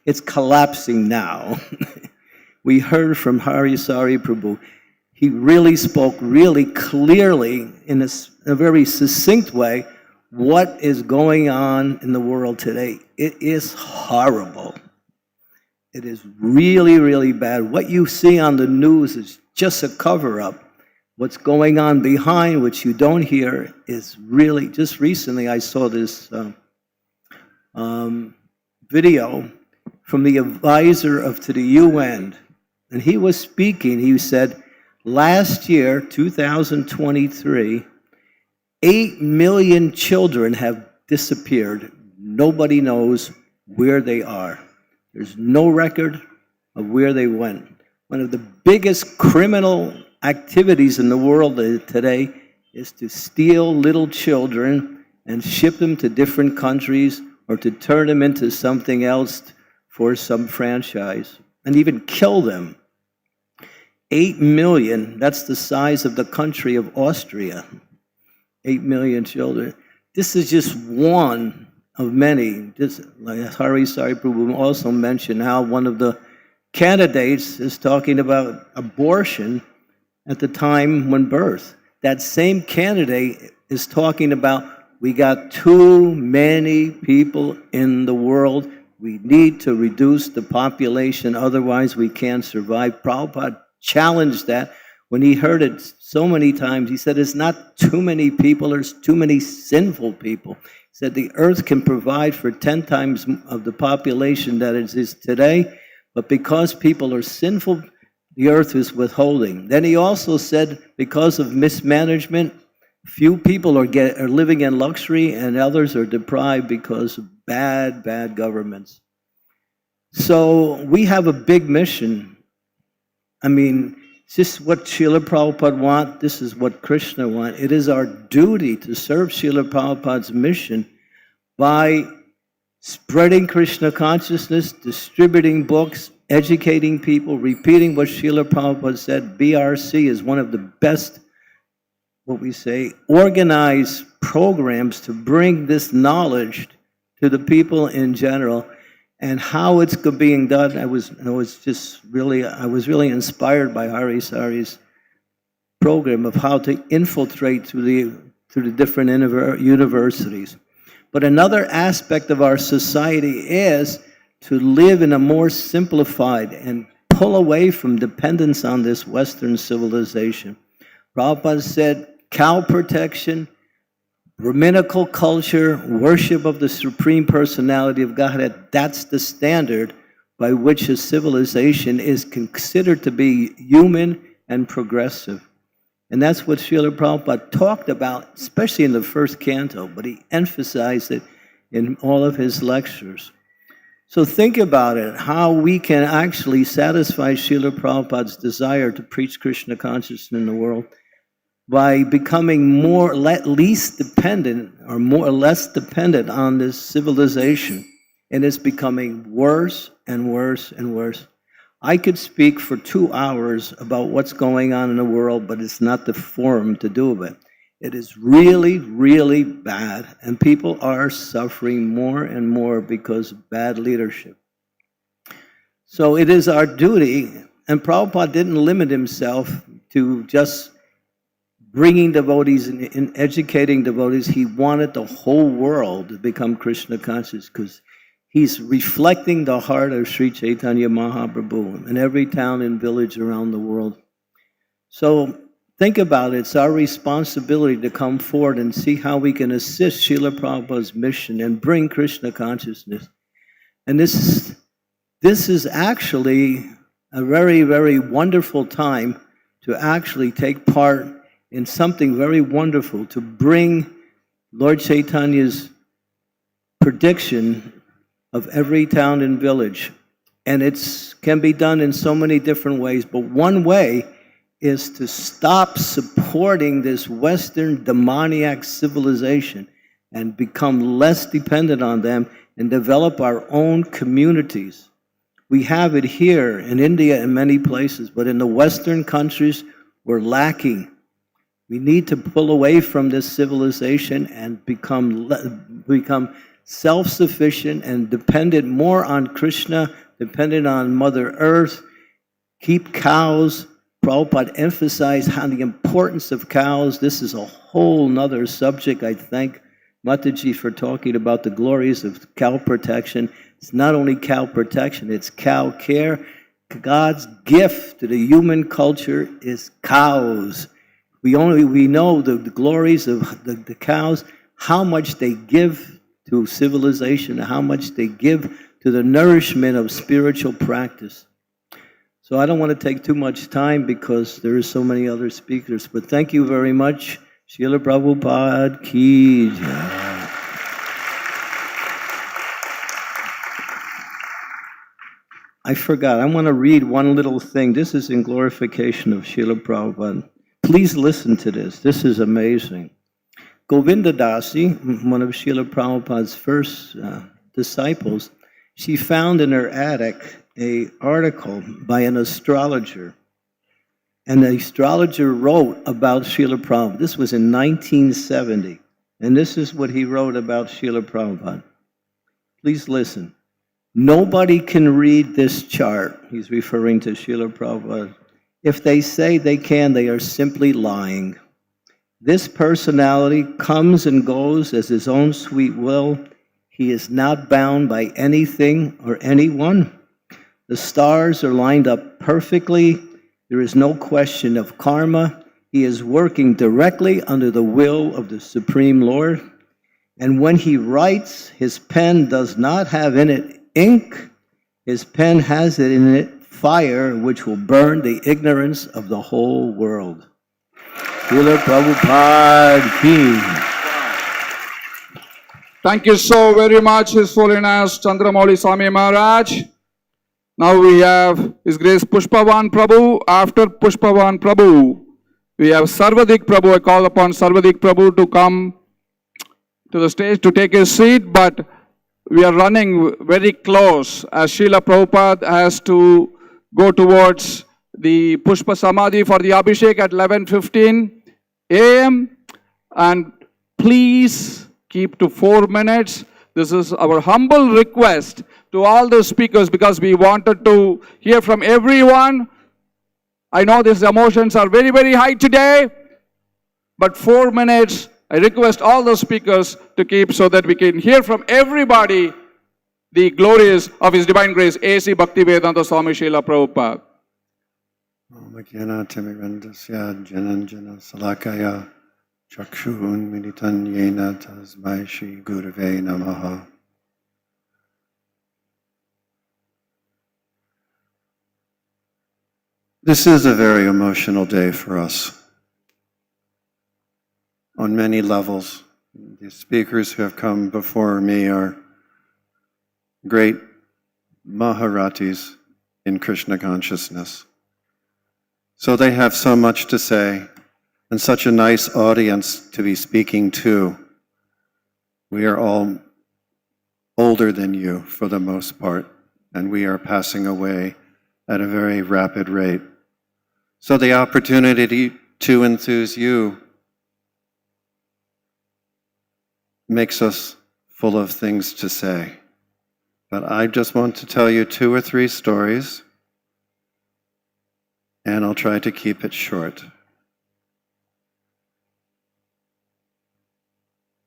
It's collapsing now. We heard from Harisauri Prabhu. He really spoke really clearly in a very succinct way what is going on in the world today. It is horrible. It is really, really bad. What you see on the news is just a cover-up. What's going on behind, which you don't hear, is really, just recently I saw this video from the advisor to the UN, and he was speaking. He said, last year, 2023, 8 million children have disappeared. Nobody knows where they are. There's no record of where they went. One of the biggest criminal activities in the world today is to steal little children and ship them to different countries or to turn them into something else for some franchise and even kill them. 8 million, that's the size of the country of Austria. 8 million children. This is just one of many. Just like Harisauri Prabhu also mentioned how one of the candidates is talking about abortion at the time when birth. That same candidate is talking about we got too many people in the world. We need to reduce the population, otherwise we can't survive. Prabhupada challenged that. When he heard it so many times, he said, it's not too many people, there's too many sinful people. He said the earth can provide for 10 times of the population that it is today, but because people are sinful, the earth is withholding. Then he also said, because of mismanagement, few people are living in luxury and others are deprived because of bad governments. So we have a big mission. I mean, is this what Srila Prabhupada wants? This is what Krishna wants. It is our duty to serve Srila Prabhupada's mission by spreading Krishna consciousness, distributing books, educating people, repeating what Srila Prabhupada said. BRC is one of the best, organized programs to bring this knowledge to the people in general. And how it's being done, I was really inspired by Harisauri's program of how to infiltrate through the different universities. But another aspect of our society is to live in a more simplified and pull away from dependence on this Western civilization. Prabhupada said, cow protection, Brahminical culture, worship of the Supreme Personality of Godhead, that's the standard by which a civilization is considered to be human and progressive. And that's what Srila Prabhupada talked about, especially in the first canto, but he emphasized it in all of his lectures. So think about it, how we can actually satisfy Srila Prabhupada's desire to preach Krishna consciousness in the world by becoming least dependent or more or less dependent on this civilization. And it's becoming worse and worse and worse. I could speak for 2 hours about what's going on in the world, but it's not the forum to do it. It is really, really bad, and people are suffering more and more because of bad leadership. So it is our duty, and Prabhupada didn't limit himself to just bringing devotees and educating devotees. He wanted the whole world to become Krishna conscious because he's reflecting the heart of Sri Chaitanya Mahaprabhu in every town and village around the world. So think about it. It's our responsibility to come forward and see how we can assist Srila Prabhupada's mission and bring Krishna consciousness. And this is actually a very, very wonderful time to actually take part in something very wonderful, to bring Lord Chaitanya's prediction of every town and village. And it can be done in so many different ways, but one way is to stop supporting this Western demoniac civilization and become less dependent on them and develop our own communities. We have it here in India and many places, but in the Western countries, we're lacking. We need to pull away from this civilization and become self-sufficient and dependent more on Krishna, dependent on Mother Earth, keep cows. Prabhupada emphasized how the importance of cows. This is a whole nother subject. I thank Mataji for talking about the glories of cow protection. It's not only cow protection, it's cow care. God's gift to the human culture is cows. We know the glories of the cows, how much they give to civilization, how much they give to the nourishment of spiritual practice. So I don't want to take too much time because there are so many other speakers, but thank you very much. Srila Prabhupada Ki Jai. I forgot, I want to read one little thing. This is in glorification of Srila Prabhupada. Please listen to this. This is amazing. Govinda Dasi, one of Srila Prabhupada's first disciples, she found in her attic an article by an astrologer. And the astrologer wrote about Srila Prabhupada. This was in 1970. And this is what he wrote about Srila Prabhupada. Please listen. Nobody can read this chart. He's referring to Srila Prabhupada. If they say they can, they are simply lying. This personality comes and goes as his own sweet will. He is not bound by anything or anyone. The stars are lined up perfectly. There is no question of karma. He is working directly under the will of the Supreme Lord. And when he writes, his pen does not have in it ink. His pen has it in it fire, which will burn the ignorance of the whole world. Srila Prabhupada Ki. Thank you so very much, His Holiness Chandramauli Swami Maharaj. Now we have His Grace Pushpavan Prabhu. After Pushpavan Prabhu, we have Sarvadik Prabhu. I call upon Sarvadik Prabhu to come to the stage to take his seat, but we are running very close as Srila Prabhupada has to go towards the Pushpa Samadhi for the Abhishek at 11:15 a.m. And please keep to 4 minutes. This is our humble request to all the speakers because we wanted to hear from everyone. I know these emotions are very, very high today, but 4 minutes, I request all the speakers to keep so that we can hear from everybody the glories of His Divine Grace, A.C. Bhaktivedanta Swami Srila Prabhupada. Omakena Timirandasya Jananjana Salakaya Chakshun Militan Yena Tasmai Shri Gurave Namaha. This is a very emotional day for us on many levels. The speakers who have come before me are great Maharatis in Krishna consciousness. So they have so much to say and such a nice audience to be speaking to. We are all older than you for the most part, and we are passing away at a very rapid rate. So the opportunity to enthuse you makes us full of things to say. But I just want to tell you 2 or 3 stories, and I'll try to keep it short.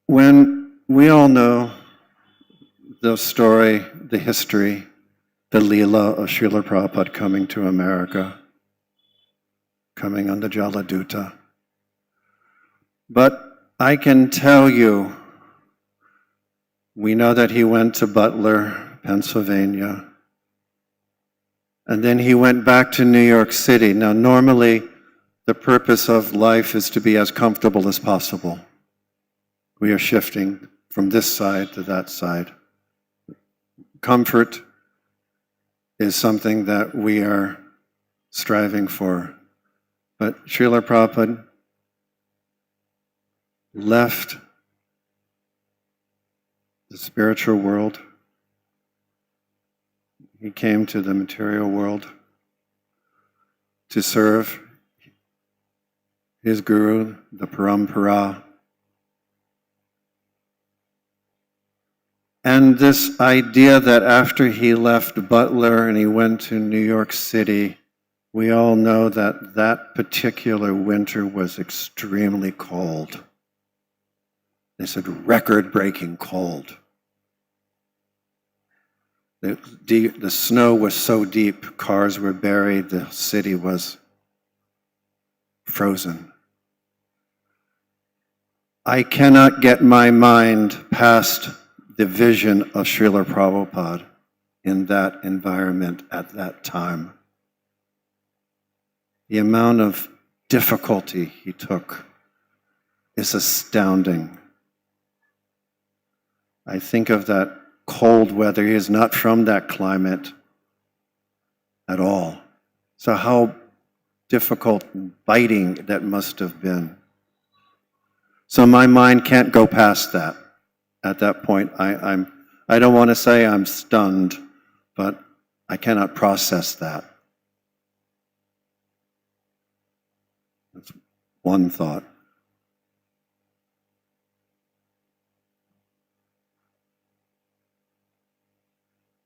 When we all know the story, the history, the Leela of Srila Prabhupada coming to America, coming on the Jaladuta. But I can tell you, we know that he went to Butler, Pennsylvania, and then he went back to New York City. Now, normally, the purpose of life is to be as comfortable as possible. We are shifting from this side to that side. Comfort is something that we are striving for. But Srila Prabhupada left the spiritual world. He came to the material world to serve his guru, the Parampara. And this idea that after he left Butler and he went to New York City, we all know that that particular winter was extremely cold. They said record-breaking cold. The snow was so deep, cars were buried, the city was frozen. I cannot get my mind past the vision of Srila Prabhupada in that environment at that time. The amount of difficulty he took is astounding. I think of that cold weather. He is not from that climate at all. So how difficult and biting that must have been. So my mind can't go past that. At that point, I don't want to say I'm stunned, but I cannot process that. That's one thought.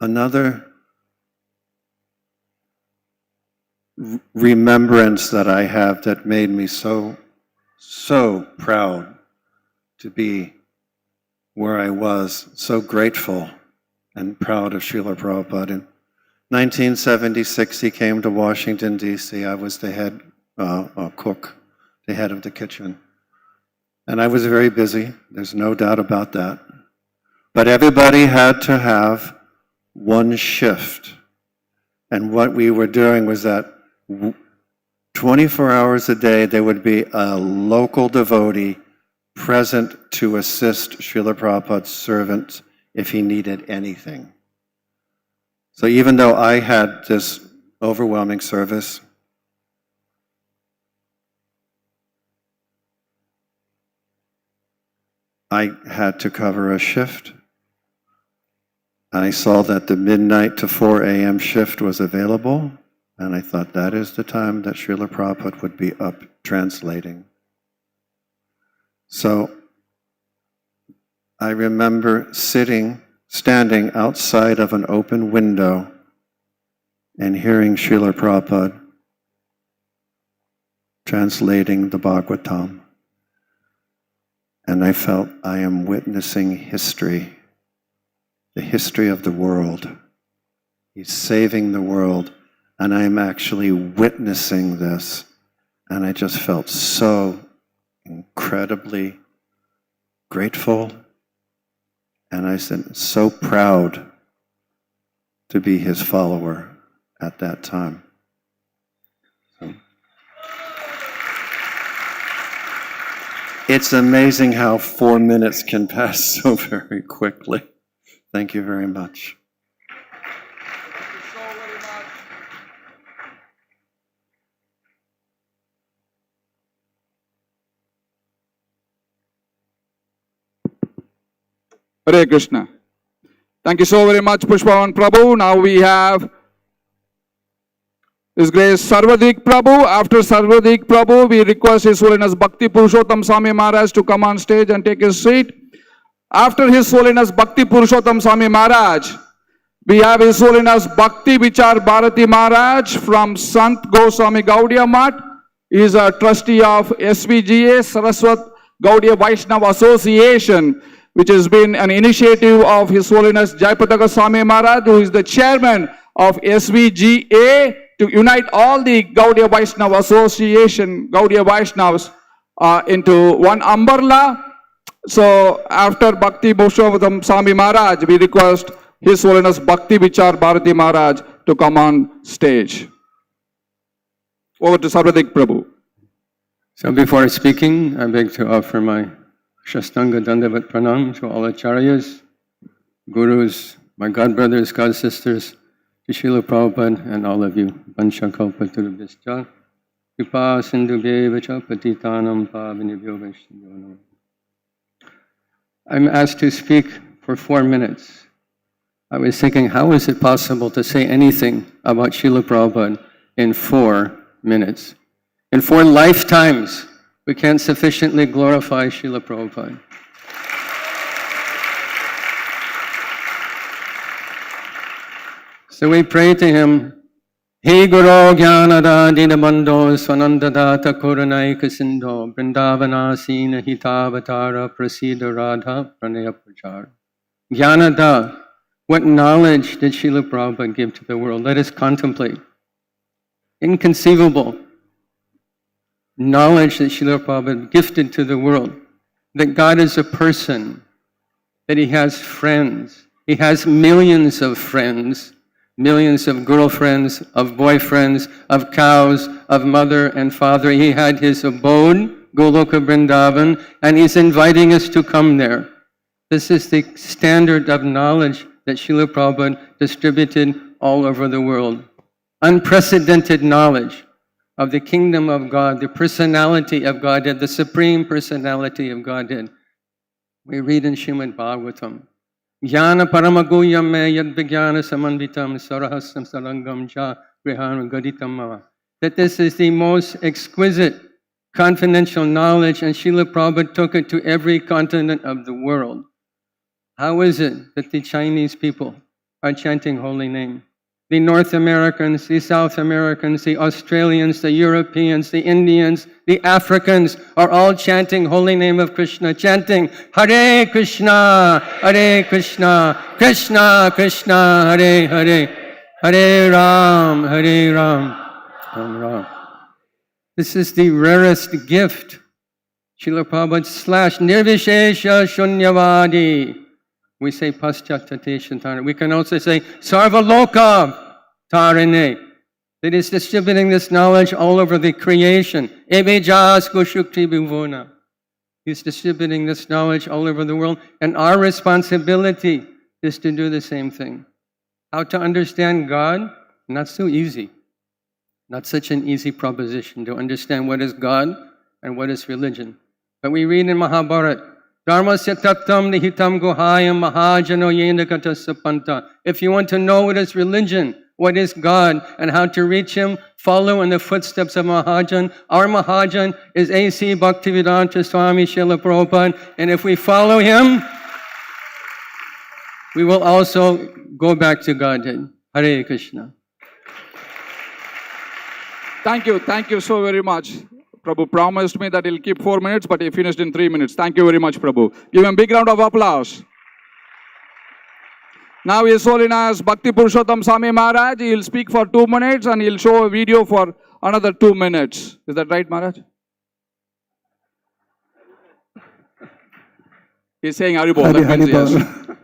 Another remembrance that I have that made me so proud to be where I was, so grateful and proud of Srila Prabhupada. In 1976, he came to Washington, D.C. I was the head cook, the head of the kitchen. And I was very busy, there's no doubt about that. But everybody had to have one shift. And what we were doing was that 24 hours a day, there would be a local devotee present to assist Srila Prabhupada's servant if he needed anything. So even though I had this overwhelming service, I had to cover a shift. I saw that the midnight to 4 a.m. shift was available, and I thought that is the time that Srila Prabhupada would be up translating. So I remember standing outside of an open window and hearing Srila Prabhupada translating the Bhagavatam. And I felt I am witnessing history. the history of the world. He's saving the world, and I'm actually witnessing this. And I just felt so incredibly grateful. And I said, so proud to be his follower at that time. So. It's amazing how 4 minutes can pass so very quickly. Thank you very much. Hare Krishna. Thank you so very much, Pushpavan Prabhu. Now we have His Grace Sarvadik Prabhu. After Sarvadik Prabhu, we request His Holiness Bhakti Purushotama Swami Maharaj to come on stage and take his seat. After His Holiness Bhakti Purushotama Swami Maharaj, we have His Holiness Bhakti Vichar Bharati Maharaj from Sant Goswami Gaudiya Math. He is a trustee of SVGA, Saraswat Gaudiya Vaishnava Association, which has been an initiative of His Holiness Jayapataka Swami Maharaj, who is the chairman of SVGA, to unite all the Gaudiya Vaishnava Association, Gaudiya Vaishnavas, into one umbrella. So after Bhakti Purushotama Swami Maharaj, we request His Holiness Bhakti Vichar Bharati Maharaj to come on stage. Over to Sarvadik Prabhu. So before speaking, I beg to offer my Shastanga Dandavat Pranam to all Acharyas, Gurus, my God brothers, God sisters, to Srila Prabhupada and all of you. Panca Kalpatarubhyascha, Kripa Sindhubhyevacha Patitanam Pavanibhyo Vaishnavyo. I'm asked to speak for 4 minutes. I was thinking, how is it possible to say anything about Srila Prabhupada in 4 minutes? In 4 lifetimes, we can't sufficiently glorify Srila Prabhupada. So we pray to him, He Guru Jnanada Dinabandho Swanandadata Koranayika Sindho Vrindavana Sina Hitavatara Prasida Radha Pranaya Prachar. Jnanada, what knowledge did Srila Prabhupada give to the world? Let us contemplate. Inconceivable knowledge that Srila Prabhupada gifted to the world. That God is a person, that He has friends. He has millions of friends, millions of girlfriends, of boyfriends, of cows, of mother and father. He had His abode, Goloka Vrindavan, and He's inviting us to come there. This is the standard of knowledge that Srila Prabhupada distributed all over the world. Unprecedented knowledge of the kingdom of God, the personality of Godhead, the supreme personality of Godhead. We read in Srimad Bhagavatam, Jnana paramaguyam me yad vijnana samanvitam sarahasam sarangam cha grihana gaditam, that this is the most exquisite confidential knowledge, and Srila Prabhupada took it to every continent of the world. How is it that the Chinese people are chanting holy name? The North Americans, the South Americans, the Australians, the Europeans, the Indians, the Africans are all chanting holy name of Krishna, chanting Hare Krishna, Krishna Krishna, Hare Hare, Hare Ram, Ram Ram. This is the rarest gift. Srila Prabhupada / Nirvishesha Shunyavadi. We say Paschatya. We can also say Sarvaloka Tarine. That is distributing this knowledge all over the creation. Evejas Goshukti Bhuvona. He's distributing this knowledge all over the world. And our responsibility is to do the same thing. How to understand God? Not so easy. Not such an easy proposition to understand what is God and what is religion. But we read in Mahabharata, Dharmasya tattam nihitam guhayam mahajano yenakata sapanta. If you want to know what is religion, what is God, and how to reach Him, follow in the footsteps of Mahajan. Our Mahajan is A.C. Bhaktivedanta Swami Srila Prabhupada, and if we follow him, we will also go back to Godhead. Hare Krishna. Thank you so very much. Prabhu promised me that he'll keep 4 minutes, but he finished in 3 minutes. Thank you very much, Prabhu. Give him a big round of applause. Now His Holiness Bhakti Purushotama Swami Maharaj, he will speak for 2 minutes and he'll show a video for another 2 minutes. Is that right, Maharaj? He's saying Haribol. That means yes.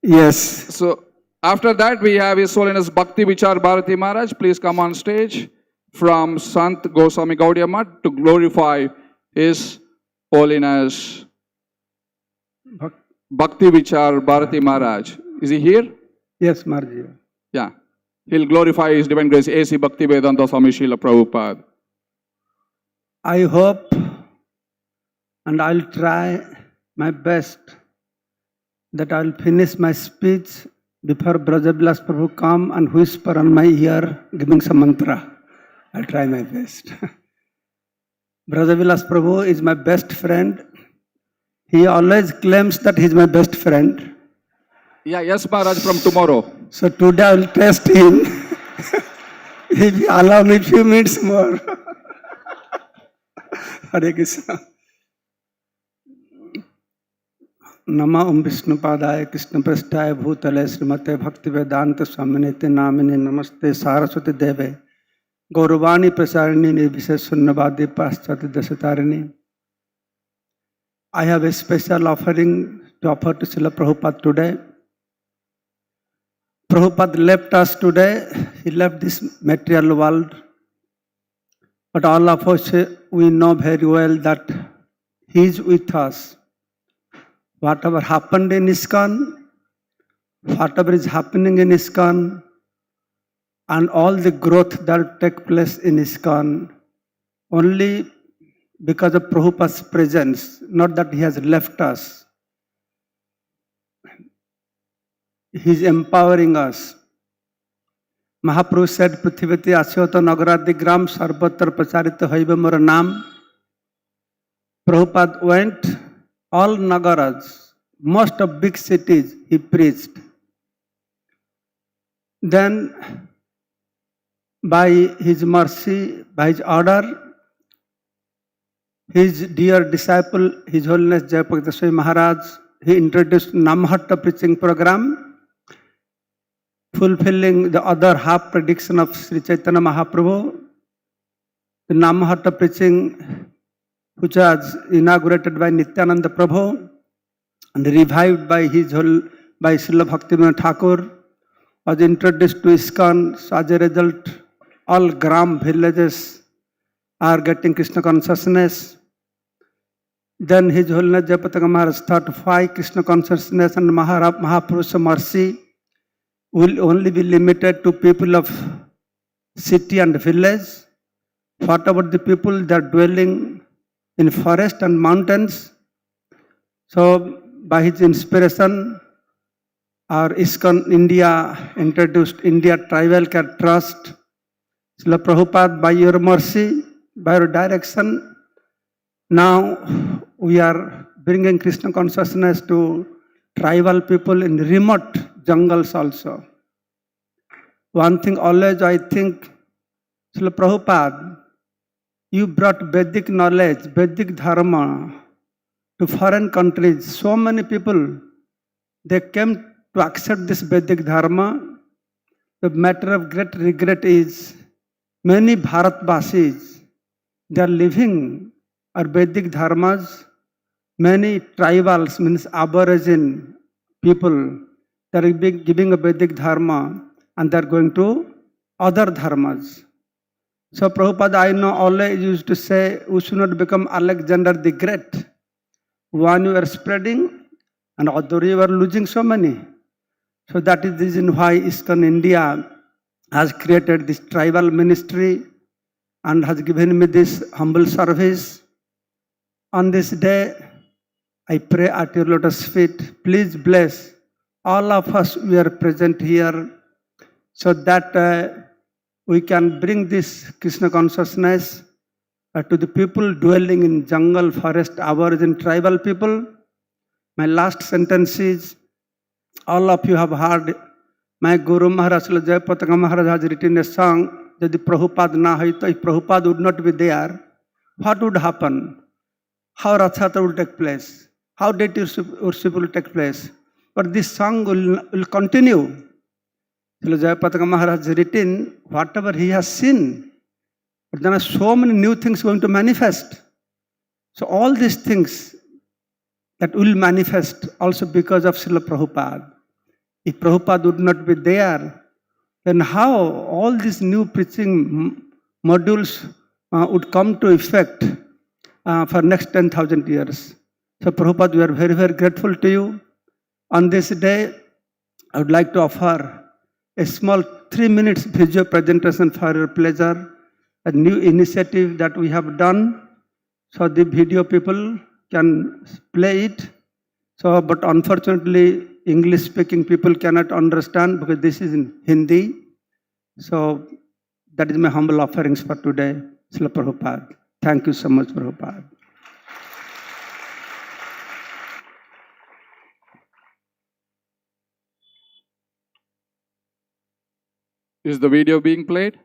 Yes. So after that we have His Holiness Bhakti Vichar Bharati Maharaj. Please come on stage from Sant Goswami Gaudiya Math to glorify His Holiness Bhakti Vichar Bharati Maharaj. Is he here? Yes, Maharaj. Yeah. He'll glorify His Divine Grace A.C. Bhakti Vedanta Swami Srila Prabhupada. I hope and I'll try my best that I'll finish my speech before Brajavilas Prabhu come and whisper on my ear giving some mantra. I'll try my best. Brajavilas Prabhu is my best friend. He always claims that he's my best friend. Yeah, yes, Maharaj, from tomorrow. So today I will test him. If he allow me few minutes more. Hare Krishna. Nama Vishnu Padaya Krishna Prasthaya Bhutale Srimate Bhakti Vedanta Swaminiti Namini Namaste Saraswati Deve Gauravani Prasarini Nirvishe Sunnavadi Paschati Dasatarini. I have a special offering to offer to Srila Prabhupada today. Prabhupada left us today. He left this material world. But all of us, we know very well that He is with us. Whatever happened in ISKCON, whatever is happening in ISKCON, and all the growth that will take place in ISKCON, only because of Prabhupada's presence, not that He has left us. He is empowering us. Mahaprabhu said, Prithivati Asyota Nagaradi Gram Sarvatra Pracharita Haiva Mora Nam. Prabhupada went all Nagaras, most of big cities, he preached. Then, by his mercy, by his order, his dear disciple, His Holiness Jayapataka Swami Maharaj, he introduced Namhatta preaching program, fulfilling the other half prediction of Sri Chaitanya Mahaprabhu. The Namhatta preaching, which was inaugurated by Nityananda Prabhu and revived by by Srila Bhaktivinoda Thakur, was introduced to ISKCON. So as a result, all gram villages are getting Krishna consciousness. Then His Holiness Jayapataka Maharaj thought, why Krishna consciousness and Mahaprabhu's mercy will only be limited to people of city and village? What about the people that are dwelling in forest and mountains? So by his inspiration, our ISKCON India introduced India Tribal Care Trust. Srila Prabhupada, by your mercy, by your direction, now we are bringing Krishna consciousness to tribal people in remote jungles also. One thing always I think, Srila Prabhupada, you brought Vedic knowledge, Vedic dharma to foreign countries. So many people, they came to accept this Vedic dharma. The matter of great regret is many Bharatvasis, they are living our Vedic dharmas. Many tribals, means aborigine people, they are giving a Vedic dharma and they are going to other dharmas. So Prabhupada, I know always used to say, we should not become Alexander the Great. One you are spreading and other you are losing so many. So that is the reason why ISKCON India has created this tribal ministry and has given me this humble service. On this day, I pray at your lotus feet, please bless all of us who are present here so that we can bring this Krishna consciousness to the people dwelling in jungle, forest, aborigine, tribal people. My last sentence is, all of you have heard, my Guru Maharaj, Jayapataka Maharaj has written a song, that the Prabhupada na haita, if Prabhupada would not be there, what would happen? How Rathatra will take place? How deity worship will take place? but this song will continue. Srila Jayapataka Maharaj has written whatever he has seen, but there are so many new things going to manifest. So all these things that will manifest also because of Srila Prabhupada. If Prabhupada would not be there, then how all these new preaching modules would come to effect for next 10,000 years. So Prabhupada, we are very, very grateful to you. On this day, I would like to offer a small 3 minutes video presentation for your pleasure, a new initiative that we have done. So the video people can play it. So, but unfortunately, English speaking people cannot understand because this is in Hindi. So that is my humble offerings for today, Srila Prabhupada. Thank you so much, Prabhupada. Is the video being played?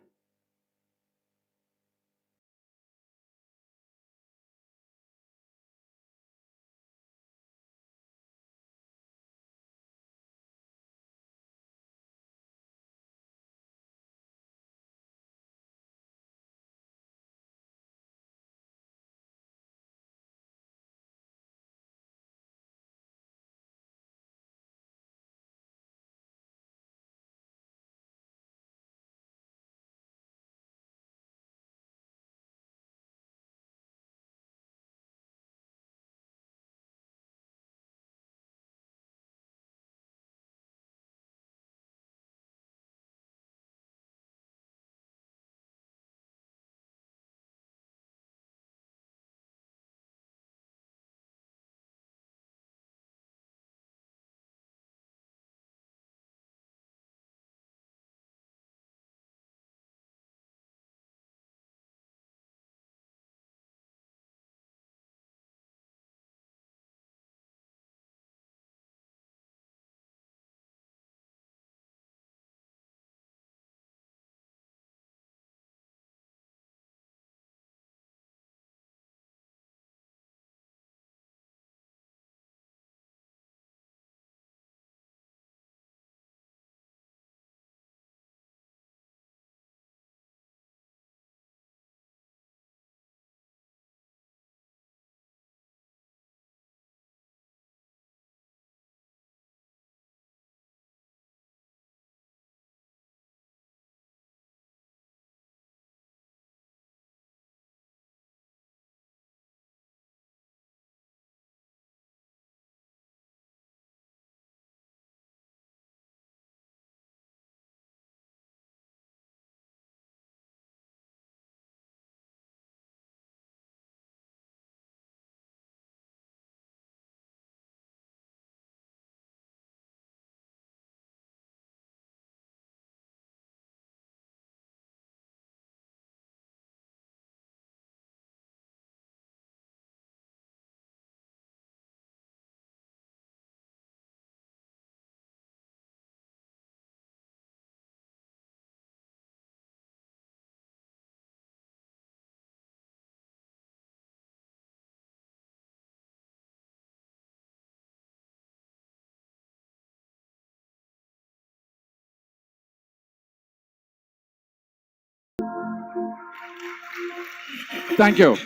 Thank you.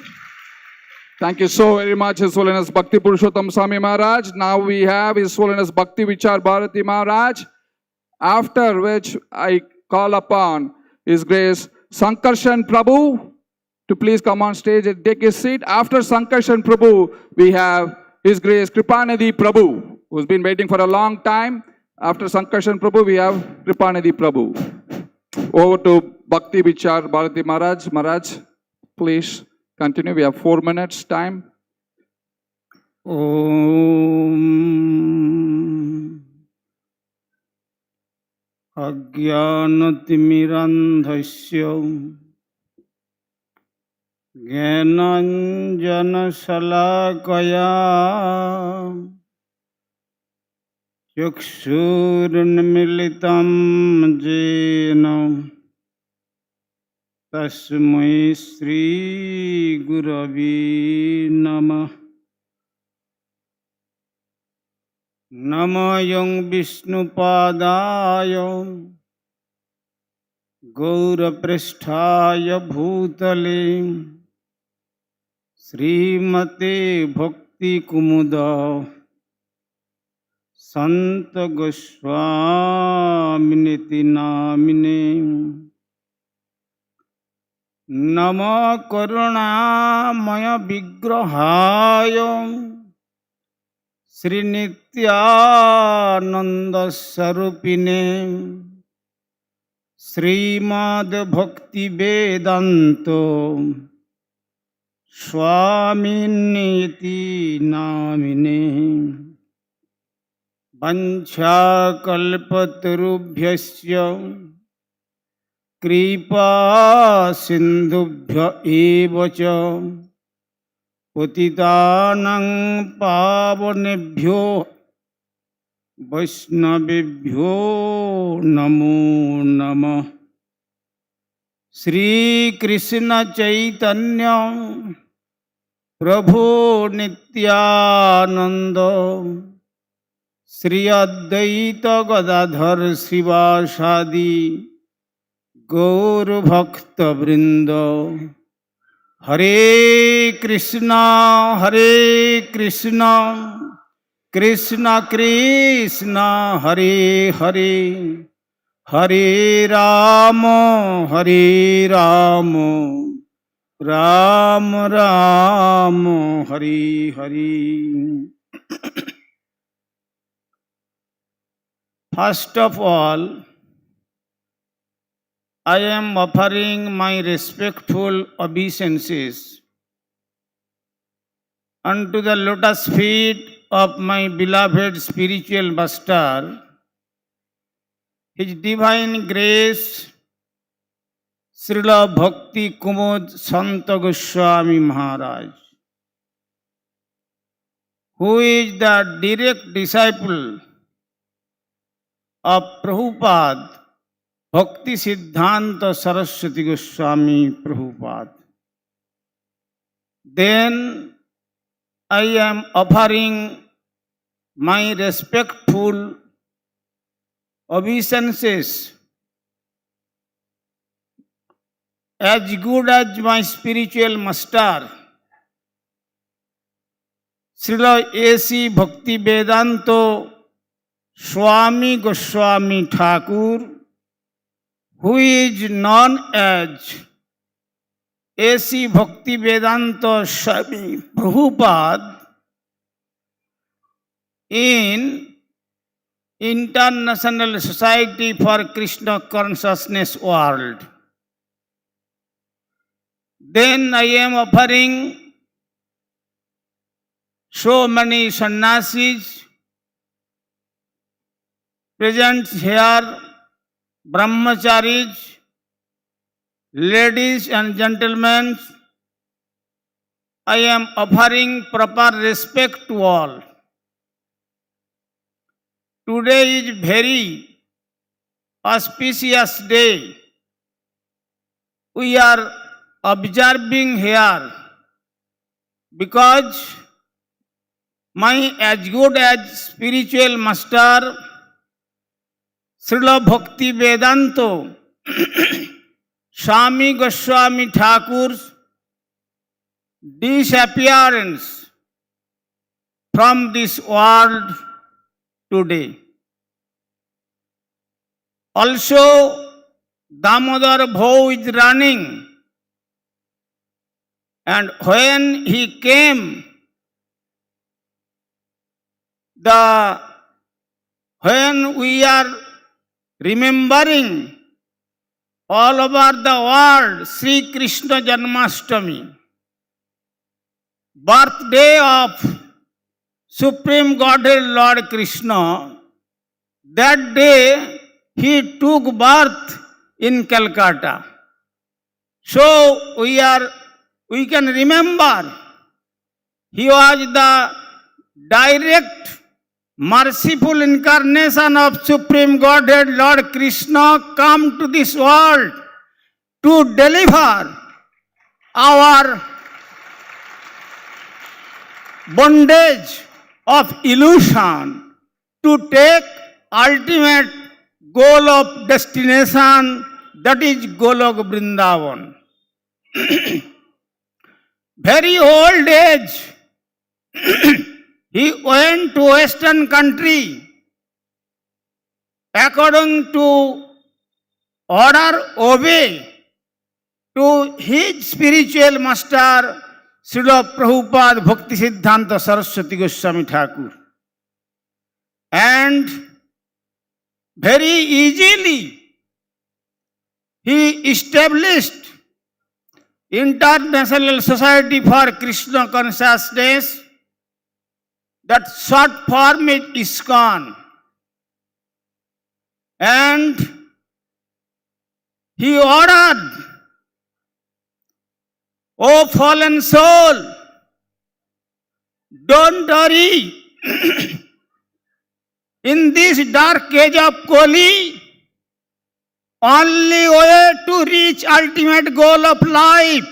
Thank you so very much, His Holiness Bhakti Purushotama Swami Maharaj. Now we have His Holiness Bhakti Vichar Bharati Maharaj, after which I call upon His Grace Sankarsana Prabhu to please come on stage and take his seat. After Sankarsana Prabhu, we have His Grace Kripamoya Prabhu, who's been waiting for a long time. After Sankarsana Prabhu, we have Kripamoya Prabhu. Over to Bhakti Vichar Bharati Maharaj. Maharaj, please continue. We have 4 minutes time. Om Ajnanatirandhasya Jnananjana Salakaya Chakshurnamilitam Jena Tasmai Sri Guravi Namah नमोऽयं विष्णुपादाय गौरपृष्ठाय भूतले श्रीमते भक्तिकुमुद संत गोस्वामिनिति नामिने नमो करुणामय विग्रहाय श्रीनित्यानंद स्वरूपिणे श्रीमद् भक्ति वेदांतो स्वामिनिति नामिने वंशाकल्पतरुभ्यश्च कृपा सिन्धुभ्य एव च पतितानां पावनेभ्यो वैष्णवेभ्यो नमो नमः। श्री कृष्ण चैतन्य प्रभु नित्यानंद श्री अद्वैत गदाधर श्रीवासादि गौर भक्त वृंद हरे Krishna Krishna Krishna Hare Hare Hare Ram Ram Ram Hare Hare. First of all, I am offering my respectful obeisances unto the lotus feet of my beloved spiritual master, His Divine Grace, Srila Bhakti Kumud Santa Goswami Maharaj, who is the direct disciple of Prabhupada, Bhakti Siddhanta Saraswati Goswami Prabhupada. Then I am offering my respectful obeisances as good as my spiritual master, Srila A.C. Bhakti Vedanto Swami Goswami Thakur, who is known as A.C. Bhakti Vedanta Swami Prabhupada in International Society for Krishna Consciousness World. Then I am offering so many sannyasis present here, brahmacharis, ladies and gentlemen, I am offering proper respect to all. Today is very auspicious day. We are observing here because my as good as spiritual master Srila Bhakti Vedanto Swami Goswami Thakur's disappearance from this world today. Also, Damodar Bhau is running, and when he came, when we are remembering all over the world Sri Krishna Janmashtami, birthday of Supreme Godhead Lord Krishna, that day he took birth in Calcutta. So we can remember he was the direct merciful incarnation of Supreme Godhead Lord Krishna come to this world to deliver our bondage of illusion to take ultimate goal of destination, that is Golok Vrindavan. Very old age, he went to Western country according to order obey to his spiritual master Srila Prabhupada Bhakti Siddhanta Saraswati Goswami Thakur. And very easily he established International Society for Krishna Consciousness, that short form is ISKCON. And he ordered, "O fallen soul, don't worry. In this dark age of Kali, only way to reach ultimate goal of life,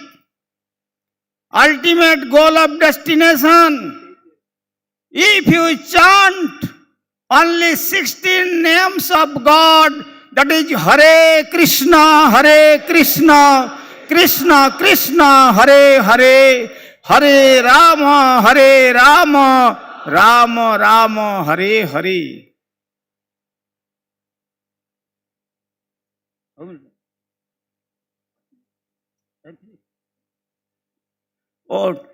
ultimate goal of destination, if you chant only 16 names of God, that is Hare Krishna, Krishna Krishna, Hare Hare, Hare Rama, Rama Rama, Hare Hare." Oh,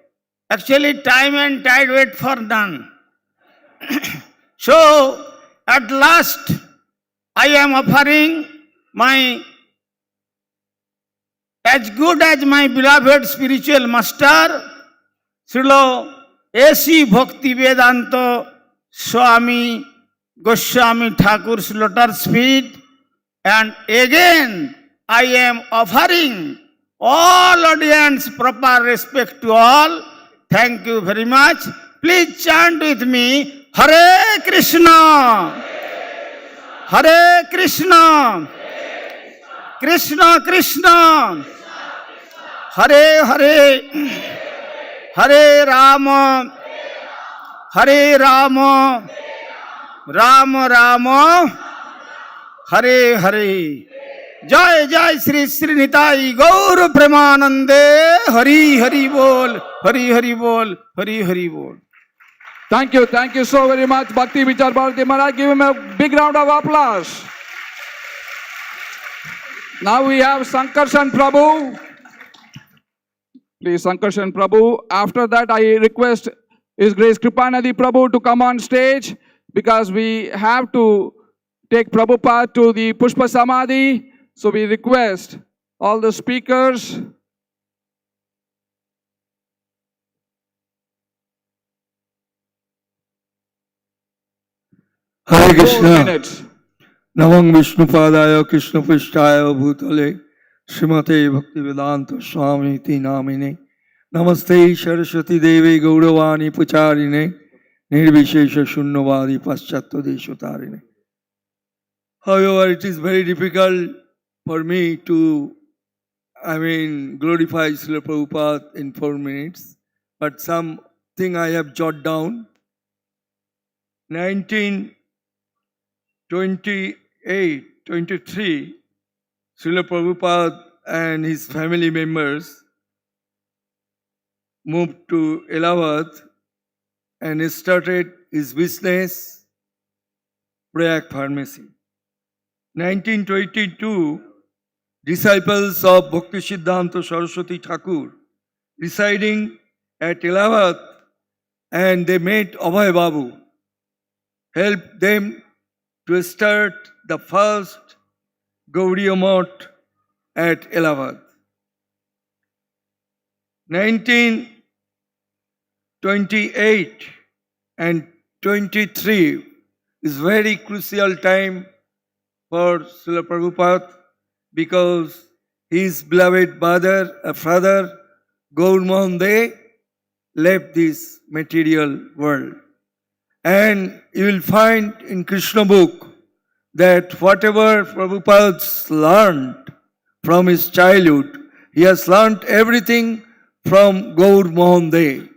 actually time and tide wait for none. So, at last, I am offering my, as good as my beloved spiritual master, Srila A.C. Bhakti Vedanta Swami Goswami Thakur's lotus feet, and again I am offering all audience proper respect to all. Thank you very much. Please chant with me, Hare Krishna, Hare Krishna, Krishna Krishna, Hare Hare, Hare Rama, Hare Rama, Rama Rama, Hare Hare. Jai Jai Sri Sri Nitai Gaur Premanande, Hari Hari Bol, Hari Hari Bol, Hari Hari Bol. Thank you so very much, Bhakti Vichar Bharati Maharaj. Give him a big round of applause. Now we have Sankarsana Prabhu. Please, Sankarsana Prabhu. After that, I request His Grace Kripamoya Prabhu to come on stage, because we have to take Prabhupada to the Pushpa Samadhi. So we request all the speakers. Hare Krishna. Namang Vishnupadaya Krishna Pishtaya Bhutale Srimate Bhaktivedanta Swami Ti Namine Namaste Saraswati Devi Gauravani Pucharine Nirvishesha Shunnavadi Paschatya Deshotarine. However, it is very difficult for me to, glorify Srila Prabhupada in 4 minutes, but something I have jotted down. 1923, Srila Prabhupada and his family members moved to Allahabad and started his business, Prayag Pharmacy. 1922, disciples of Bhakti Siddhanta Saraswati Thakur residing at Allahabad, and they met Abhay Babu, helped them to start the first Gaudiya Math at Allahabad. 1928 and 23 is very crucial time for Srila Prabhupada, because his beloved father, Gaur Mohan De, left this material world. And you will find in Krishna book that whatever Prabhupada learned from his childhood, he has learned everything from Gaur Mohan De.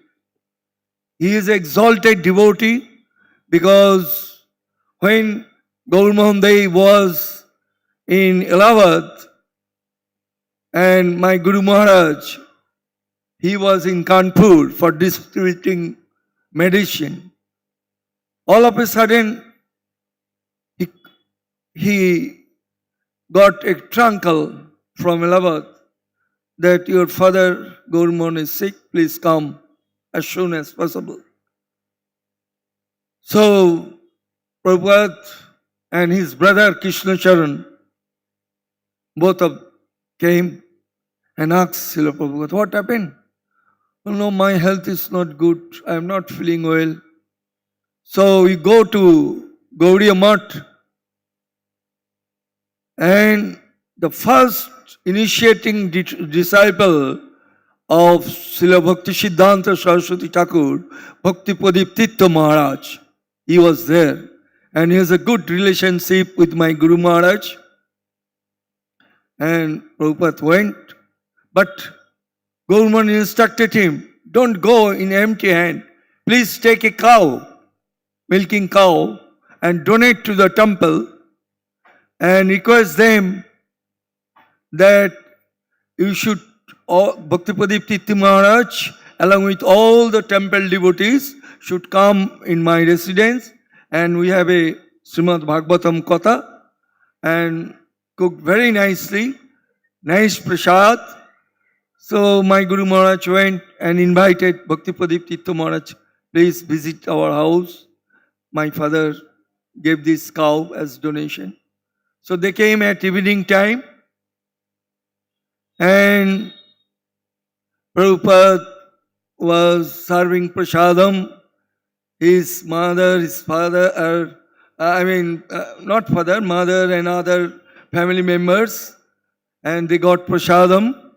He is exalted devotee because when Gaur Mohan was in Allahabad, and my Guru Maharaj, he was in Kanpur for distributing medicine. All of a sudden, he got a trunk call from Allahabad that your father Gaur Mohan is sick, please come as soon as possible. So Prabhupada and his brother Krishna Charan, both of came and asked Srila Prabhupada, what happened? Oh, no, my health is not good. I am not feeling well. So we go to Gaudiya Math, and the first initiating disciple of Srila Bhakti Siddhanta Saraswati Thakur, Bhakti Pradiptitya Maharaj, he was there. And he has a good relationship with my Guru Maharaj. And Prabhupada went, but Gaur Mohan instructed him, don't go in empty hand. Please take a cow, milking cow, and donate to the temple, and request them that you should, Bhakti Pradiptitya Maharaj, along with all the temple devotees, should come in my residence, and we have a Srimad Bhagavatam Katha, and cooked very nicely, nice prasad. So my Guru Maharaj went and invited Bhakti Pradiptitya Maharaj, please visit our house. My father gave this cow as donation. So they came at evening time, and Prabhupada was serving prasadam. His mother, his father, not father, mother and other family members, and they got prasadam,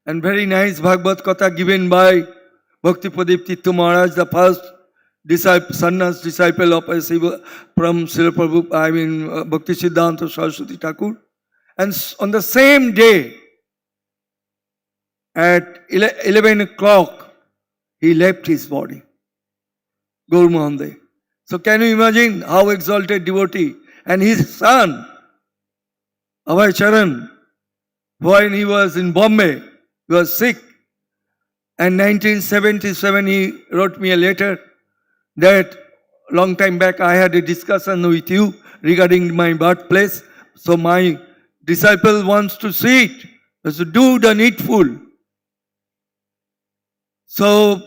and very nice Bhagavad Katha given by Bhakti Pradiptitya Maharaj, the first disciple, sannyas disciple of from Srila Prabhu, Bhakti Siddhanta Saraswati Thakur. And on the same day, at 11 o'clock, he left his body, Gaur Mohan. So can you imagine how exalted devotee? And his son, Abhay Charan, when he was in Bombay, he was sick. And 1977, he wrote me a letter that long time back I had a discussion with you regarding my birthplace. So my disciple wants to see it. So do the needful. So,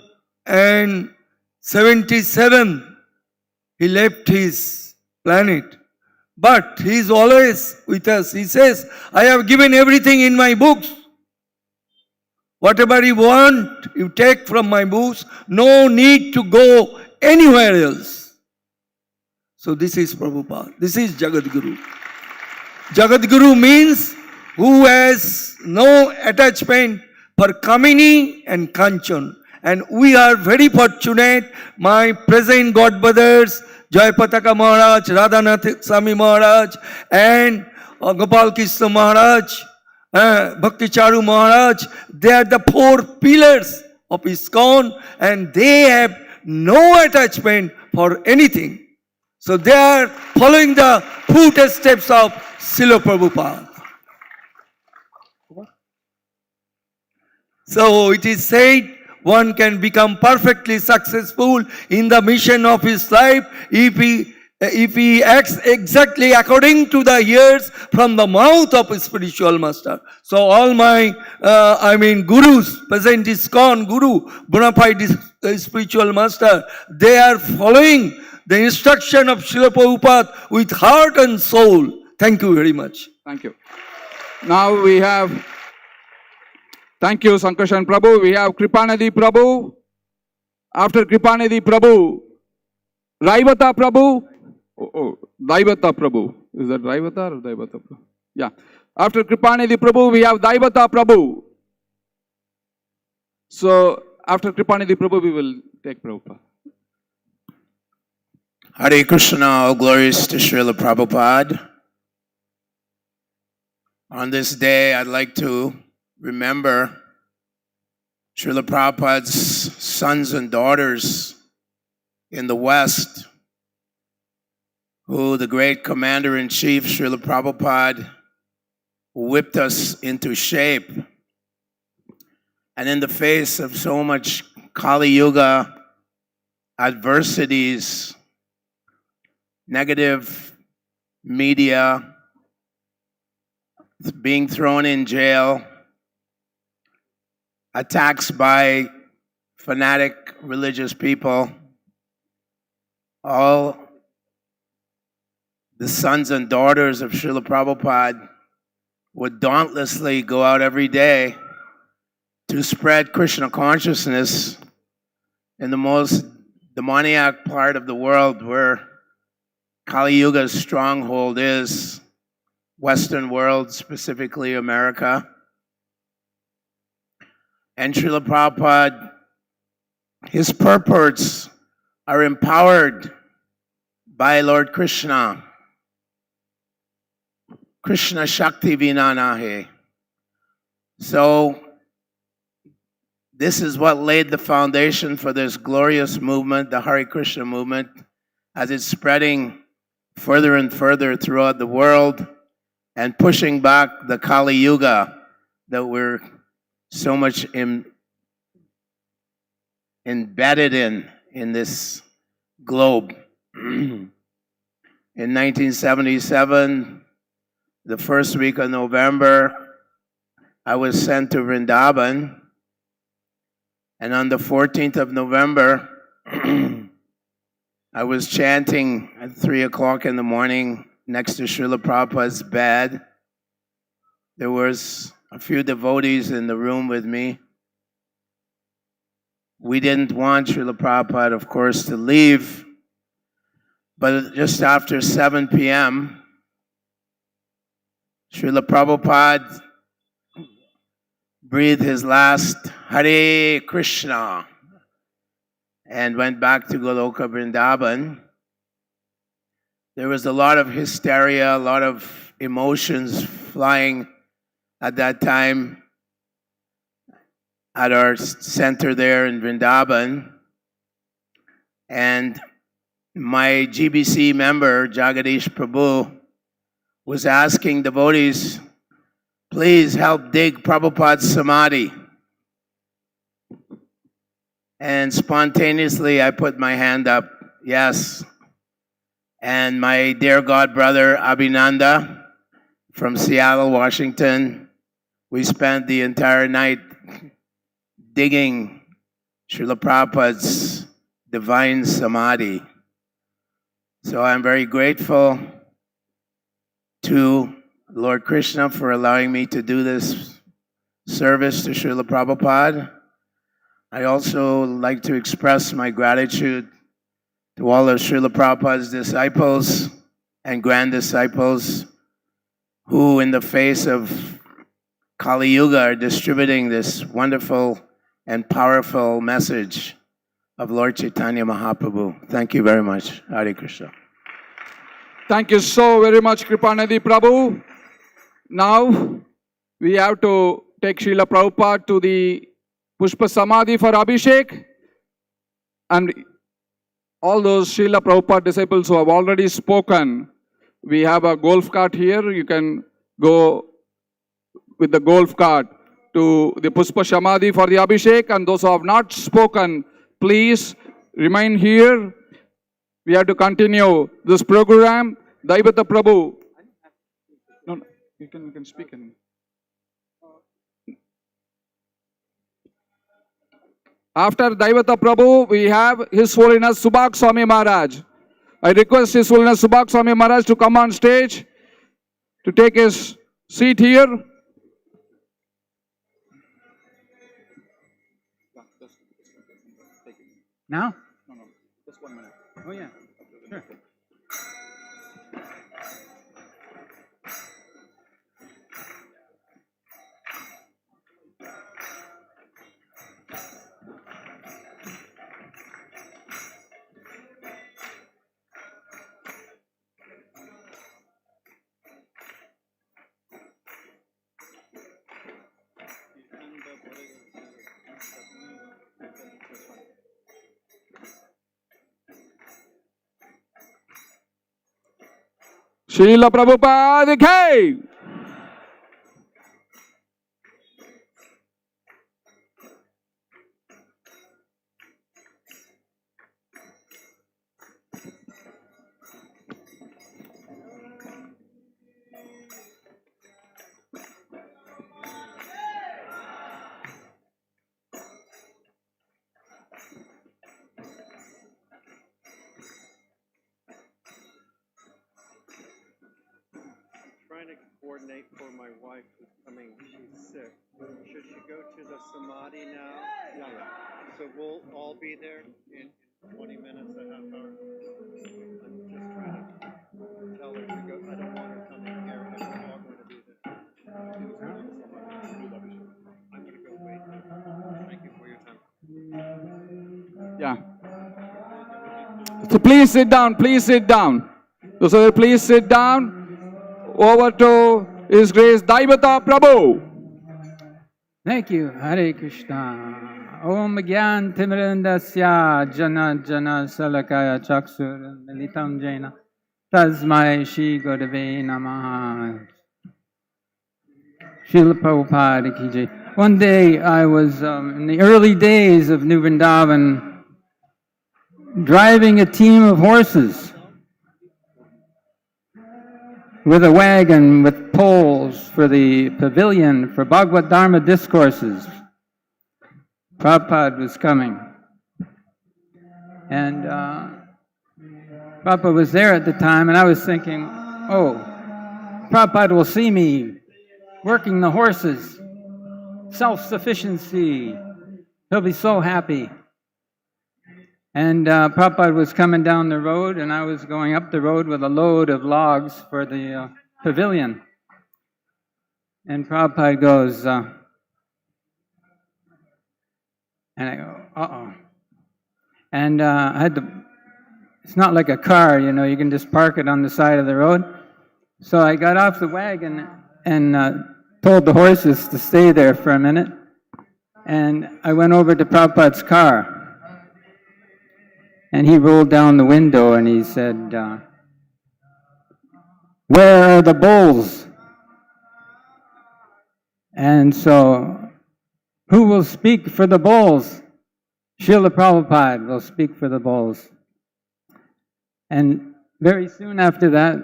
and 77, he left his planet. But he is always with us. He says, I have given everything in my books. Whatever you want, you take from my books. No need to go anywhere else. So this is Prabhupada. This is Jagadguru. Jagadguru means who has no attachment for Kamini and Kanchan. And we are very fortunate, my present godbrothers, Jayapataka Maharaj, Radhanath Swami Maharaj, and Gopal Krishna Maharaj, Bhakti Charu Maharaj, they are the four pillars of ISKCON, and they have no attachment for anything. So they are following the footsteps of Srila Prabhupada. So it is said, one can become perfectly successful in the mission of his life if he acts exactly according to the years from the mouth of a spiritual master. So all my, gurus, present ISKCON Guru, bona fide spiritual master, they are following the instruction of Srila Prabhupada with heart and soul. Thank you very much. Thank you. Now we have, thank you Sankarsana Prabhu. We have Kripamoya Prabhu. After Kripamoya Prabhu, Hrydaya Prabhu. Daivata Prabhu. Is that Hrydaya or Daivata Prabhu? Yeah. After Kripamoya Prabhu, we have Daivata Prabhu. So after Kripamoya Prabhu, we will take Prabhupada. Hare Krishna, all glories to Srila Prabhupada. On this day, I'd like to remember Srila Prabhupada's sons and daughters in the West who the great Commander-in-Chief, Srila Prabhupada, whipped us into shape. And in the face of so much Kali Yuga adversities, negative media, being thrown in jail, attacks by fanatic religious people, all the sons and daughters of Srila Prabhupada would dauntlessly go out every day to spread Krishna consciousness in the most demoniac part of the world where Kali Yuga's stronghold is, Western world, specifically America. And Srila Prabhupada, his purports are empowered by Lord Krishna. Krishna Shakti Vina Nahe. So, this is what laid the foundation for this glorious movement, the Hare Krishna movement, as it's spreading further and further throughout the world and pushing back the Kali Yuga that we're so much embedded in this globe. In 1977, the first week of November, I was sent to Vrindavan. And on the 14th of November, I was chanting at 3 o'clock in the morning next to Srila Prabhupada's bed. There was a few devotees in the room with me. We didn't want Srila Prabhupada, of course, to leave. But just after 7 p.m., Srila Prabhupada breathed his last Hare Krishna and went back to Goloka Vrindavan. There was a lot of hysteria, a lot of emotions flying at that time at our center there in Vrindavan. And my GBC member, Jagadish Prabhu, was asking devotees, please help dig Prabhupada's Samadhi. And spontaneously I put my hand up, yes. And my dear God brother Abhinanda from Seattle, Washington, we spent the entire night digging Srila Prabhupada's divine Samadhi. So I'm very grateful to Lord Krishna for allowing me to do this service to Srila Prabhupada. I also like to express my gratitude to all of Srila Prabhupada's disciples and grand disciples who, in the face of Kali Yuga, are distributing this wonderful and powerful message of Lord Chaitanya Mahaprabhu. Thank you very much. Hare Krishna. Thank you so very much, Kripamoya Prabhu. Now, we have to take Srila Prabhupada to the Pushpa Samadhi for Abhishek. And all those Srila Prabhupada disciples who have already spoken, we have a golf cart here. You can go with the golf cart to the Pushpa Samadhi for the Abhishek. And those who have not spoken, please remain here. We have to continue this program. Daivata Prabhu. No, you can speak. After Daivata Prabhu, we have His Holiness Subhag Swami Maharaj. I request His Holiness Subhag Swami Maharaj to come on stage to take his seat here. Now? No, just 1 minute. Oh, yeah, sure. Srila Prabhupada Ki. Trying to coordinate for my wife who's coming. She's sick. Should she go to the Samadhi now? Yeah. So we'll all be there in 20 minutes, a half hour. I'm just trying to tell her to go. I don't want her coming here if we're all going to be there. I'm going to go wait. Thank you for your time. Yeah. So please sit down, please sit down. So please sit down. Over to His Grace Daivata Prabhu. Thank you. Hare Krishna. Om Gyan Timirandasya Jana Jana Salakaya Chaksur Militam Jaina Tasmai Shri Gurave Namaha. Srila Prabhupada Ki Jai. One day I was in the early days of New Vrindavan driving a team of horses with a wagon with poles for the pavilion for Bhagavad Dharma discourses. Prabhupada was coming. And Prabhupada was there at the time, and I was thinking, oh, Prabhupada will see me working the horses, self-sufficiency. He'll be so happy. And Prabhupada was coming down the road, and I was going up the road with a load of logs for the pavilion. And Prabhupada goes, and I go, uh-oh. And I had to, it's not like a car, you know, you can just park it on the side of the road. So I got off the wagon and told the horses to stay there for a minute. And I went over to Prabhupada's car. And he rolled down the window and he said, where are the bulls? And so, who will speak for the bulls? Srila Prabhupada will speak for the bulls. And very soon after that,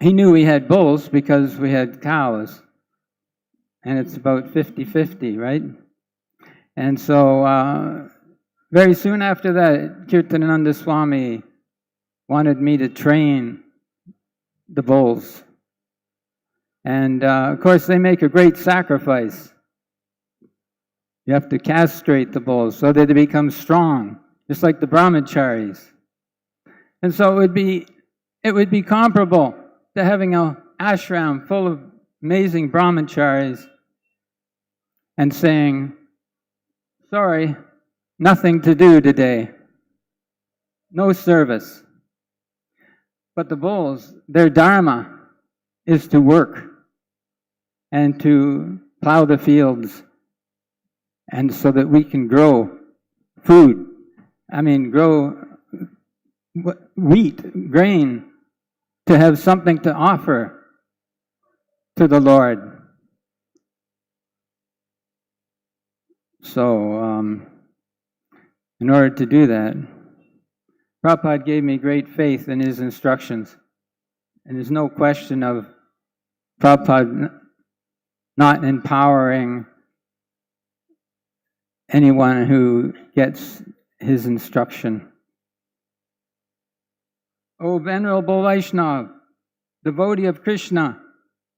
he knew we had bulls because we had cows. And it's about 50-50, right? And so, very soon after that, Kirtanananda Swami wanted me to train the bulls. And of course, they make a great sacrifice. You have to castrate the bulls so that they become strong, just like the brahmacharis. And so it would be comparable to having an ashram full of amazing brahmacharis and saying, sorry, nothing to do today. No service. But the bulls, their dharma is to work and to plow the fields, and so that we can grow food. Grow wheat, grain, to have something to offer to the Lord. So, in order to do that, Prabhupada gave me great faith in his instructions. And there's no question of Prabhupada not empowering anyone who gets his instruction. O Venerable Vaishnava, devotee of Krishna,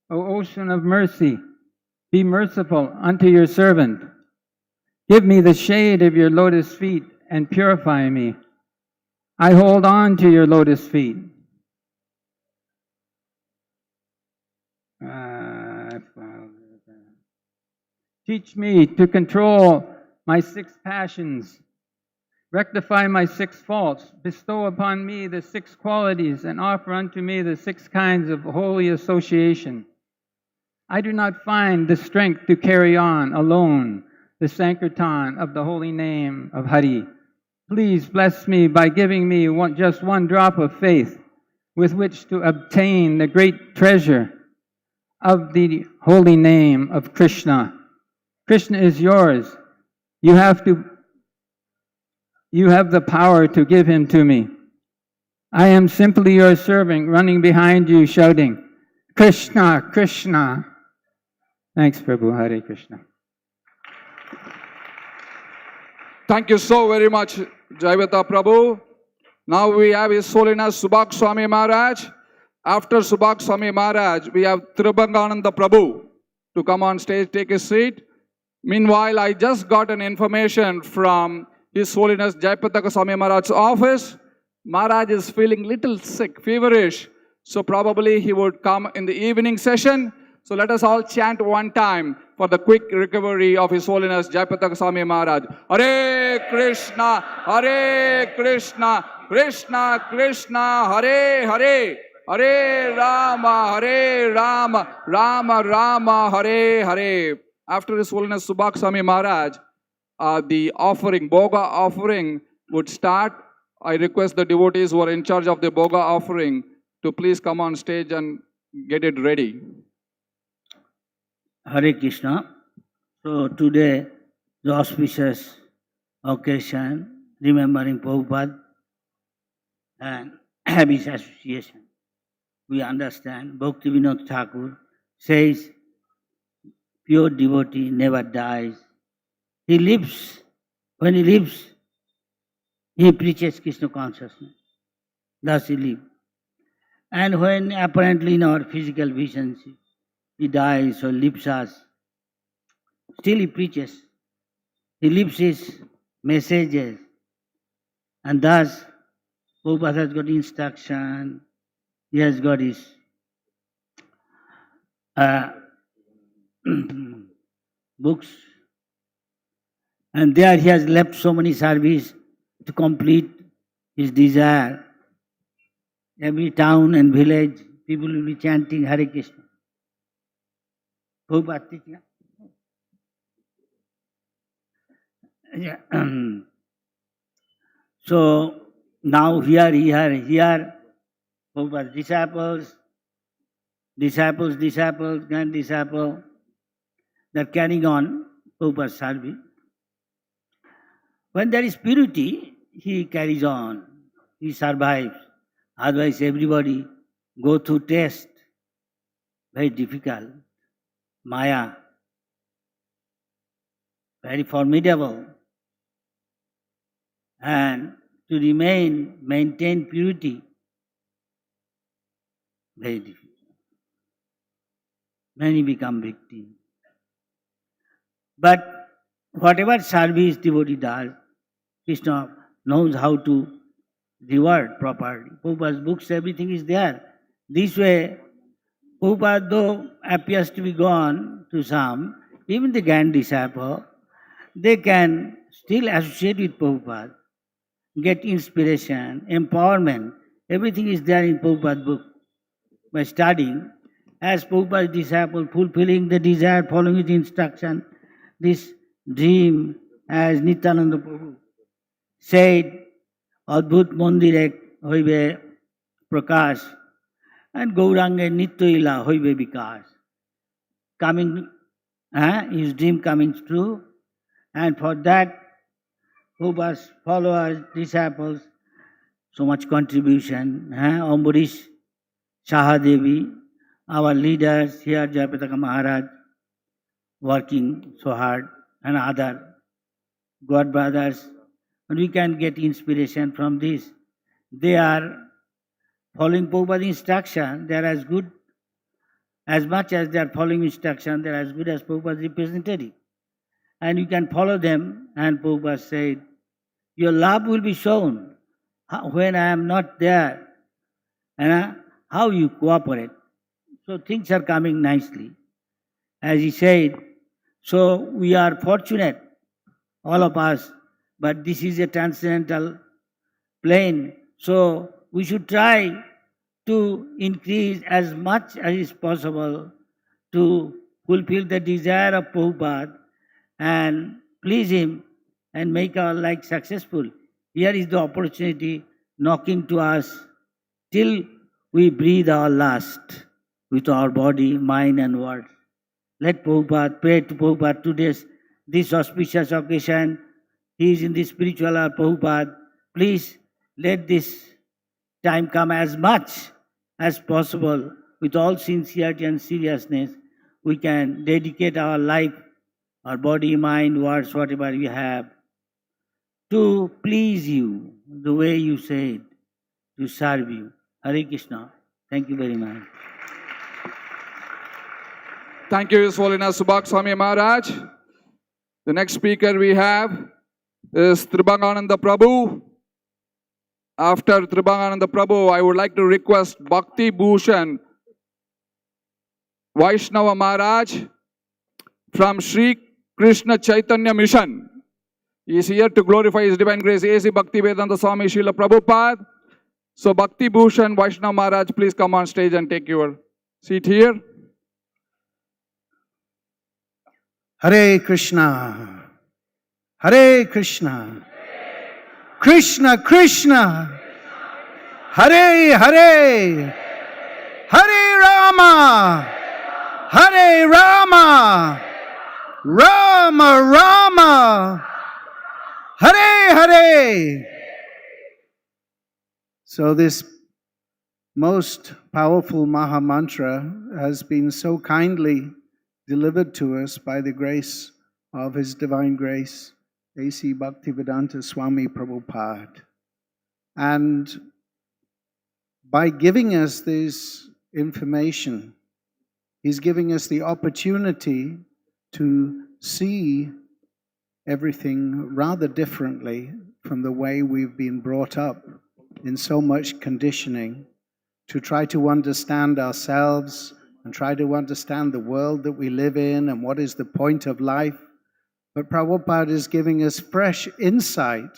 O ocean of mercy, be merciful unto your servant. Give me the shade of your lotus feet and purify me. I hold on to your lotus feet. Teach me to control my 6 passions, rectify my 6 faults, bestow upon me the 6 qualities, and offer unto me the 6 kinds of holy association. I do not find the strength to carry on alone the Sankirtan of the holy name of Hari. Please bless me by giving me just one drop of faith with which to obtain the great treasure of the holy name of Krishna. Krishna is yours. You have the power to give him to me. I am simply your servant running behind you shouting, Krishna, Krishna. Thanks, Prabhu. Hare Krishna. Thank you so very much, Jayavata Prabhu. Now we have His Holiness Subhag Swami Maharaj. After Subhag Swami Maharaj, we have Tribangananda Prabhu to come on stage, take a seat. Meanwhile, I just got an information from His Holiness Jayapataka Swami Maharaj's office. Maharaj is feeling little sick, feverish, so probably he would come in the evening session. So let us all chant one time for the quick recovery of His Holiness Jayapataka Swami Maharaj. Hare Krishna, Krishna Krishna, Hare Hare, Hare Rama, Rama Rama, Hare Hare. After His Holiness Subhag Swami Maharaj, the offering, Bhoga offering would start. I request the devotees who are in charge of the Bhoga offering to please come on stage and get it ready. Hare Krishna. So today, the auspicious occasion, remembering Prabhupada and his association. We understand Bhakti Vinod Thakur says, pure devotee never dies. He lives. When he lives, he preaches Krishna consciousness. Thus he lives. And when apparently in our physical vision he dies or leaves us, still he preaches. He leaves his messages. And thus, Prabhupada has got instruction, he has got his books. And there he has left so many service to complete his desire. Every town and village, people will be chanting Hare Krishna. Prabhupada teaching. Yeah. So now here, Prabhupada's disciples, grand disciple, they're carrying on Prabhupada's service. When there is purity, he carries on, he survives. Otherwise, everybody go through test, very difficult. Maya, very formidable. And to maintain purity, very difficult. Many become victims. But whatever service devotee does, Krishna knows how to reward properly. Prabhupada's books, everything is there. This way, Prabhupada, though appears to be gone to some, even the grand disciple, they can still associate with Prabhupada, get inspiration, empowerment. Everything is there in Prabhupada's book. By studying, as Prabhupada's disciple, fulfilling the desire, following his instruction, this dream, as Nityananda Prabhu said, Adbhut Mandire hoibe prakash, and Gaurange Nityaila hoibe vikas. Coming, his dream coming true, and for that, Prabhupada's followers, disciples, so much contribution. Ambarish Sahadevi, our leaders here, Jayapataka Maharaj, working so hard, and other God brothers, and we can get inspiration from this. They are following Prabhupada's instruction, they are as good, as much as they are following instruction, they are as good as Prabhupada's representative. And you can follow them, and Prabhupada said, your love will be shown when I am not there, and how you cooperate. So things are coming nicely. As he said, so we are fortunate, all of us, but this is a transcendental plane. So we should try to increase as much as is possible to fulfill the desire of Prabhupada and please him and make our life successful. Here is the opportunity knocking to us. Till we breathe our last with our body, mind and word. Let Prabhupada, pray to Prabhupada today's this auspicious occasion. He is in the spiritual hour, Prabhupada. Please let this time come as much as possible with all sincerity and seriousness. We can dedicate our life, our body, mind, words, whatever we have, to please you the way you said, to serve you. Hare Krishna. Thank you very much. Thank you, His Holiness Subhag Swami Maharaj. The next speaker we have is Tribhangananda Prabhu. After Tribhangananda Prabhu, I would like to request Bhakti Bhushan Vaishnava Maharaj from Sri Krishna Chaitanya Mission. He is here to glorify His Divine Grace, A.C. Bhaktivedanta Swami Srila Prabhupada. So Bhakti Bhushan Vaishnava Maharaj, please come on stage and take your seat here. Hare Krishna, Hare Krishna, Krishna Krishna, Hare Hare, Hare Rama, Hare Rama, Rama Rama, Hare Hare. So this most powerful Maha Mantra has been so kindly delivered to us by the grace of His Divine Grace, A.C. Bhaktivedanta Swami Prabhupada. And by giving us this information, He's giving us the opportunity to see everything rather differently from the way we've been brought up in so much conditioning, to try to understand ourselves and try to understand the world that we live in and what is the point of life. But Prabhupada is giving us fresh insight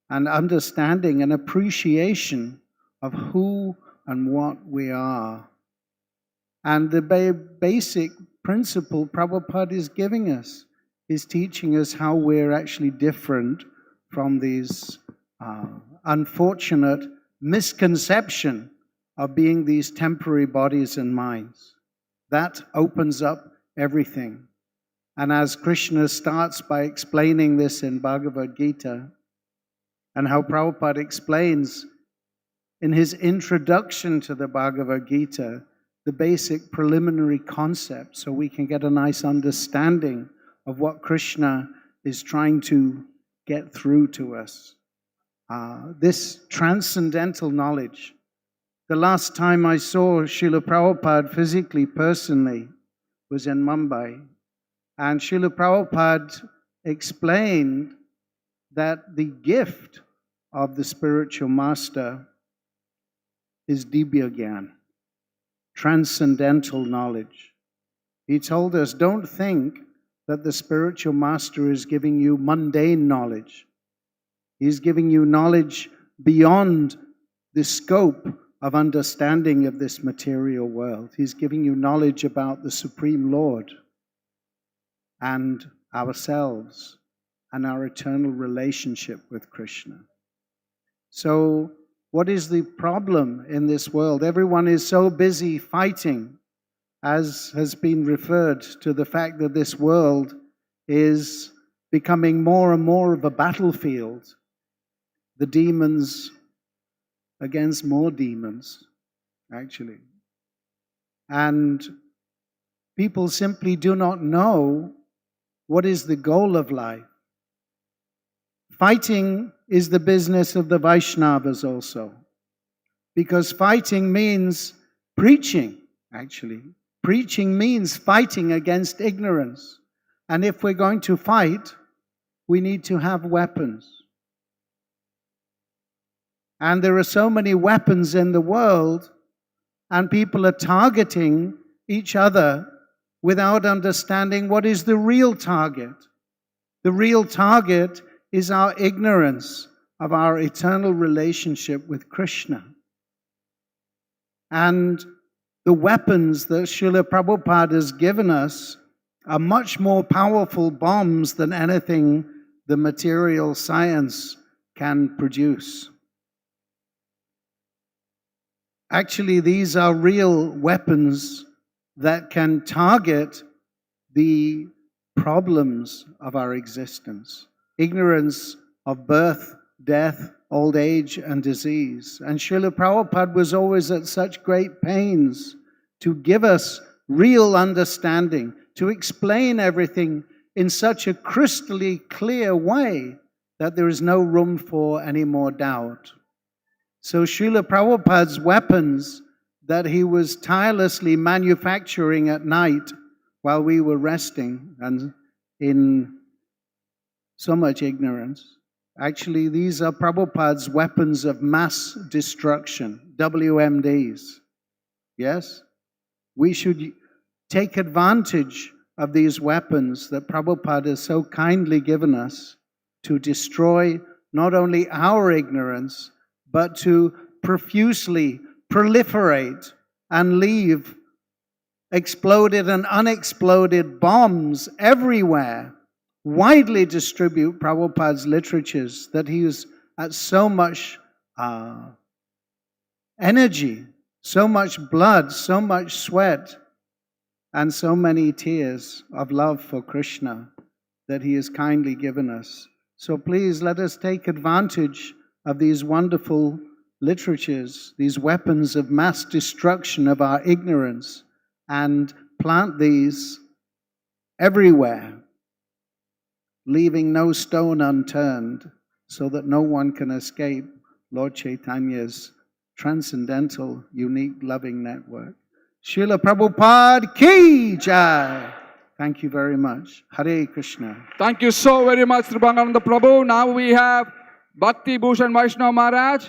and understanding and appreciation of who and what we are. And the basic principle Prabhupada is giving us is teaching us how we're actually different from these unfortunate misconception of being these temporary bodies and minds. That opens up everything. And as Krishna starts by explaining this in Bhagavad Gita, and how Prabhupada explains in his introduction to the Bhagavad Gita, the basic preliminary concept, so we can get a nice understanding of what Krishna is trying to get through to us. This transcendental knowledge. The last time I saw Srila Prabhupada physically, personally, was in Mumbai. And Srila Prabhupada explained that the gift of the spiritual master is Dibya Gyan, transcendental knowledge. He told us, don't think that the spiritual master is giving you mundane knowledge. He's giving you knowledge beyond the scope of understanding of this material world. He's giving you knowledge about the Supreme Lord and ourselves and our eternal relationship with Krishna. So, what is the problem in this world? Everyone is so busy fighting, as has been referred to the fact that this world is becoming more and more of a battlefield. The demons against more demons, actually. And people simply do not know what is the goal of life. Fighting is the business of the Vaishnavas also. Because fighting means preaching, actually. Preaching means fighting against ignorance. And if we're going to fight, we need to have weapons. And there are so many weapons in the world, and people are targeting each other without understanding what is the real target. The real target is our ignorance of our eternal relationship with Krishna. And the weapons that Srila Prabhupada has given us are much more powerful bombs than anything the material science can produce. actually these are real weapons that can target the problems of our existence. Ignorance of birth, death, old age, and disease. And Srila Prabhupada was always at such great pains to give us real understanding, to explain everything in such a crystally clear way that there is no room for any more doubt. So Srila Prabhupada's weapons that he was tirelessly manufacturing at night while we were resting and in so much ignorance, actually these are Prabhupada's weapons of mass destruction, WMDs. Yes? We should take advantage of these weapons that Prabhupada has so kindly given us to destroy not only our ignorance, but to profusely proliferate and leave exploded and unexploded bombs everywhere, widely distribute Prabhupada's literatures that he used at so much energy, so much blood, so much sweat, and so many tears of love for Krishna that he has kindly given us. So please let us take advantage of these wonderful literatures, these weapons of mass destruction of our ignorance, and plant these everywhere, leaving no stone unturned, so that no one can escape Lord Chaitanya's transcendental, unique, loving network. Srila Prabhupada Ki Jai. Thank you very much. Hare Krishna. Thank you so very much, Srila Prabhu. Now we have Bhakti Bhushan Vaishnava Maharaj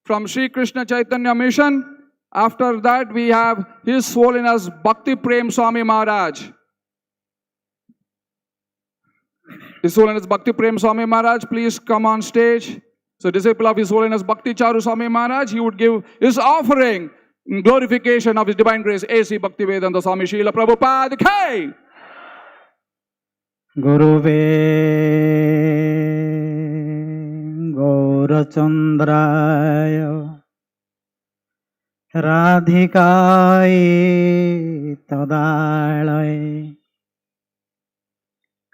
from Sri Krishna Chaitanya Mission. After that, we have His Holiness Bhakti Prema Swami Maharaj. His Holiness Bhakti Prema Swami Maharaj, please come on stage. So, disciple of His Holiness Bhakti Charu Swami Maharaj, he would give his offering in glorification of His Divine Grace, A.C. Bhaktivedanta Swami Srila Prabhupada Ki. Guruve Gaurachandraya Radhikai Tadalaya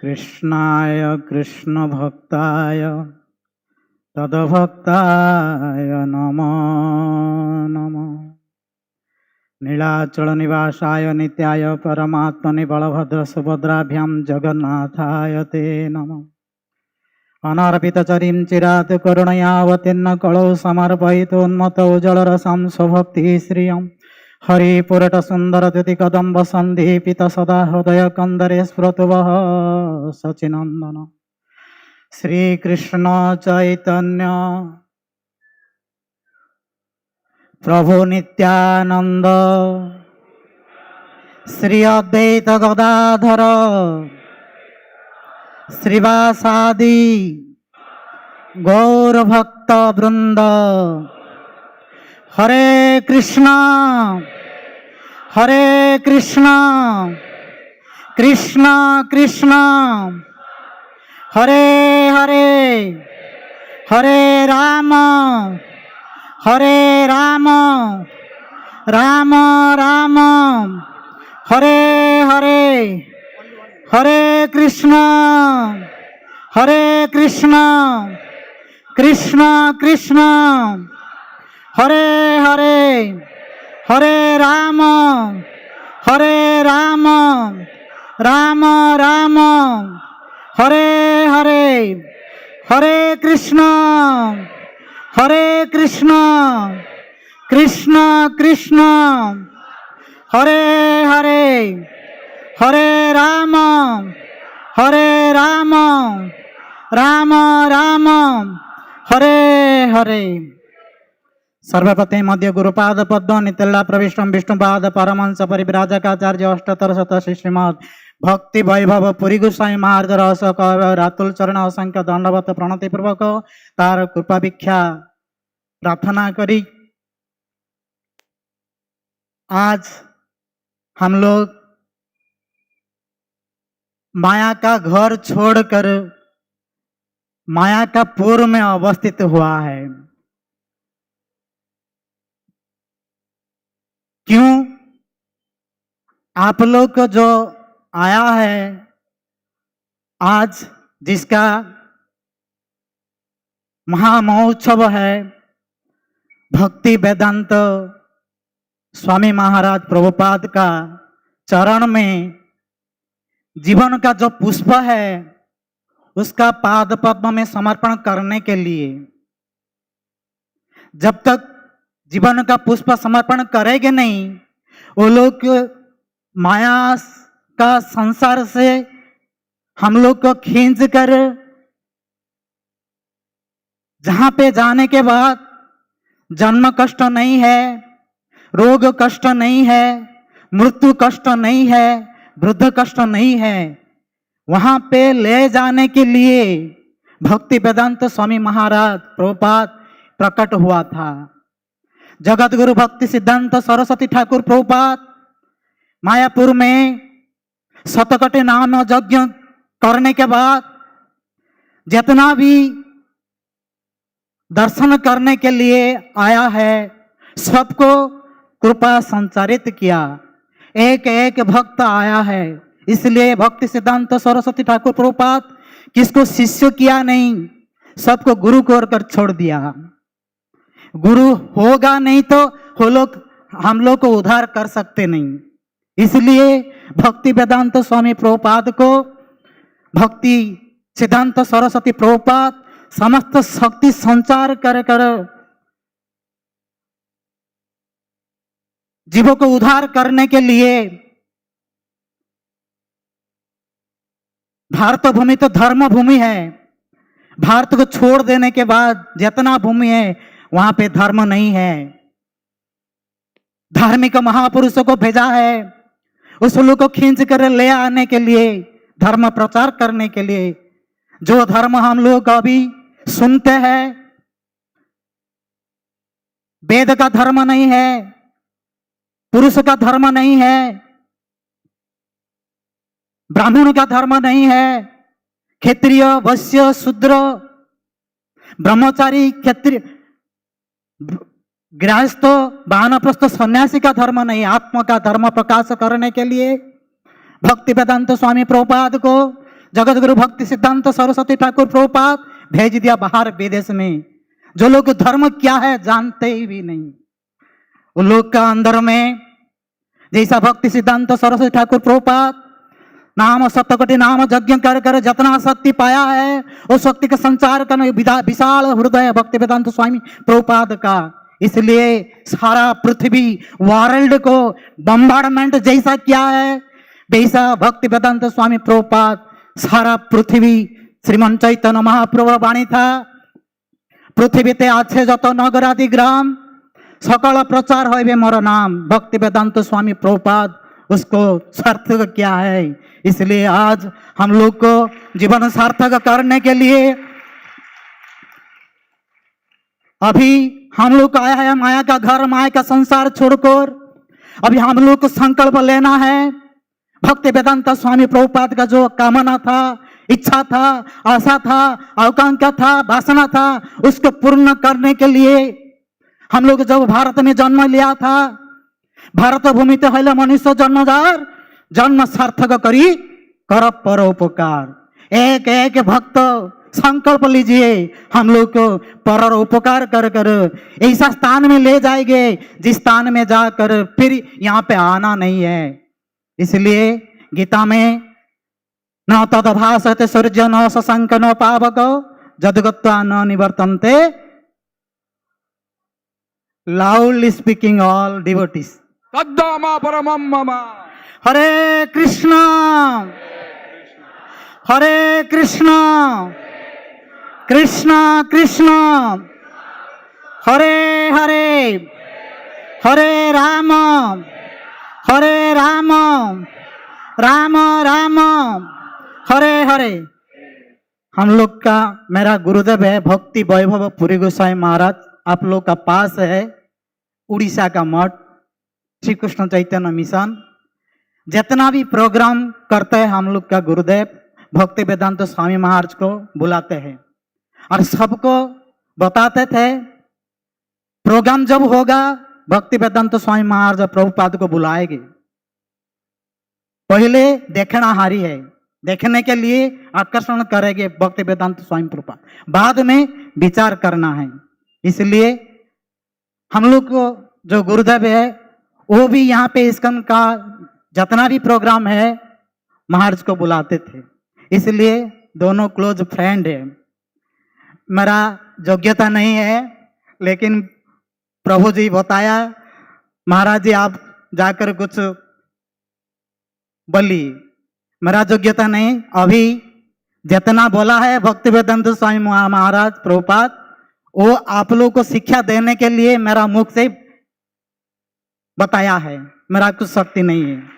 Krishnaya Krishna Bhaktaya Tadabhaktaya Namo Namo Nilachal Nivasaya Nityaya Paramatmani Balabhadra Subhadrabhyam Jagannataya Te Namo Anarpita Charim Chirat Karunayavatinna Kalau Samarpaito Unmato Jalarasam Svabhakti Sriyam Hari Purata Sundara Tuti Kadamba Sandhi Pita Sada Hridaya Kandare Spratuvaha Sachinandana Sri Krishna Chaitanya Prabhu Nityananda Sri Advaita Gadadhara Srivasadi Gaur Bhakta Brunda Hare Krishna Hare Krishna Krishna Krishna Hare Hare Hare Rama Hare Rama Rama Rama Hare Hare Hare Krishna Krishna Krishna Hare Hare Hare Rama Rama Rama Hare Hare Hare Krishna Krishna Krishna Hare Hare Hare Rama Rama Rama Hare Hare Sarvapate Madhya Gurupada Paddo Nitilla Pravishtam Vishnupada Paramansa Paribrajakacarya Ashtatar Sata Srimad Bhakti Vaibhava Puri Gosai Maharaj Rasa Kava Ratul Charana Asanka Dandavata Pranati Purvaka Tar Kripa Bhiksha प्रार्थना करी। आज हम लोग माया का घर छोड़कर माया का पूर्व में अवस्थित हुआ है। क्यों आप लोग को जो आया है आज, जिसका महामहोत्सव है, भक्ति वेदांत स्वामी महाराज प्रभुपाद का चरण में जीवन का जो पुष्प है उसका पाद पद्म में समर्पण करने के लिए, जब तक जीवन का पुष्प समर्पण करेंगे नहीं, वो लोग माया का संसार से हम लोग को खींच कर जहां पे जाने के बाद जन्म कष्ट नहीं है, रोग कष्ट नहीं है, मृत्यु कष्ट नहीं है, वृद्ध कष्ट नहीं है, वहां पे ले जाने के लिए भक्ति वेदांत स्वामी महाराज प्रभुपाद प्रकट हुआ था। जगत गुरु भक्ति सिद्धांत सरस्वती ठाकुर प्रभुपाद मायापुर में शतकटे नाम यज्ञ करने के बाद जितना भी दर्शन करने के लिए आया है सबको कृपा संचारित किया। एक एक भक्त आया है, इसलिए भक्ति सिद्धांत सरस्वती ठाकुर प्रभुपाद किसको शिष्य किया नहीं, सबको गुरु कर छोड़ दिया। गुरु होगा नहीं तो हम लोग को उद्धार कर सकते नहीं। इसलिए भक्ति वेदांत स्वामी प्रभुपाद को भक्ति सिद्धांत सरस्वती प्रभुपाद समस्त शक्ति संचार कर जीवों को उद्धार करने के लिए, भारत भूमि तो धर्म भूमि है, भारत को छोड़ देने के बाद जितना भूमि है वहां पे धर्म नहीं है। धार्मिक महापुरुषों को भेजा है उस लोग को खींच कर ले आने के लिए, धर्म प्रचार करने के लिए। जो धर्म हम लोग अभी सुनते हैं वेद का धर्म नहीं है, पुरुष का धर्म नहीं है, ब्राह्मण का धर्म नहीं है, क्षत्रिय वैश्य शूद्र ब्रह्मचारी क्षत्रिय गृहस्थ वानप्रस्थ सन्यासी का धर्म नहीं, आत्मा का धर्म प्रकाश करने के लिए भक्ति वेदांत स्वामी प्रभुपाद को जगत गुरु भक्ति सिद्धांत सरस्वती ठाकुर प्रभुपाद भेज दिया बाहर विदेश में। जो लोग धर्म क्या है जानते ही नहीं, उन लोग का अंदर में जैसा भक्ति सिद्धांत सरस्वती ठाकुर प्रभुपाद नाम सप्तकोटि नाम यज्ञ कर जितना शक्ति पाया है उस शक्ति का संचार करने विशाल हृदय भक्ति वेदांत स्वामी प्रभुपाद का। इसलिए सारा पृथ्वी वर्ल्ड को बम्बार्डमेंट जैसा किया है वैसा भक्ति वेदांत स्वामी प्रभुपाद सारा पृथ्वी श्रीमन चैतन्य महाप्रभु वाणी था, पृथ्वीते आछे जत नगर आदि ग्राम सकल प्रचार होइबे मोर नाम। भक्ति वेदांत स्वामी प्रभुपाद उसको सार्थक किया है। इसलिए आज हम लोग को जीवन सार्थक करने के लिए अभी हम लोग आया है माया का घर, माया का संसार छोड़कर अभी हम लोग को संकल्प लेना है। भक्ति वेदांत स्वामी प्रभुपाद का जो कामना था, इच्छा था, आशा था, आकांक्षा था, वासना था, उसको पूर्ण करने के लिए हम लोग जब भारत में जन्म लिया था, भारत भूमि तो है मनुष्य जन्मदार, जन्म सार्थक करी कर परोपकार। एक एक भक्त संकल्प लीजिए हम लोग को परोपकार कर ऐसा स्थान में ले जाएंगे जिस स्थान में जाकर फिर यहाँ पे आना नहीं है। इसलिए गीता में न तदभासते सूर्य न शशंक न पावक जदगत्वा न निवर्तन्ते, loudly speaking all devotees. तद्धामा परमं मम। हरे कृष्णा हरे कृष्णा कृष्णा कृष्णा हरे हरे हरे राम राम राम हरे हरे। हम लोग का मेरा गुरुदेव है भक्ति वैभव पुरी गोसाई महाराज, आप लोग का पास है उड़ीसा का मठ श्री कृष्ण चैतन्य मिशन। जितना भी प्रोग्राम करते हैं हम लोग का गुरुदेव भक्ति वेदांत स्वामी महाराज को बुलाते हैं और सबको बताते थे प्रोग्राम जब होगा भक्ति वेदांत स्वामी महाराज प्रभुपाद को बुलाएंगे। पहले देखना हारी है, देखने के लिए आकर्षण करेंगे भक्ति वेदांत स्वामी प्रभुपाद, बाद में विचार करना है। इसलिए हम लोग को जो गुरुदेव है वो भी यहाँ पे ISKCON का जितना भी प्रोग्राम है महाराज को बुलाते थे, इसलिए दोनों क्लोज फ्रेंड है। मेरा योग्यता नहीं है, लेकिन प्रभु जी बताया महाराज जी आप जाकर कुछ बोलिए। मेरा योग्यता नहीं, अभी जितना बोला है भक्ति वेदांत स्वामी महाराज प्रभुपाद वो आप लोगों को शिक्षा देने के लिए मेरा मुख से बताया है, मेरा कुछ शक्ति नहीं है।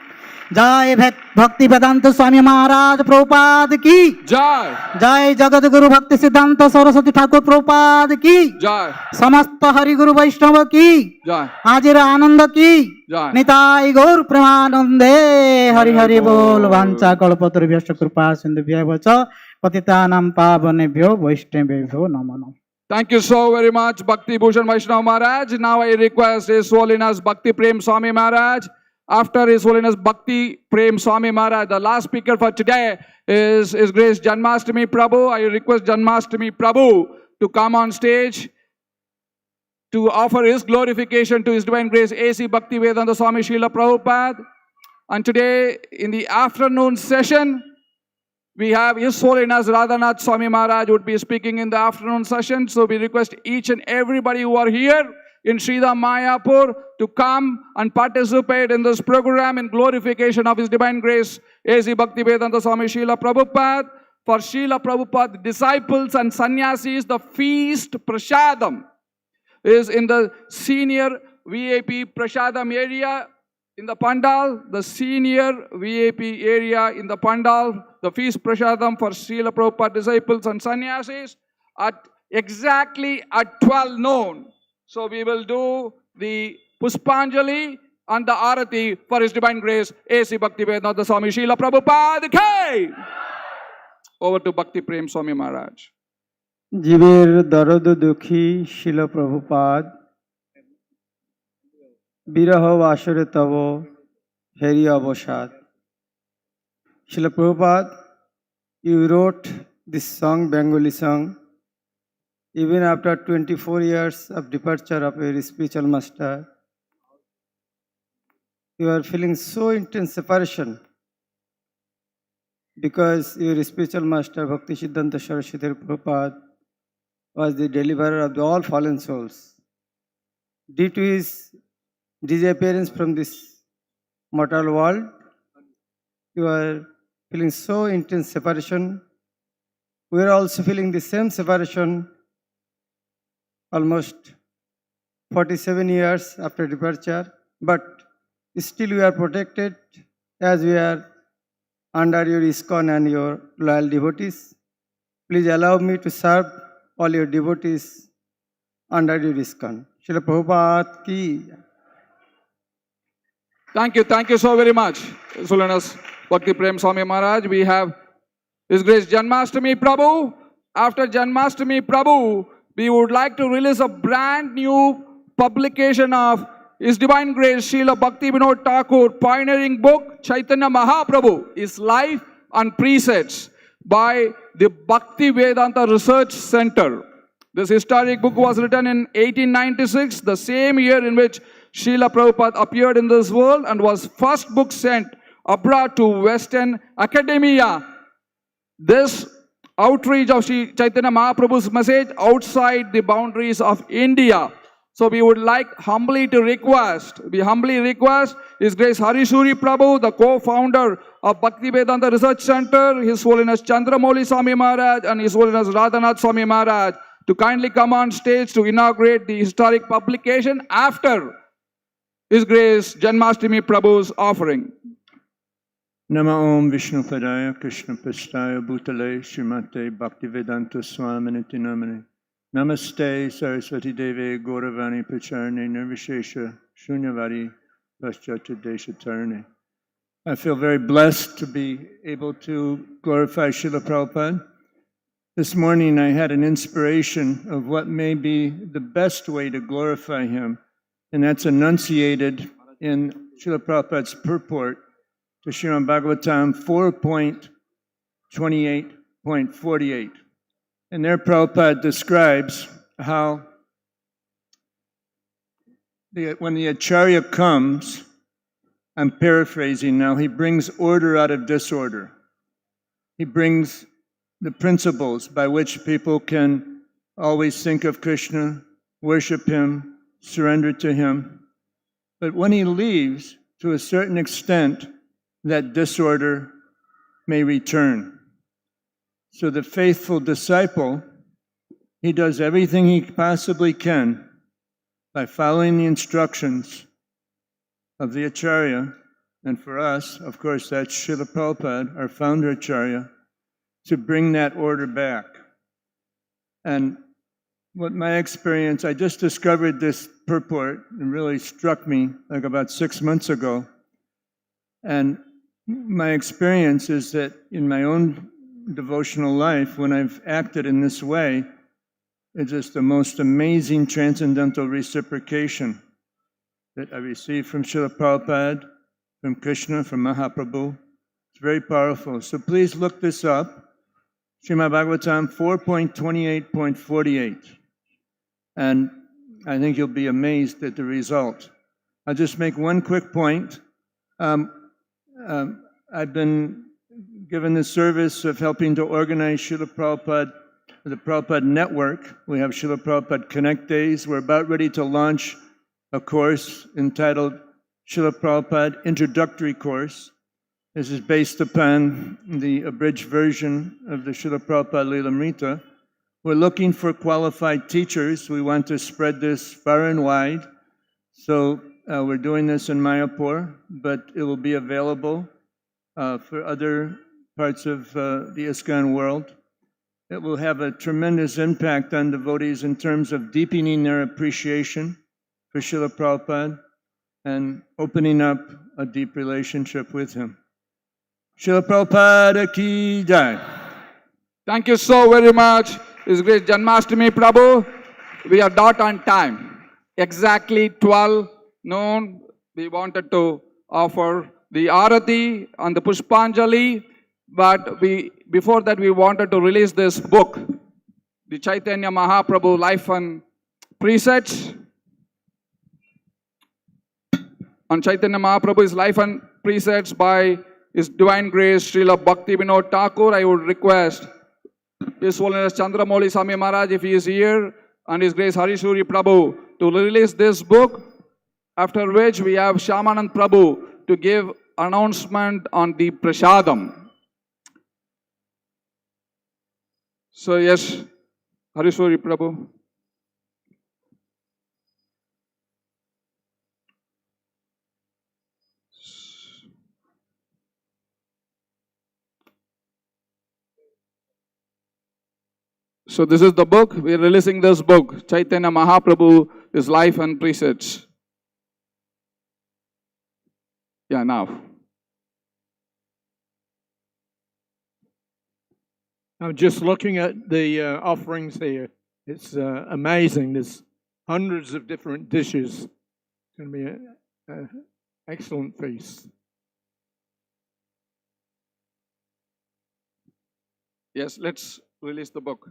जय भक्ति वेदांत स्वामी महाराज प्रभुपाद की जय। जय जगत गुरु भक्ति सिद्धांत सरस्वती ठाकुर प्रभुपाद की जय। समस्त हरि गुरु वैष्णव की जय। हाजिर आनंद की जय। निताई गौर प्रेमानंदे। हरि हरि बोल। वांछा कल्पतरुभ्यश्च कृपा सिंधुभ्यः च पतितानां पावनेभ्यो वैष्णवेभ्यो नमो नमः। Thank you so very much, Bhakti Bhushan Vaishnava Maharaj. Now I request His Holiness Bhakti Prema Swami Maharaj. After His Holiness Bhakti Prema Swami Maharaj, the last speaker for today is His Grace Jananivasa Prabhu. I request Jananivasa Prabhu to come on stage to offer his glorification to His Divine Grace A.C. Bhakti Vedanta Swami Srila Prabhupada. And today, in the afternoon session, we have His Holiness Radhanath Swami Maharaj would be speaking in the afternoon session. So we request each and everybody who are here in Srila Mayapur to come and participate in this program in glorification of His Divine Grace A.C. Bhakti Vedanta Swami Srila Prabhupada. For Srila Prabhupada disciples and sannyasis, the feast prasadam is in the senior VIP prasadam area in the pandal, the senior VIP area in the pandal, the feast prasadam for Srila Prabhupada disciples and sannyasis at exactly at 12 noon. So we will do the Puspanjali and the Arati for His Divine Grace A.C. Bhakti Vedanta Swami Srila Prabhupada Ki. Over to Bhakti Prema Swami Maharaj. জীবের দরদ দুঃখী শিল প্রভুপাদ, বিরহ আসরে তব হেরি অবসাদ। শিল Prabhupada, you wrote this song, Bengali song, even after 24 years of departure of your spiritual master. You are feeling so intense separation because your spiritual master Bhakti Siddhanta Saraswati Prabhupada was the deliverer of all fallen souls. Due to his disappearance from this mortal world, you are feeling so intense separation. We are also feeling the same separation almost 47 years after departure, but still we are protected as we are under your ISKCON and your loyal devotees. Please allow me to serve all your devotees under your ISKCON. Srila Prabhupada ki. Thank you so very much, His Holiness Bhakti Prema Swami Maharaj. We have His Grace Jananivasa Prabhu. After Jananivasa Prabhu, we would like to release a brand new publication of His Divine Grace Srila Bhakti Vinod Thakur pioneering book Chaitanya Mahaprabhu, His Life and Precepts by the Bhakti Vedanta Research Center. This historic book was written in 1896, the same year in which Srila Prabhupada appeared in this world, and was first book sent abroad to Western academia. This outreach of Sri Chaitanya Mahaprabhu's message outside the boundaries of India. So we would like humbly request His Grace Harisauri Prabhu, the co-founder of Bhakti Vedanta Research Center, His Holiness Chandramouli Swami Maharaj and His Holiness Radhanath Swami Maharaj to kindly come on stage to inaugurate the historic publication after His Grace Jananivasa Prabhu's offering. Nama Om Vishnu Padaya Krishna Prasthaya Bhutale Srimate Bhaktivedanta Swaminiti Namane Namaste Saraswati Deve Gauravani Pacharne Nirvishesha Shunyavadi Paschatya Deshatarne. I feel very blessed to be able to glorify Srila Prabhupada. This morning I had an inspiration of what may be the best way to glorify him. and that's enunciated in Srila Prabhupada's purport to Srimad Bhagavatam 4.28.48. And there Prabhupada describes how when the Acharya comes, I'm paraphrasing now, he brings order out of disorder. He brings the principles by which people can always think of Krishna, worship him, surrender to him. But when he leaves, to a certain extent, that disorder may return. So the faithful disciple, he does everything he possibly can by following the instructions of the Acharya, and for us, of course, that's Srila Prabhupada, our founder Acharya, to bring that order back. And what my experience, I just discovered this purport, and really struck me like about 6 months ago. And my experience is that in my own devotional life, when I've acted in this way, it's just the most amazing transcendental reciprocation that I received from Srila Prabhupada, from Krishna, from Mahaprabhu. It's very powerful. So please look this up. Srimad Bhagavatam 4.28.48. And I think you'll be amazed at the result. I'll just make one quick point. I've been given the service of helping to organize Srila Prabhupada, the Prabhupada Network. We have Srila Prabhupada Connect Days. We're about ready to launch a course entitled Srila Prabhupada Introductory Course. This is based upon the abridged version of the Srila Prabhupada Lilamrita. We're looking for qualified teachers. We want to spread this far and wide. So we're doing this in Mayapur, but it will be available for other parts of the ISKCON world. It will have a tremendous impact on devotees in terms of deepening their appreciation for Srila Prabhupada and opening up a deep relationship with him. Srila Prabhupada ki jai. Thank you so very much, His Grace Janmashtami Prabhu. We are dot on time. Exactly 12 noon, we wanted to offer the Arati and the Puspanjali, but before that we wanted to release this book, the Chaitanya Mahaprabhu Life and Precepts. On Chaitanya Mahaprabhu's Life and Precepts by His Divine Grace Srila Bhakti Vinod Thakur, I would request His Holiness Chandramouli Swami Maharaj, if he is here, and His Grace Harisauri Prabhu to release this book, after which we have Shyamanand Prabhu to give announcement on the Prasadam. So yes, Harisauri Prabhu. So this is the book. We are releasing this book, Chaitanya Mahaprabhu, His Life and Precepts. Yeah, now. I'm just looking at the offerings here. It's amazing. There's hundreds of different dishes. It's going to be an excellent feast. Yes, let's release the book.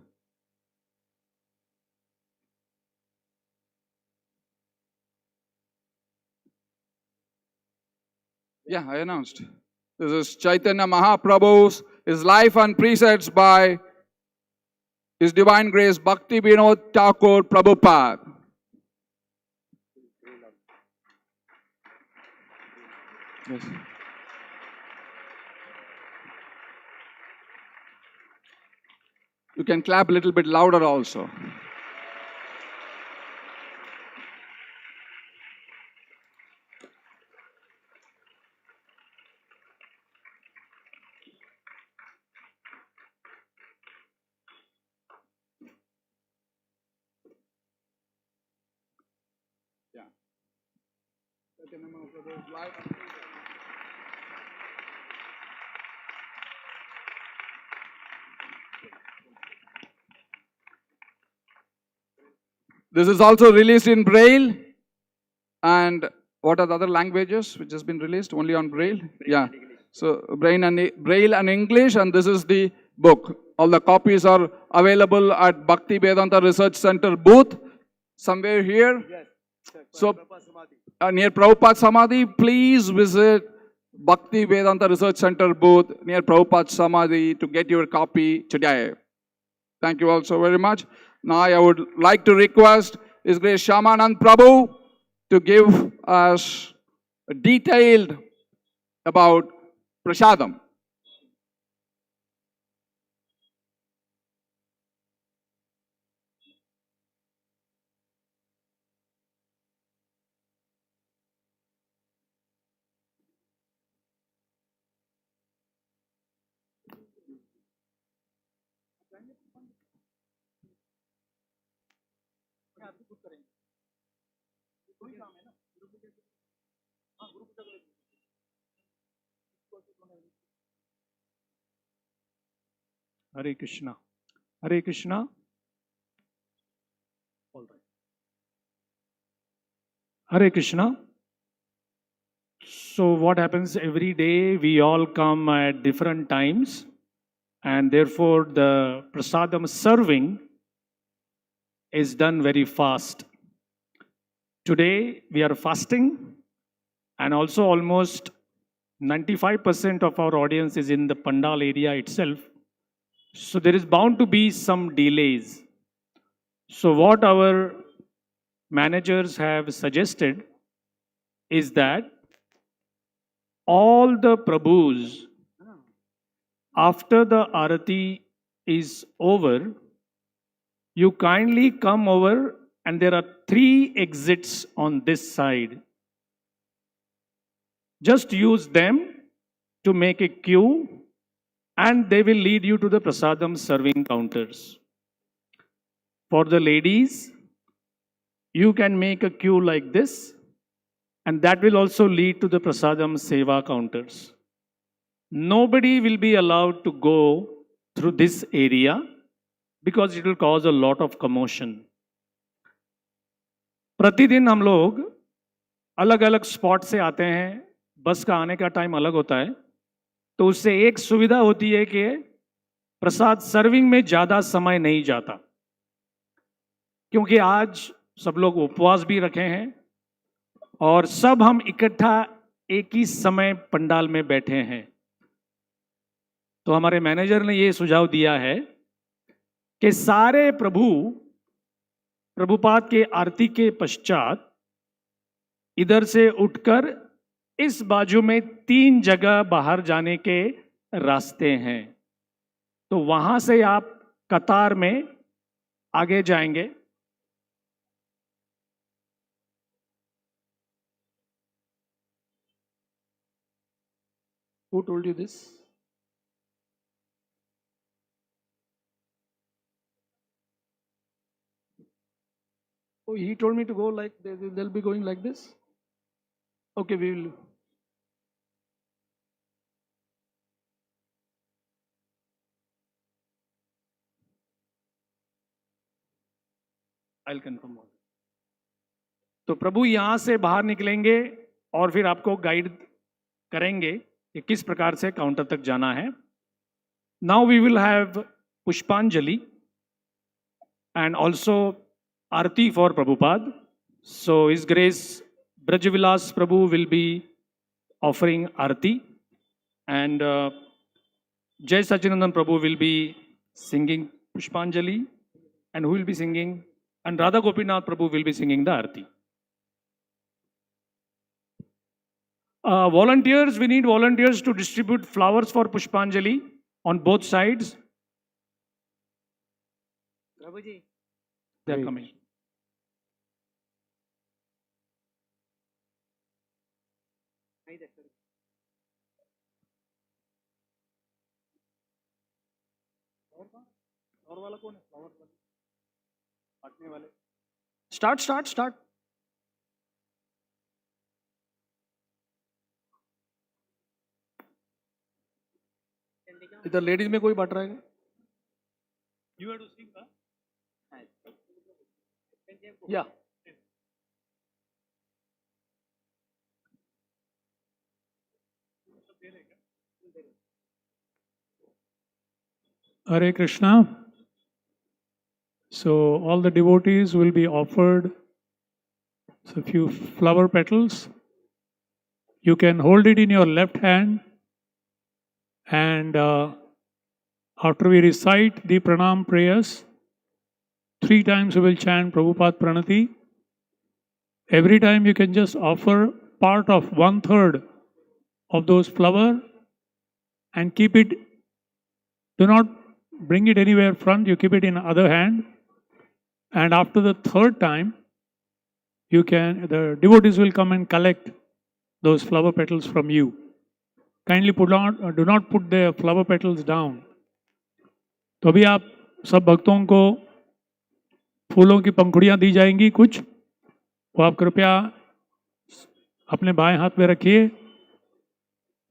Yeah, I announced. This is Chaitanya Mahaprabhu's His Life and Precepts by His Divine Grace Bhakti Vinod Thakur Prabhupada. Yes. You can clap a little bit louder also. This is also released in Braille. And what are the other languages which has been released? Only on Braille? Yeah. So Braille and English, and this is the book. All the copies are available at Bhakti Vedanta Research Center booth, somewhere here. So near Prabhupada Samadhi, please visit Bhakti Vedanta Research Center booth near Prabhupada Samadhi to get your copy today. Thank you all so very much. Now I would like to request His Grace Shyamanand Prabhu to give us a detailed about Prasadam. Hare Krishna. Hare Krishna. All right. Hare Krishna. So what happens every day, we all come at different times, and therefore the prasadam serving is done very fast. Today we are fasting, and also almost 95% of our audience is in the Pandal area itself. So there is bound to be some delays. So what our managers have suggested is that all the Prabhus, after the Arati is over, you kindly come over, and there are 3 exits on this side. Just use them to make a queue, and they will lead you to the prasadam serving counters. For the ladies, you can make a queue like this, and that will also lead to the prasadam seva counters. Nobody will be allowed to go through this area because it will cause a lot of commotion. प्रतिदिन हम लोग अलग अलग spot से आते हैं, बस का आने का टाइम अलग होता है, तो उससे एक सुविधा होती है कि प्रसाद सर्विंग में ज़्यादा समय नहीं जाता, क्योंकि आज सब लोग उपवास भी रखे हैं और सब हम इकट्ठा एक ही समय पंडाल में बैठे हैं। तो हमारे मैनेजर ने ये सुझाव दिया है कि सारे प्रभुपाद के आरती के पश्चात इधर से उठकर इस बाजू में 3 जगह बाहर जाने के रास्ते हैं, तो वहां से आप कतार में आगे जाएंगे। Who told you this? Oh, he told me to go like they'll be going like this. Okay, we will. I'll confirm all. तो प्रभु यहाँ से बाहर निकलेंगे और फिर आपको गाइड करेंगे कि किस प्रकार से काउंटर तक जाना है। Now we will have Pushpanjali and also Arati for Prabhupada. So His Grace Brajvilas Prabhu will be offering Arati, and Jai Sachinandan Prabhu will be singing Pushpanjali, and who will be singing? And Radha Gopinath Prabhu will be singing the Arati. Volunteers, we need volunteers to distribute flowers for Pushpanjali on both sides. Prabhuji. They are coming. Start. इधर ladies में कोई बांट रहा है? You have to sing, huh? Yeah. Hare Krishna. So all the devotees will be offered a few flower petals. You can hold it in your left hand, and after we recite the pranam prayers, 3 times we will chant Prabhupada Pranati. Every time you can just offer part of 1/3 of those flower and keep it. Do not bring it anywhere front, you keep it in other hand. And after the 3rd time, the devotees will come and collect those flower petals from you. Kindly do not put the flower petals down. तो अभी आप सब भक्तों को फूलों की पंखुड़ियां दी जाएंगी कुछ, वो आप कृपया अपने बाएं हाथ में रखिए।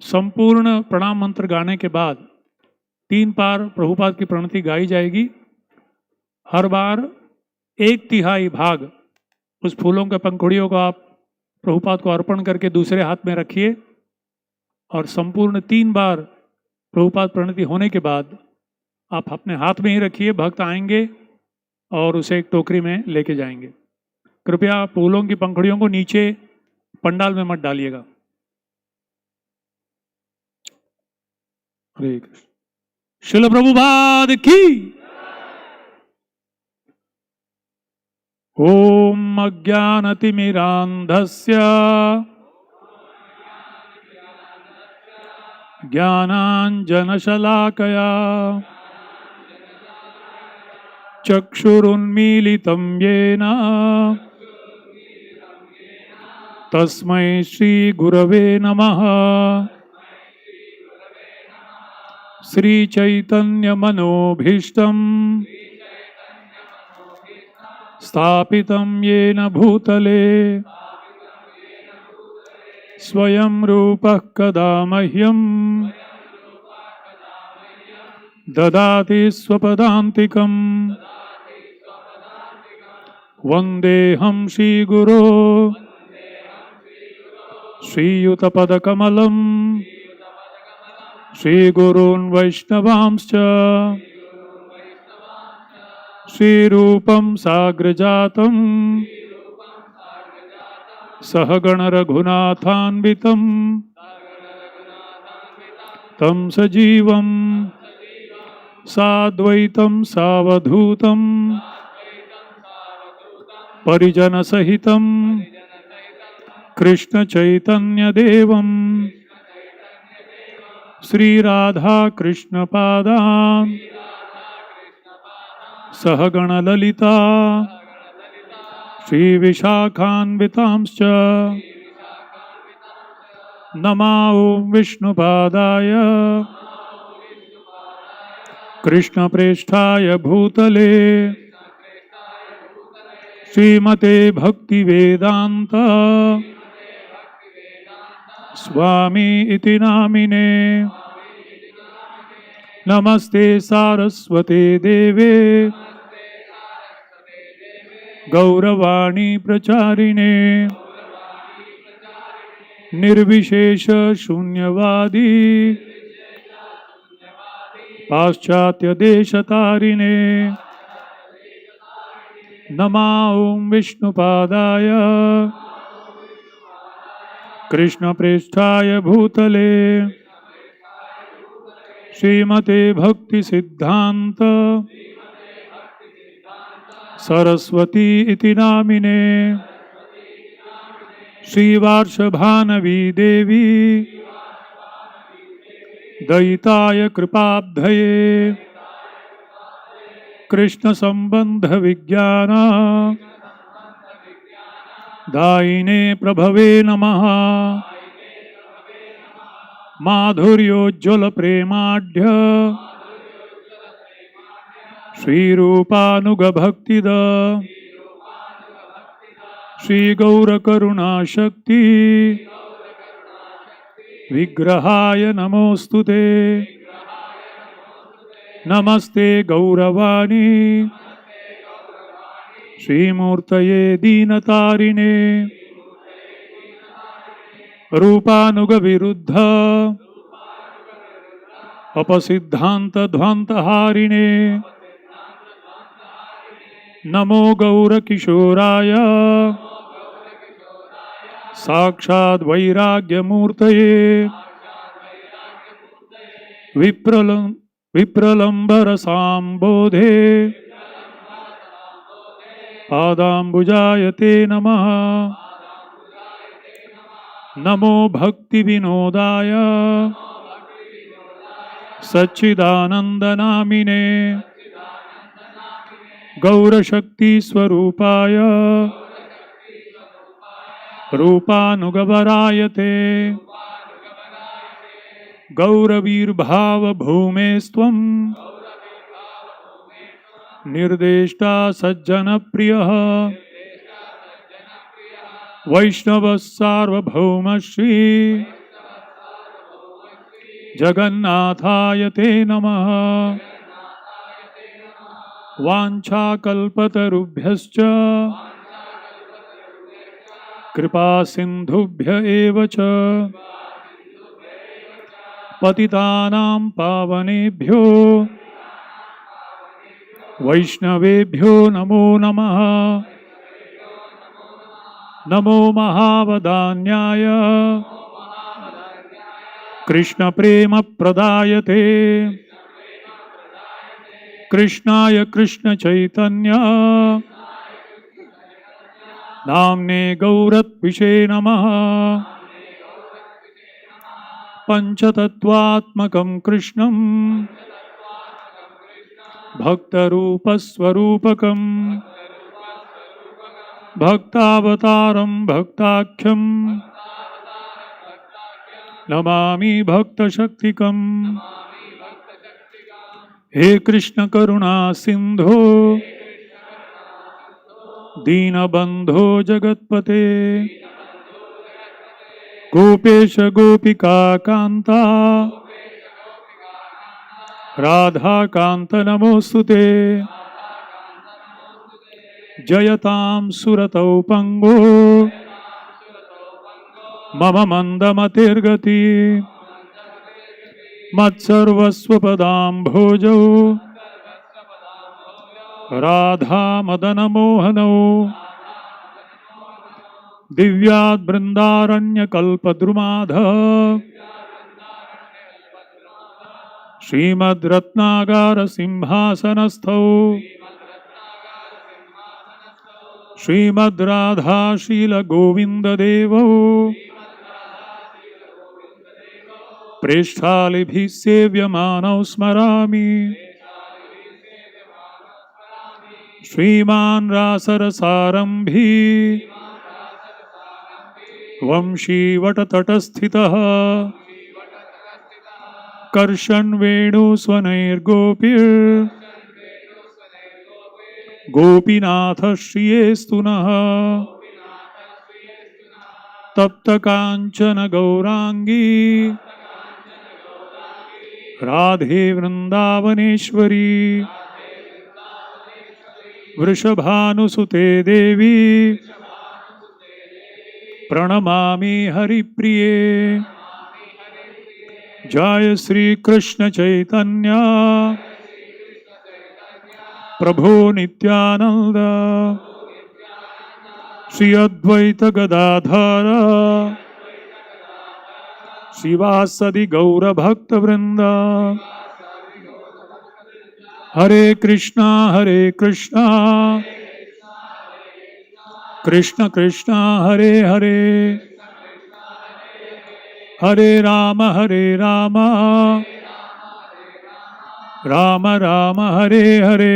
संपूर्ण प्रणाम मंत्र गाने के बाद 3 बार प्रभुपाद की प्रणति गाई जाएगी। हर बार 1/3 भाग उस फूलों के पंखुड़ियों को आप प्रभुपाद को अर्पण करके दूसरे हाथ में रखिए, और संपूर्ण 3 बार प्रभुपाद प्रणति होने के बाद आप अपने हाथ में ही रखिए। भक्त आएंगे और उसे एक टोकरी में लेके जाएंगे। कृपया फूलों की पंखुड़ियों को नीचे पंडाल में मत डालिएगा। हरे कृष्ण। श्रील प्रभुपाद की। ओम अज्ञानतिमिरान्धस्य ज्ञानाञ्जनशलाकया चक्षुरुन्मीलितं येन तस्मै श्रीगुरवे नमः। श्रीचैतन्यमनोभीष्टं स्थापितं येन भूतले स्वयं रूपः कदा मह्यं ददाति स्वपदान्तिकं। वन्देऽहं श्रीगुरो श्रीयुतपदकमलं श्रीगुरून् वैष्णवांश्च श्रीरूपं साग्रजातं सहगण रघुनाथान्वितं तं सजीवं साद्वैतं सावधूतं परिजनसहितं कृष्णचैतन्यदेवं श्रीराधा कृष्णपादान् सहगण ललिता श्रीविशाखान्वितांश्च नमो विष्णुपादाय कृष्णप्रेष्ठाय भूतले श्रीमते भक्तिवेदान्त स्वामी इति नामिने। नमस्ते सारस्वते देवे गौरवाणी प्रचारिणे निर्विशेष शून्यवादी पाश्चात्य देशतारिणे। नमो विष्णुपादाय कृष्णप्रेष्ठाय भूतले श्रीमते भक्ति सिद्धांत सरस्वती इति नामिने। श्रीवार्षभानवी देवी दयिताय कृपाब्धये कृष्ण संबंध विज्ञान दायिने प्रभवे नमः। माधुर्योज्ज्वल प्रेमाढ्य श्रीरूपानुग भक्तिद श्री गौर करुणा शक्ति विग्रहाय नमोस्तुते। नमस्ते गौरवाणी श्रीमूर्तये दीनतारिणे रूपानुग विरुद्ध अपसिद्धांत ध्वांत हारिणे नमो गौर किशोराय साक्षात् वैराग्य मूर्तये विप्रलंबर सांबोधे पादाम्बुजाय ते नमः नमो भक्ति विनोदाय सच्चिदानंद नामिने गौरशक्ति स्वरूपाय रूपानुगवरायते गौरवीर्भाव भूमेस्त्वं निर्देष्टा सज्जन प्रियः वैष्णव सार्वभौम श्री जगन्नाथाय ते नमः वाञ्छाकल्पतरुभ्यश्च कृपा सिन्धुभ्य एव च पतितानां पावनेभ्यो वैष्णवेभ्यो नमो नमः नमो महावदान्याय कृष्ण प्रेम प्रदायते कृष्णाय कृष्ण चैतन्य नाम्ने गौरत्विषे नमः पंचतत्वात्मकं कृष्णं भक्तरूपस्वरूपकं भक्तावतारं भक्ताख्यं नमामि भक्तशक्तिकम् हे कृष्ण करुणा सिंधो दीनबंधो जगत्पते गोपेश गोपिका कांता राधा कांत नमोस्तुते जयतां सुरतौ पंगो मम मंदमतिर्गति मत्सर्वस्वपदाम्भोजौ राधा मदन मोहनौ दिव्याद् बृन्दारण्यकल्पद्रुमाध श्रीमद् रत्नागार सिंहासनस्थौ श्रीमद् राधाशील गोविन्ददेवौ प्रेष्ठालिभिः सेव्यमानौ स्मरामि श्रीमान् रासरसारम्भी वंशीवटतटस्थितः कर्षन् वेणुस्वनैर्गोपीर् गोपीनाथः श्रियेस्तु नः तप्तकाञ्चन गौराङ्गी राधे वृन्दावनेश्वरी वृषभानुसुते देवी प्रणमामि हरिप्रिये जय श्री कृष्ण चैतन्य प्रभु नित्यानंद श्री अद्वैत गदाधर शिवासदि गौर भक्त वृंद हरे कृष्णा कृष्ण कृष्ण हरे हरे हरे राम राम राम हरे हरे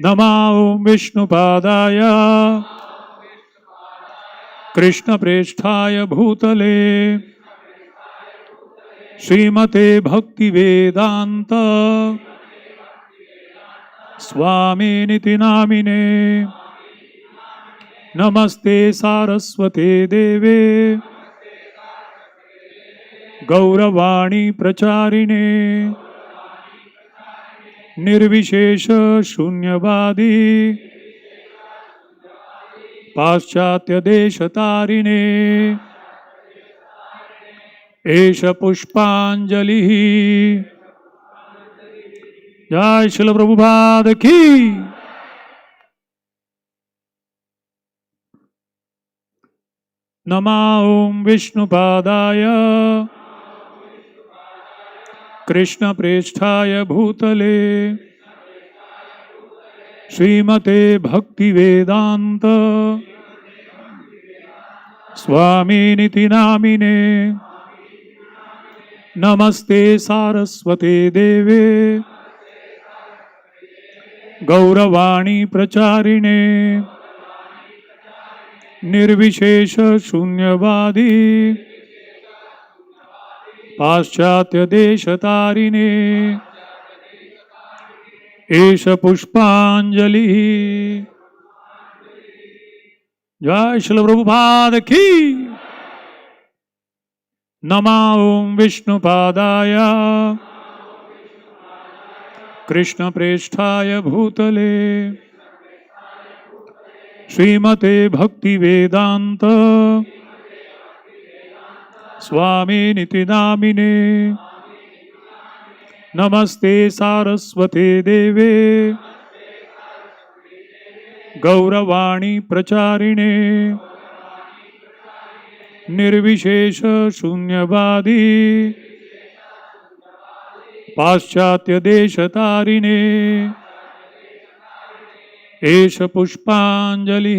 नमो विष्णुपादाय कृष्ण प्रेष्ठाय भूतले श्रीमते भक्ति वेदांत स्वामिनिति नामिने नमस्ते सारस्वते देवे गौरवाणी प्रचारिणे निर्विशेष शून्यवादी पाश्चात्य देश तारिणे एष पुष्पांजलि। जय श्रील प्रभुपाद की। नमः ओं विष्णुपादाय कृष्ण प्रेष्ठाय भूतले श्रीमते भक्ति वेदांत स्वामिनिति नामिने। नमस्ते सारस्वते देवे गौरवाणी प्रचारिणे निर्विशेष शून्यवादी पाश्चात्य देशतारिणे। एष पुष्पांजलि। जय श्रील प्रभुपाद की। नमः ओं विष्णुपादाय कृष्ण प्रेष्ठाय भूतले श्रीमते भक्ति वेदांत स्वामिनिति नामिने। नमस्ते सारस्वते देवे गौरवाणी प्रचारिणे निर्विशेष शून्यवादी पाश्चात्य देशतारिणे। एष पुष्पांजलि।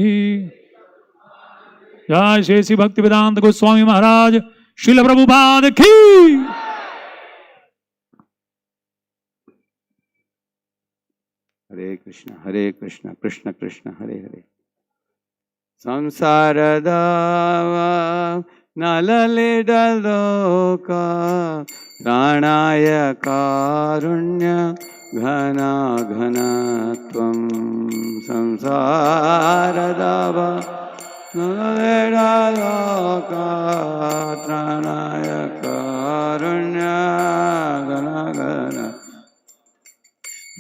जय श्री श्री भक्ति वेदांत गोस्वामी महाराज श्रील प्रभुपाद की। हरे कृष्ण कृष्ण कृष्ण हरे हरे। संसार दावा नललिडलोका प्राणाय कारुण्य घना घनत्वं। संसार दावा नललिडलोका प्राणाय कारुण्य घना घन।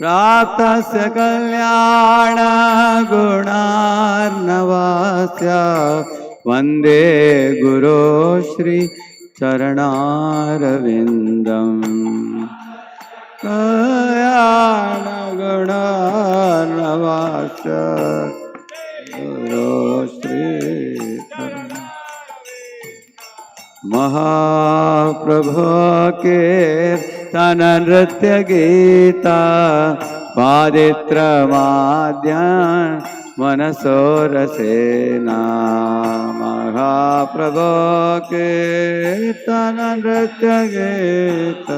प्राप्तस्य कल्याण गुणार्णवस्य वन्दे गुरो श्री चरणारविन्दम्। कल्याण गुणार्णवस्य गुरो श्री महाप्रभु के तन नृत्य गीता पादित्र माद्यान मनसो रसेना। महाप्रभु के तन नृत्य गीता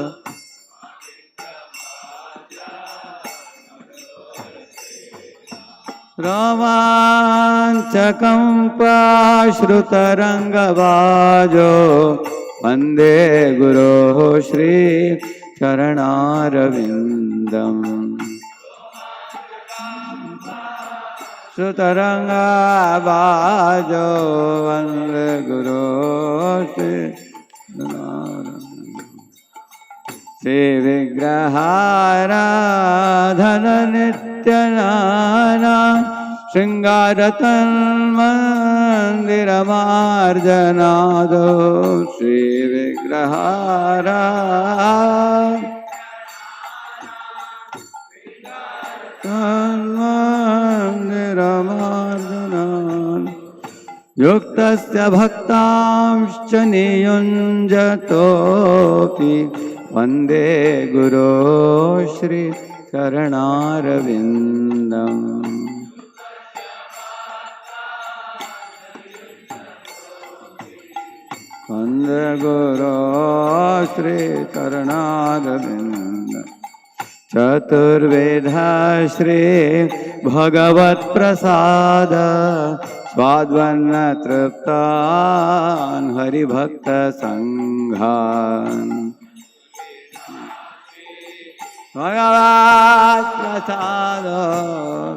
रोमांचकं पाश्रुतरंगबाजो वन्दे गुरो श्री चरणारविन्दम्। श्रुतरंगबाजो वन्दे गुरो श्री श्री विग्रहाराधन नित्यनाना शृंगारतन्मन्दिरमार्जनादो श्री विग्रहाराधन युक्तस्य भक्तांश्च नियुञ्जतोऽपि वन्दे गुरो श्री चरणारविन्दम्। वन्दे गुरो श्री चरणारविन्दम्। चतुर्वेदा श्री भगवत्प्रसाद स्वाद्वन्न तृप्तान् हरिभक्त संघान्। भगवत्प्रसाद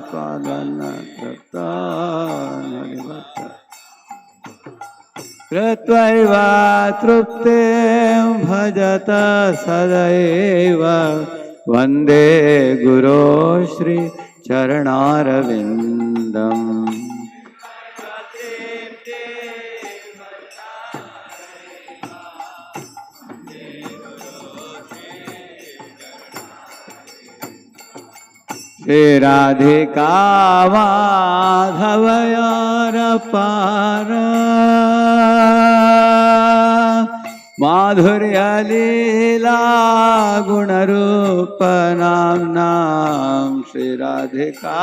स्वाद्वन्न तृप्तान् हरिभक्त कृत्वैव तृप्तिं भजत सदैव वन्दे गुरो श्री चरणारविन्दम्। श्री राधिका माधवयार पार माधुर्य लीला गुण रूप नाम नाम श्री राधिका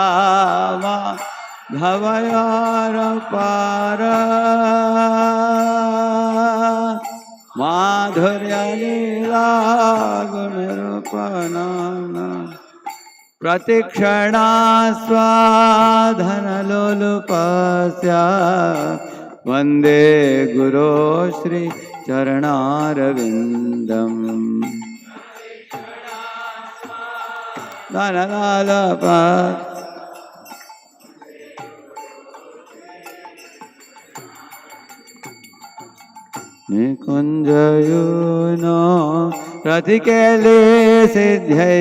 माधवयार पार माधुर्य लीला गुण रूप नाम प्रतिक्षणा स्वाधन लोलुपस्या वंदे गुरो श्री चरणारविंदम निकुंजयुनो प्रतिकेले सिद्ध्ये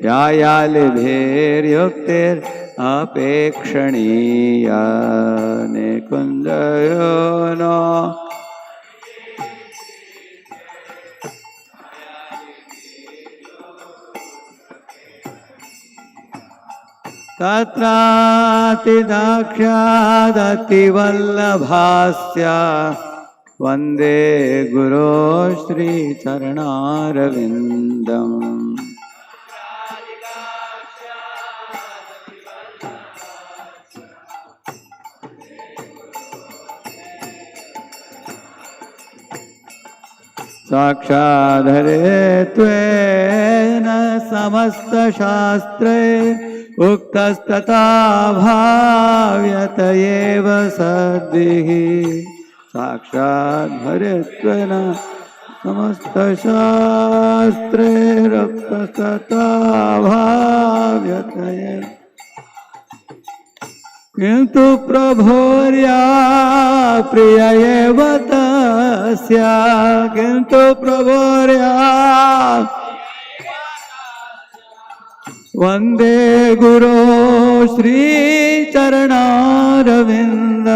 यायालिभिर्युक्तिर् अपेक्षणीया निकुंजयुनो तत्रातिदाक्ष्यादतिवल्लभास्या वंदे गुरो श्री चरणारविंदम साक्षाधरे त्वेन समस्त शास्त्रे उक्तस्तथा भाव्यत एव सद्भिः साक्षाधरे त्वेन समस्त शास्त्रे उक्तस्तथा भाव्यत एव किंतु प्रभोर्या प्रिय एव तस्या किंतु प्रभोर्या वंदे गुरो श्री चरणारविंद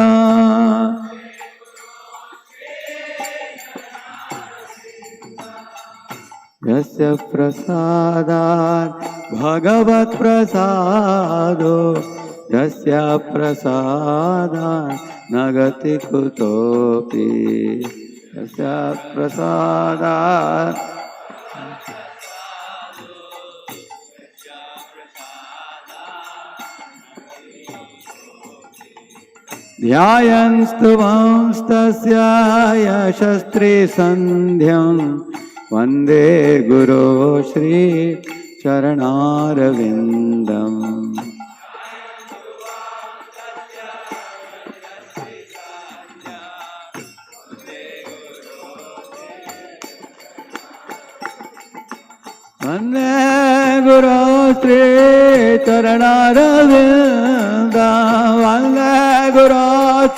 यस्य प्रसादात् भगवत् प्रसादो यस्य प्रसादात् न गति कुतोऽपि यस्य प्रसादात् ध्यायन्स्तुवंस्तस्य यशस्त्रीसन्ध्यं वन्दे गुरो श्री चरणारविन्दम् वन्दे गुरो श्री चरणारविन्द वन्दे गुरो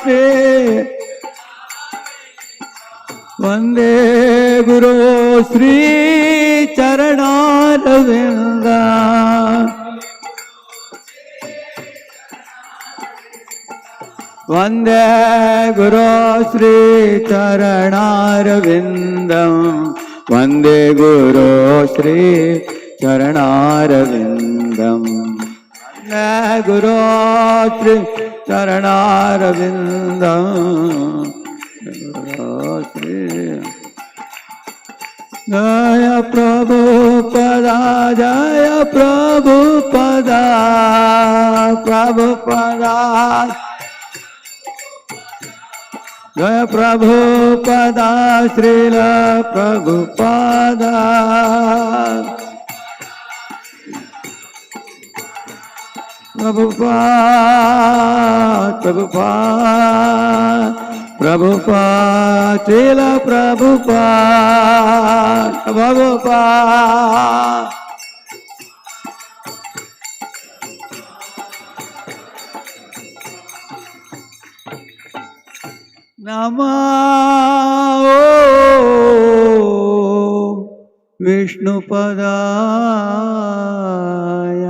श्री वन्दे गुरो श्री चरणारविन्द वन्दे गुरो श्री चरणारविन्दम् वन्दे गुरो श्री चरणारविन्दम् वन्दे गुरो श्री चरणारविन्दम् जय प्रभुपदा जय प्रभुपदा प्रभुपदा जय प्रभुपदा श्रील प्रभुपदा प्रभुपाद प्रभुपाद प्रभुपाद श्रील प्रभुपाद प्रभुपाद नमो विष्णुपदाय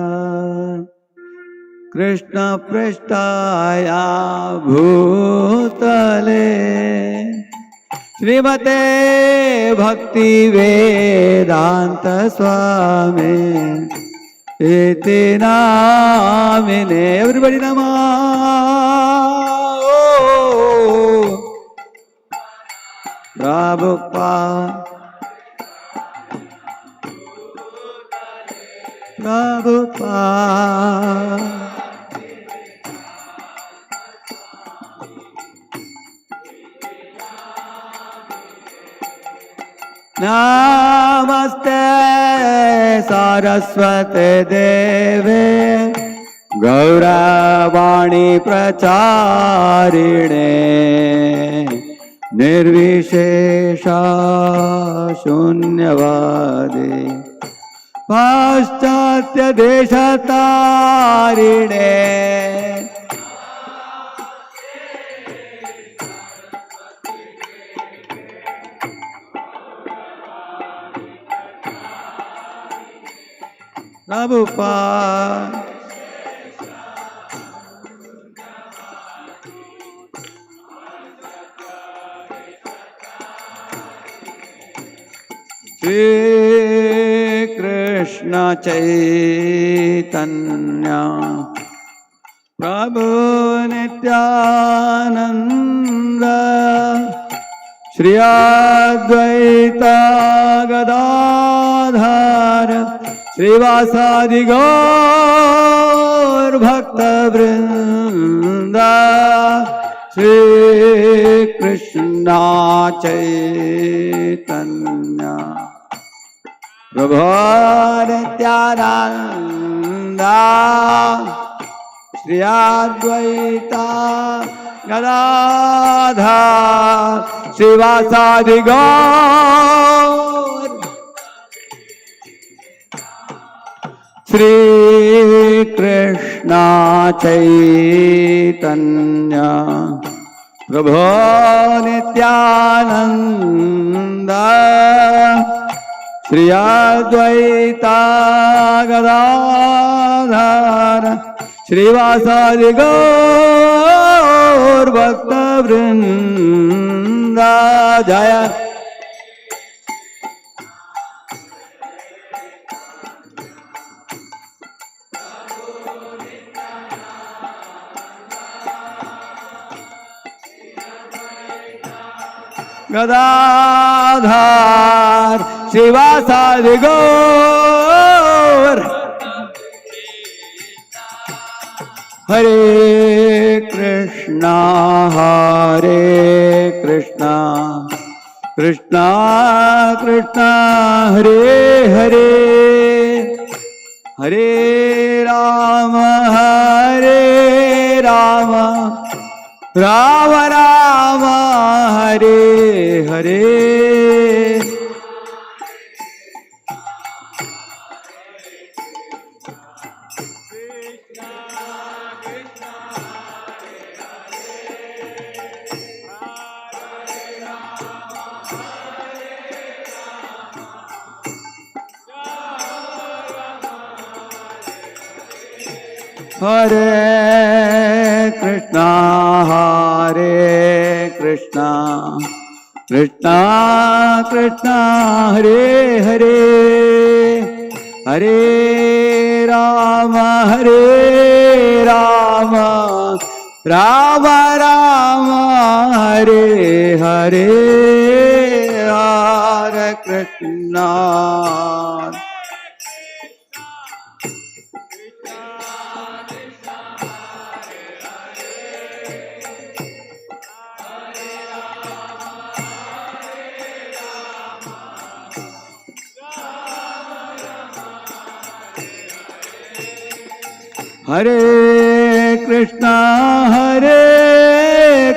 कृष्ण पृष्ठाय भूतले श्रीमते भक्ति वेदांत स्वामी iti namine. Everybody nama. Prabhupada, Prabhupada. Namaste Saraswate Deve Gauravani Pracharine Nirvishesha Shunyavadi Paschatya Deshatarine Prabhupada. Shri Krishna Chaitanya Prabhu Nityananda Shri Advaita Gadadhar Srivasadi Gaur Bhakta Vrinda Shri Krishna Chaitanya Prabhu Nityananda Shri Advaita Gadadhar Srivasadi Gaur Shri Krishna Chaitanya Prabhu Nityananda Shri Advaita Gadadhar Srivasadi Gaur Bhakta Vrinda Jaya Gadadhar Srivasadi Gaur Hare Krishna Krishna Krishna Hare Hare Hare Rama Rama Rama Hare Hare Hare Krishna Krishna Krishna Hare Hare Hare Rama Rama Rama Hare Hare Hare Krishna Hare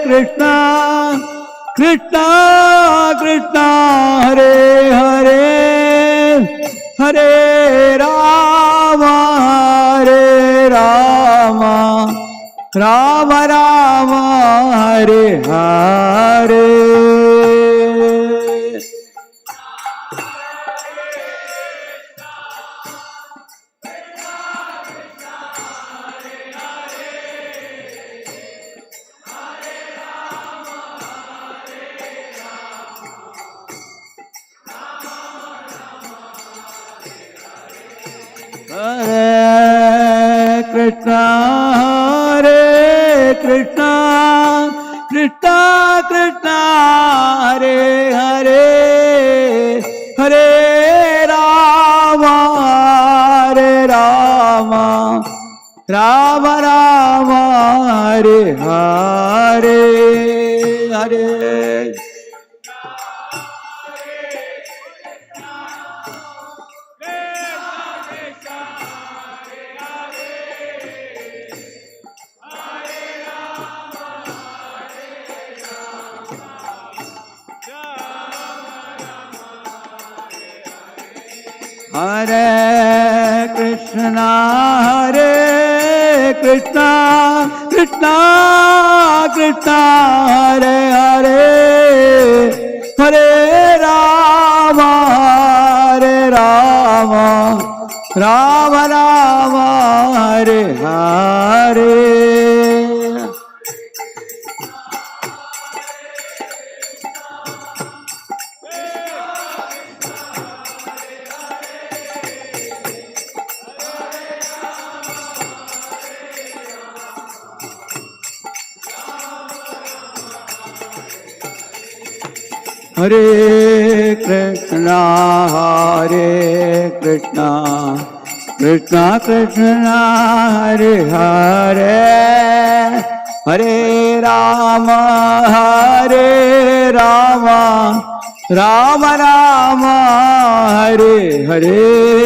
Krishna Krishna Krishna Hare Hare Hare Rama Rama Rama Hare Hare Hare Krishna Hare Krishna Krishna Krishna Hare Hare Hare Rama Hare Rama Rama Rama Hare Hare Hare Hare Krishna Hare Krishna Krishna Krishna Hare Hare Hare Rama Hare Rama Rama Rama Hare Hare Hare Krishna Hare Krishna Krishna Krishna Hare Hare Hare Rama Hare Rama Rama Rama Hare Hare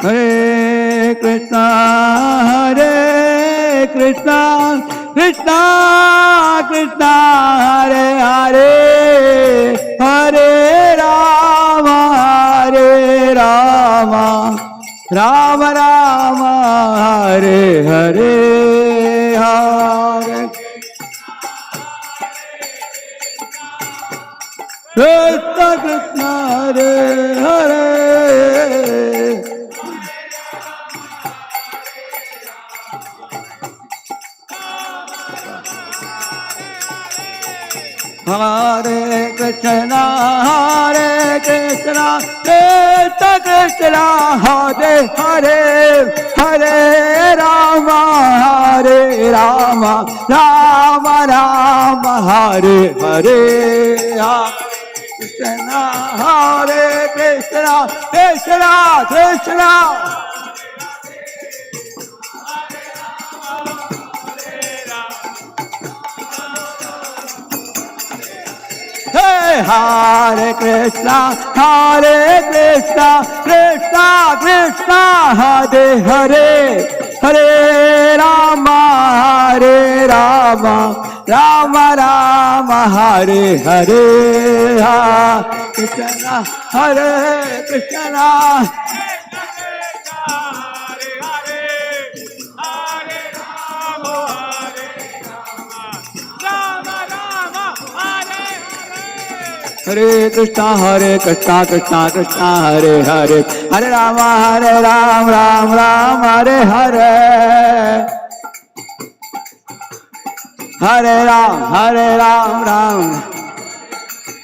Hare Krishna Hare Krishna Krishna Krishna Hare Hare Hare Rama Hare Rama Rama Rama Hare Hare Hare Krishna Krishna Hare Hare Hare Krishna Hare Krishna Krishna Krishna Hare Hare Hare Rama Hare Rama Rama Rama Hare Hare Krishna Hare Krishna Krishna Krishna Hey, Hare Krishna Krishna Krishna Hare Hare Hare Rama Hare Rama Rama Rama Hare Hare Krishna Hare Krishna Hare Krishna Krishna Krishna Hare Hare Hare Rama Ram Ram Hare Hare Hare Ram Ram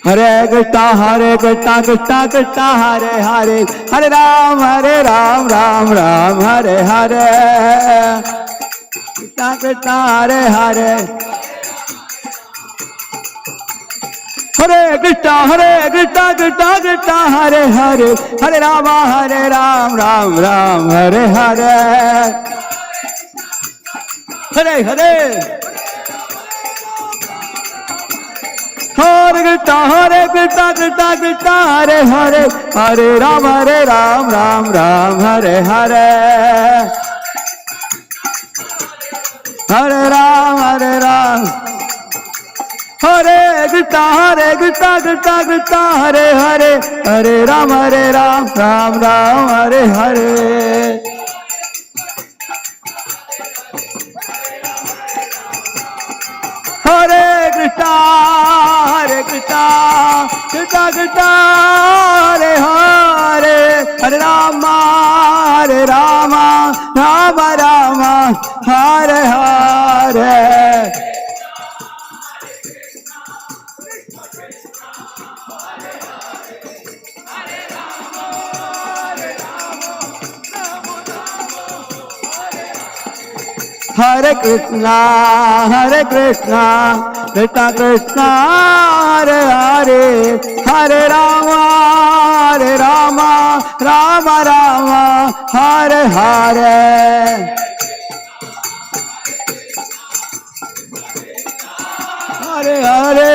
Hare Krishna Krishna Krishna Hare Hare Hare Ram Ram Hare Hare Krishna Krishna Hare Hare Hare Krishna Krishna Krishna Hare Hare Hare Rama Ram Ram Hare Hare Hare Hare Hare Krishna Krishna Krishna Hare Hare Hare Rama Ram Hare Hare Hare Ram Hare Krishna Krishna Krishna Hare Hare Hare Ram Ram Hare Hare Hare Krishna Krishna Krishna Hare Hare Hare Rama Rama Rama Hare Hare Hare Krishna Krishna Krishna Hare Hare Hare Rama Rama Rama Hare Hare Hare Hare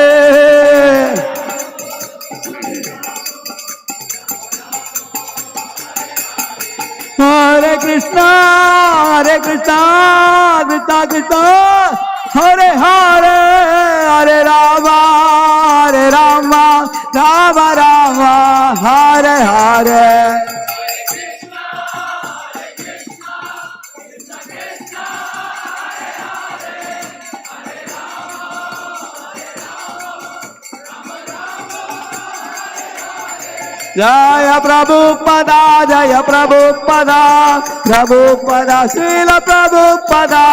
Hare Krishna Krishna Krishna Hare Hare Hare Rama Rama Rama Hare Hare Jaya Prabhupada Prabhupada Srila Prabhupada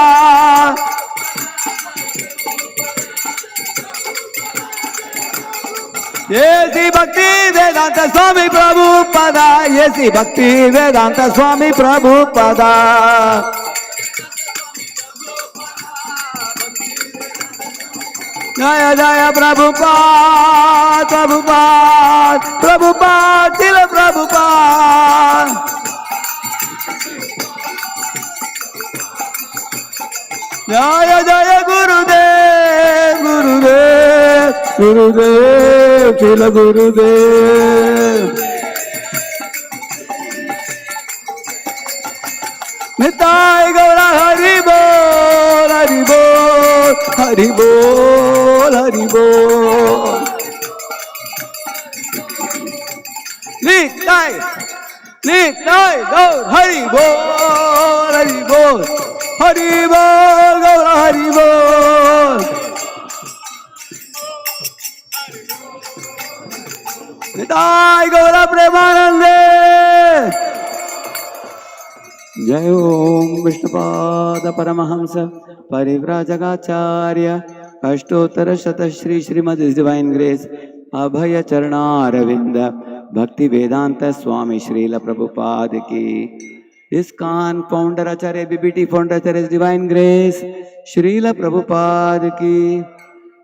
Yesi Bhakti Vedanta Swami Prabhupada Yesi Bhakti Vedanta Swami Prabhupada Jaya Jaya Prabhupada Srila Prabhupada Jaya Jaya Gurudev Srila Gurudev Nitai Gaura Hari Bol Hari Bol Hari Bol Hari Bol Nitai Gaura Hari Bol Hari Bol Hari Bol Gaura Hari Bol Nitai Gaura Premanande Jai Om Vishnupada Paramahamsa Parivrajagacharya Ashtottara Shata Shri Srimad Divine Grace Abhaya Charana Ravinda Bhakti Vedanta Swami Srila Prabhupada ki ISKCON Founder Acharya BBT Founder Acharya Divine Grace Srila Prabhupada ki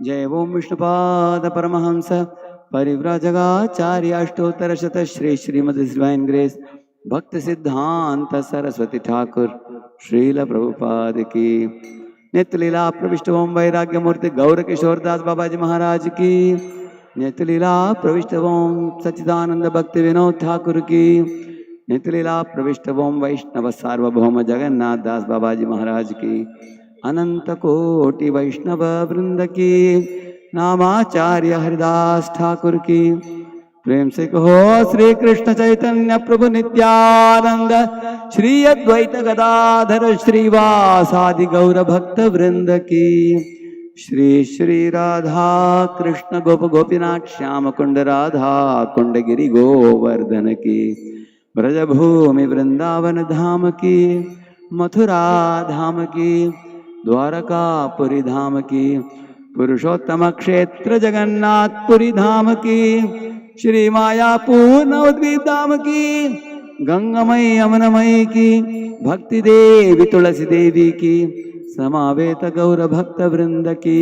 Jai Om Vishnupada Paramahamsa Parivrajagacharya Ashtottara Shata Shri Srimad Divine Grace Bhakti Siddhanta Saraswati Thakur Srila Prabhupada ki Nitya Leela Pravishtavam Vairagya Murti Gaura Kishore Das Babaji Maharaj ki Nitya Leela Pravishtavam Sachidananda Bhakti Vinod Thakur ki Nitya Leela Pravishtavam Vaishnava Sarvabhauma Jagannath Das Babaji Maharaj ki Ananta Koti Vaishnava Vrinda ki Namacharya Haridas Thakur ki प्रेम से कहो श्री कृष्ण चैतन्य प्रभु नित्यानंद श्री अद्वैत गदाधर श्रीवासादि गौर भक्त वृंद की श्री श्री राधा कृष्ण गोप गोपीनाथ श्याम कुंड राधा कुंड गिरि गोवर्धन की ब्रजभूमि वृंदावन धाम की मथुरा धाम की द्वारकापुरी धाम की पुरुषोत्तम क्षेत्र जगन्नाथपुरी धाम की श्री मायापुर नवद्वीप धाम की गंगामयी यमुनामयी की भक्ति देवी तुलसी देवी की समावेत गौर भक्त वृंद की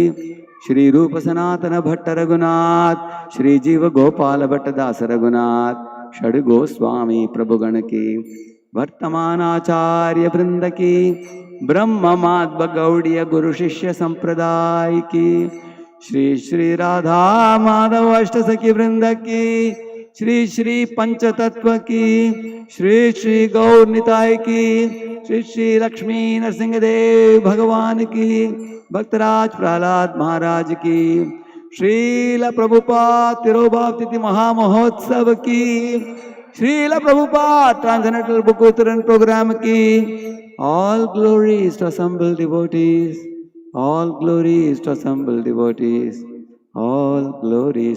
श्री रूप सनातन भट्ट रघुनाथ श्री जीव गोपाल भट्ट दास रघुनाथ षड गोस्वामी प्रभुगण की वर्तमान आचार्य वृंद की ब्रह्म माध्व गौड़ीय गुरु शिष्य संप्रदाय की श्री श्री राधा माधव अष्ट सखी वृंद की श्री श्री पंचतत्व की श्री श्री गौर निताय की श्री श्री लक्ष्मी नरसिंहदेव भगवान की भक्तराज प्रहलाद महाराज की श्रील प्रभुपाद तिरुभाव तिथि महामहोत्सव की श्रील प्रभुपाद ट्रांसेंडेंटल बुक वितरण प्रोग्राम की all glories to assembled devotees, all glories to assembled devotees, all glories